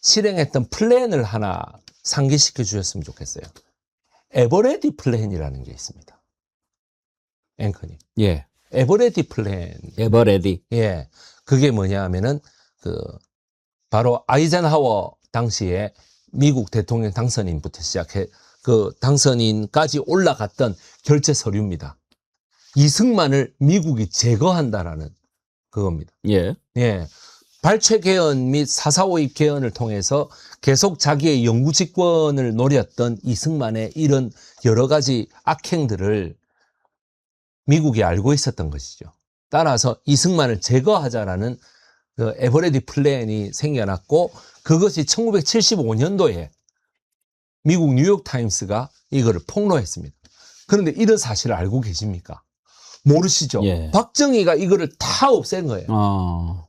실행했던 플랜을 하나 상기시켜 주셨으면 좋겠어요. 에버레디 플랜이라는 게 있습니다. 앵커님. 예. 에버레디 플랜. 에버레디. 예. 그게 뭐냐 하면은 바로 아이젠하워 당시에 미국 대통령 당선인부터 시작해 당선인까지 올라갔던 결제 서류입니다. 이승만을 미국이 제거한다라는 그겁니다. 예. 예. 발췌 개헌 및 4.4.5입 개헌을 통해서 계속 자기의 영구 집권을 노렸던 이승만의 이런 여러 가지 악행들을 미국이 알고 있었던 것이죠. 따라서 이승만을 제거하자라는 그 에버레디 플랜이 생겨났고 그것이 1975년도에 미국 뉴욕타임스가 이거를 폭로했습니다. 그런데 이런 사실을 알고 계십니까? 모르시죠? 예. 박정희가 이거를 다 없앤 거예요.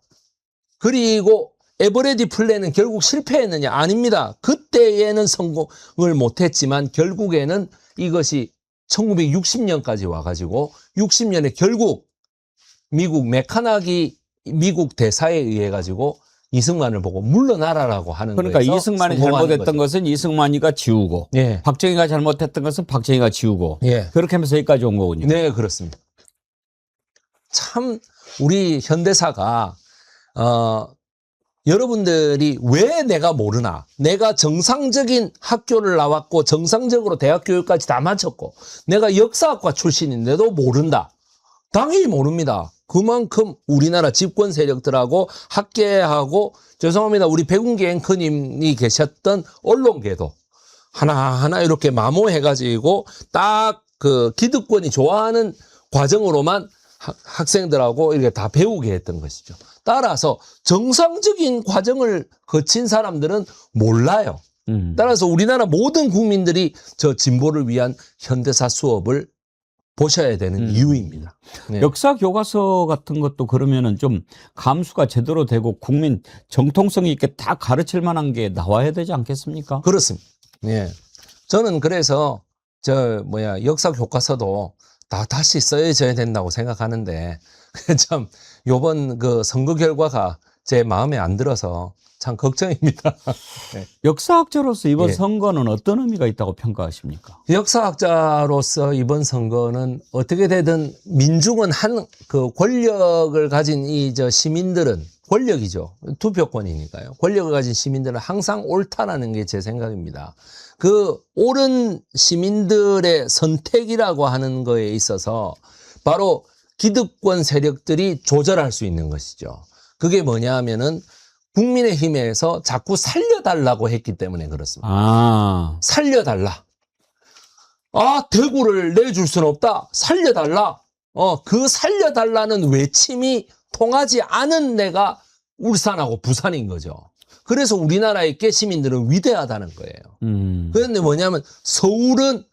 그리고 에버레디 플랜은 결국 실패했느냐? 아닙니다. 그때에는 성공을 못했지만 결국에는 이것이 1960년까지 와가지고 60년에 결국 미국 메카나기 미국 대사에 의해 가지고 이승만을 보고 물러나라라고 하는 거예요. 그러니까 이승만이 잘못했던 것은 이승만이가 지우고 예. 박정희가 잘못했던 것은 박정희가 지우고 예. 그렇게 하면서 여기까지 온 거군요. 네, 그렇습니다. 참 우리 현대사가 여러분들이 왜 내가 모르나? 내가 정상적인 학교를 나왔고 정상적으로 대학 교육까지 다 마쳤고 내가 역사학과 출신인데도 모른다. 당연히 모릅니다. 그만큼 우리나라 집권 세력들하고 학계하고 죄송합니다. 우리 백운기 앵커님이 계셨던 언론계도 하나하나 이렇게 마모해가지고 딱 그 기득권이 좋아하는 과정으로만 학생들하고 이렇게 다 배우게 했던 것이죠. 따라서 정상적인 과정을 거친 사람들은 몰라요. 따라서 우리나라 모든 국민들이 저 진보를 위한 현대사 수업을 보셔야 되는 이유입니다. 네. 역사 교과서 같은 것도 그러면은 좀 감수가 제대로 되고 국민 정통성 있게 다 가르칠 만한 게 나와야 되지 않겠습니까? 그렇습니다. 예. 저는 그래서 역사 교과서도 다 다시 써져야 된다고 생각하는데 참 요번 그 선거 결과가 제 마음에 안 들어서 참 걱정입니다. 네. 역사학자로서 이번 예. 선거는 어떤 의미가 있다고 평가하십니까? 역사학자로서 이번 선거는 어떻게 되든 민중은 그 권력을 가진 시민들은 권력이죠. 투표권이니까요. 권력을 가진 시민들은 항상 옳다라는 게 제 생각입니다. 그 옳은 시민들의 선택이라고 하는 거에 있어서 바로 기득권 세력들이 조절할 수 있는 것이죠. 그게 뭐냐 하면은 국민의힘에서 자꾸 살려달라고 했기 때문에 그렇습니다. 살려달라. 대구를 내줄 수는 없다. 살려달라. 그 살려달라는 외침이 통하지 않은 데가 울산하고 부산인 거죠. 그래서 우리나라의 시민들은 위대하다는 거예요. 그런데 서울은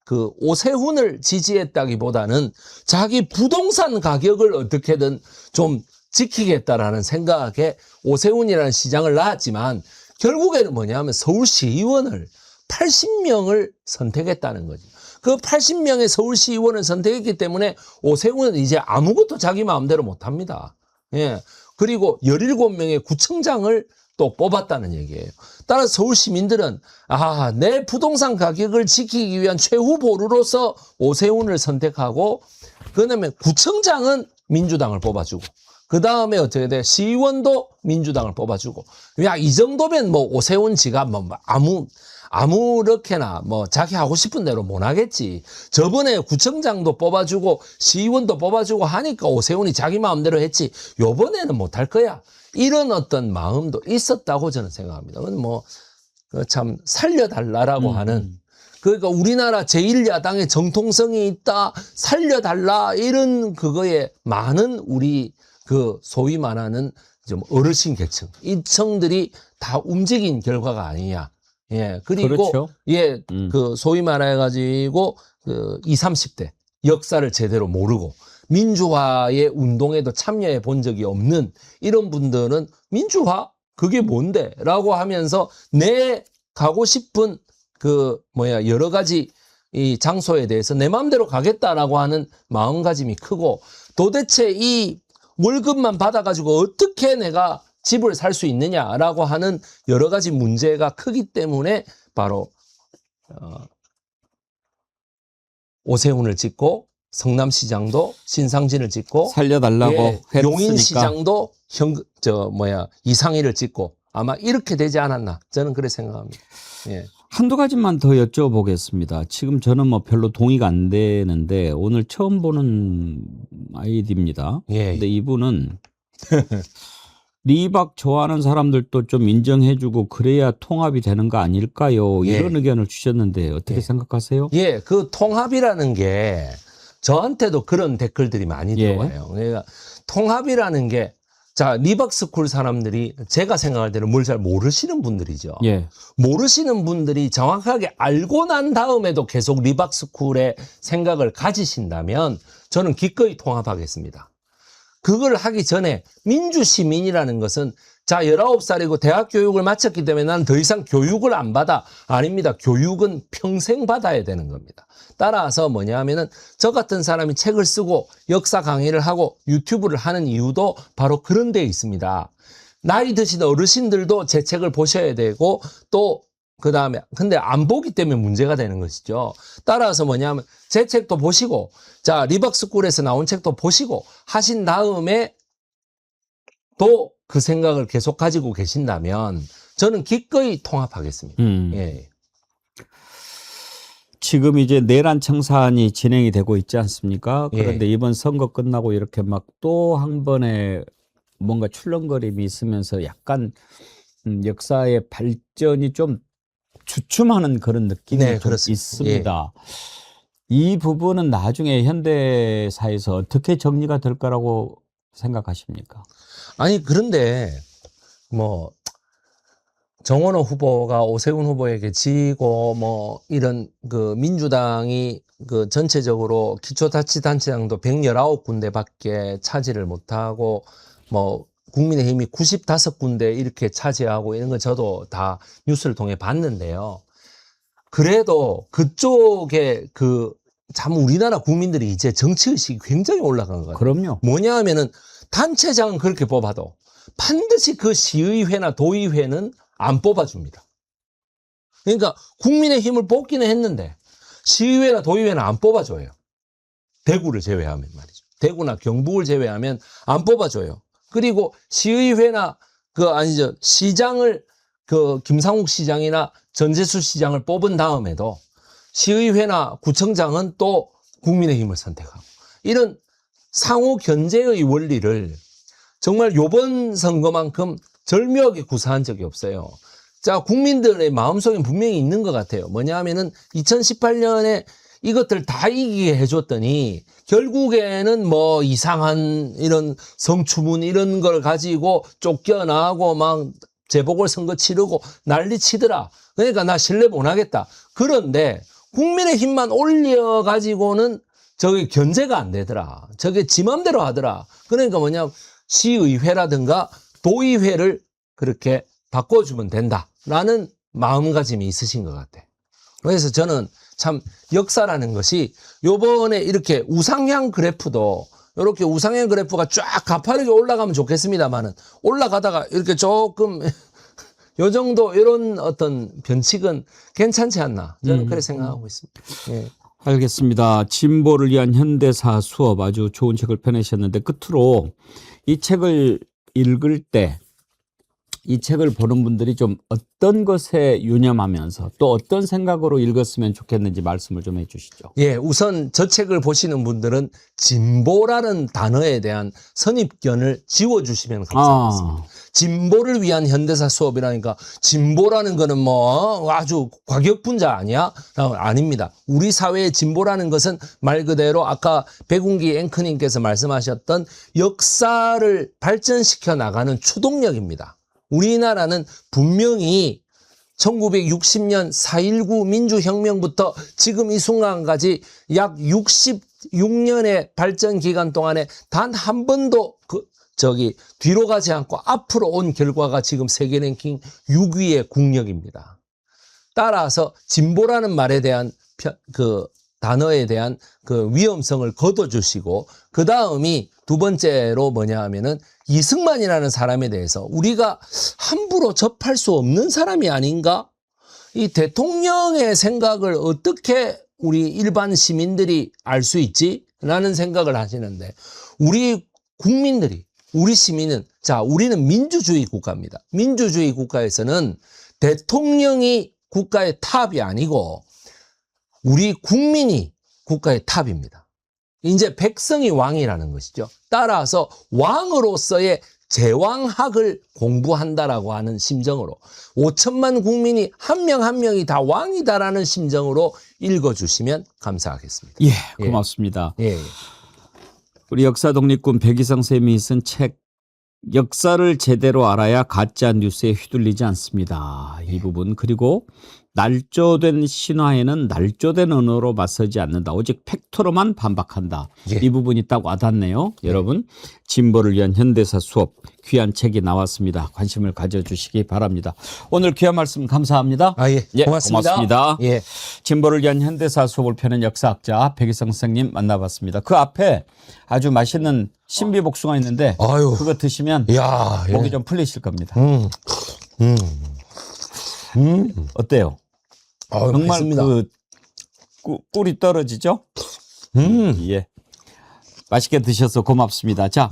그 오세훈을 지지했다기보다는 자기 부동산 가격을 어떻게든 좀 지키겠다라는 생각에 오세훈이라는 시장을 낳았지만 결국에는 서울시의원을 80명을 선택했다는 거죠. 그 80명의 서울시의원을 선택했기 때문에 오세훈은 이제 아무것도 자기 마음대로 못합니다. 예. 그리고 17명의 구청장을 또 뽑았다는 얘기예요. 따라서 서울 시민들은 내 부동산 가격을 지키기 위한 최후 보루로서 오세훈을 선택하고 그다음에 구청장은 민주당을 뽑아주고 그 다음에 어떻게 돼? 시의원도 민주당을 뽑아주고 이 정도면 오세훈 지가 아무렇게나 자기 하고 싶은 대로 못 하겠지. 저번에 구청장도 뽑아주고 시의원도 뽑아주고 하니까 오세훈이 자기 마음대로 했지. 요번에는 못 할 거야. 이런 어떤 마음도 있었다고 저는 생각합니다. 참 살려달라라고 하는 그러니까 우리나라 제1야당의 정통성이 있다. 살려달라 이런 그거에 많은 우리 그 소위 말하는 좀 어르신 계층 이 층들이 다 움직인 결과가 아니냐. 예. 그리고 그렇죠. 예, 그 소위 말해 가지고 그 20, 30대 역사를 제대로 모르고 민주화의 운동에도 참여해 본 적이 없는 이런 분들은 민주화 그게 뭔데라고 하면서 내 가고 싶은 여러 가지 이 장소에 대해서 내 마음대로 가겠다라고 하는 마음가짐이 크고 도대체 이 월급만 받아가지고 어떻게 내가 집을 살 수 있느냐라고 하는 여러 가지 문제가 크기 때문에 바로 오세훈을 찍고 성남시장도 신상진을 찍고 살려달라고 했으니까. 용인시장도 이상희를 찍고 아마 이렇게 되지 않았나 저는 그렇게 생각합니다. 예. 한두 가지만 더 여쭤보겠습니다. 지금 저는 별로 동의가 안 되는데 오늘 처음 보는 아이디입니다. 예. 근데 이분은 리박 좋아하는 사람들도 좀 인정해주고 그래야 통합이 되는 거 아닐까요? 예. 이런 의견을 주셨는데 어떻게 예. 생각하세요? 예, 그 통합이라는 게 저한테도 그런 댓글들이 많이 예. 들어와요. 그러니까 통합이라는 게 자, 리박스쿨 사람들이 제가 생각할 때는 뭘 잘 모르시는 분들이죠. 예. 모르시는 분들이 정확하게 알고 난 다음에도 계속 리박스쿨의 생각을 가지신다면 저는 기꺼이 통합하겠습니다. 그걸 하기 전에 민주시민이라는 것은 자, 19살이고 대학 교육을 마쳤기 때문에 난 더 이상 교육을 안 받아. 아닙니다. 교육은 평생 받아야 되는 겁니다. 따라서 뭐냐 하면은 저 같은 사람이 책을 쓰고 역사 강의를 하고 유튜브를 하는 이유도 바로 그런 데 있습니다. 나이 드신 어르신들도 제 책을 보셔야 되고 또 그 다음에 근데 안 보기 때문에 문제가 되는 것이죠. 따라서 뭐냐면 제 책도 보시고 자 리박스쿨에서 나온 책도 보시고 하신 다음에 또 그 생각을 계속 가지고 계신다면 저는 기꺼이 통합하겠습니다. 예. 지금 이제 내란 청산이 진행이 되고 있지 않습니까? 그런데 예. 이번 선거 끝나고 이렇게 막 또 한 번에 뭔가 출렁거림이 있으면서 약간 역사의 발전이 좀 주춤하는 그런 느낌이 네, 좀 그렇습니다. 있습니다. 이 부분은 나중에 현대사에서 어떻게 정리가 될 거라고 생각하십니까? 아니 그런데 뭐 정원호 후보가 오세훈 후보에게 지고 뭐 이런 그 민주당이 그 전체적으로 기초자치단체장도 119군데밖에 차지를 못하고 뭐 국민의힘이 95군데 이렇게 차지하고 이런 건 저도 다 뉴스를 통해 봤는데요. 그래도 그쪽에 그 참 우리나라 국민들이 이제 정치의식이 굉장히 올라간 것 같아요. 그럼요. 뭐냐 하면은 단체장은 그렇게 뽑아도 반드시 그 시의회나 도의회는 안 뽑아줍니다. 그러니까 국민의힘을 뽑기는 했는데 시의회나 도의회는 안 뽑아줘요. 대구를 제외하면 말이죠. 대구나 경북을 제외하면 안 뽑아줘요. 그리고 시의회나 시장을 김상욱 시장이나 전재수 시장을 뽑은 다음에도 시의회나 구청장은 또 국민의힘을 선택하고 이런 상호 견제의 원리를 정말 요번 선거만큼 절묘하게 구사한 적이 없어요. 자, 국민들의 마음속에 분명히 있는 것 같아요. 뭐냐 하면은 2018년에 이것들 다 이기게 해줬더니 결국에는 뭐 이상한 이런 성추문 이런 걸 가지고 쫓겨나고 막 재보궐선거 치르고 난리 치더라. 그러니까 나 신뢰 못 하겠다. 그런데 국민의힘만 올려가지고는 저게 견제가 안 되더라. 저게 지 맘대로 하더라. 그러니까 뭐냐 시의회라든가 도의회를 그렇게 바꿔주면 된다라는 마음가짐이 있으신 것 같아. 그래서 저는 참 역사라는 것이 요번에 이렇게 우상향 그래프도 이렇게 우상향 그래프가 쫙 가파르게 올라가면 좋겠습니다만은 올라가다가 이렇게 조금 요 정도 이런 어떤 변칙은 괜찮지 않나 저는 그렇게 생각하고 있습니다. 예. 알겠습니다. 진보를 위한 현대사 수업 아주 좋은 책을 펴내셨는데 끝으로 이 책을 읽을 때 이 책을 보는 분들이 좀 어떤 것에 유념하면서 또 어떤 생각으로 읽었으면 좋겠는지 말씀을 좀 해주시죠. 예, 우선 저 책을 보시는 분들은 진보라는 단어에 대한 선입견을 지워주시면 감사하겠습니다. 진보를 위한 현대사 수업이라니까 진보라는 거는 뭐 아주 과격분자 아니야? 아닙니다. 우리 사회의 진보라는 것은 말 그대로 아까 백운기 앵커님께서 말씀하셨던 역사를 발전시켜 나가는 추동력입니다. 우리나라는 분명히 1960년 4.19 민주혁명부터 지금 이 순간까지 약 66년의 발전 기간 동안에 단 한 번도 뒤로 가지 않고 앞으로 온 결과가 지금 세계 랭킹 6위의 국력입니다. 따라서 진보라는 말에 대한 단어에 대한 그 위험성을 걷어주시고 그 다음이 두 번째로 뭐냐 하면은 이승만이라는 사람에 대해서 우리가 함부로 접할 수 없는 사람이 아닌가? 이 대통령의 생각을 어떻게 우리 일반 시민들이 알 수 있지? 라는 생각을 하시는데 우리 국민들이 우리 시민은 자 우리는 민주주의 국가입니다. 민주주의 국가에서는 대통령이 국가의 탑이 아니고 우리 국민이 국가의 탑입니다. 이제 백성이 왕이라는 것이죠. 따라서 왕으로서의 제왕학을 공부한다라고 하는 심정으로 5천만 국민이 한 명 한 명이 다 왕이다라는 심정으로 읽어주시면 감사하겠습니다. 예, 고맙습니다. 예. 우리 역사 독립군 백이성 쌤이 쓴 책 역사를 제대로 알아야 가짜 뉴스에 휘둘리지 않습니다. 이 부분 그리고 날조된 신화에는 날조된 언어로 맞서지 않는다. 오직 팩토로만 반박한다. 예. 이 부분이 딱 와닿네요. 여러분 진보를 위한 현대사 수업 귀한 책이 나왔습니다. 관심을 가져주시기 바랍니다. 오늘 귀한 말씀 감사합니다. 예. 고맙습니다. 고맙습니다. 예. 진보를 위한 현대사 수업을 펴는 역사학자 백이성 선생님 만나봤습니다. 그 앞에 아주 맛있는 신비복숭아 있는데 아유. 그거 드시면 야, 예. 목이 좀 풀리실 겁니다. 어때요? 아유, 정말 맛있습니다. 그 꿀이 떨어지죠? 예. 맛있게 드셔서 고맙습니다. 자,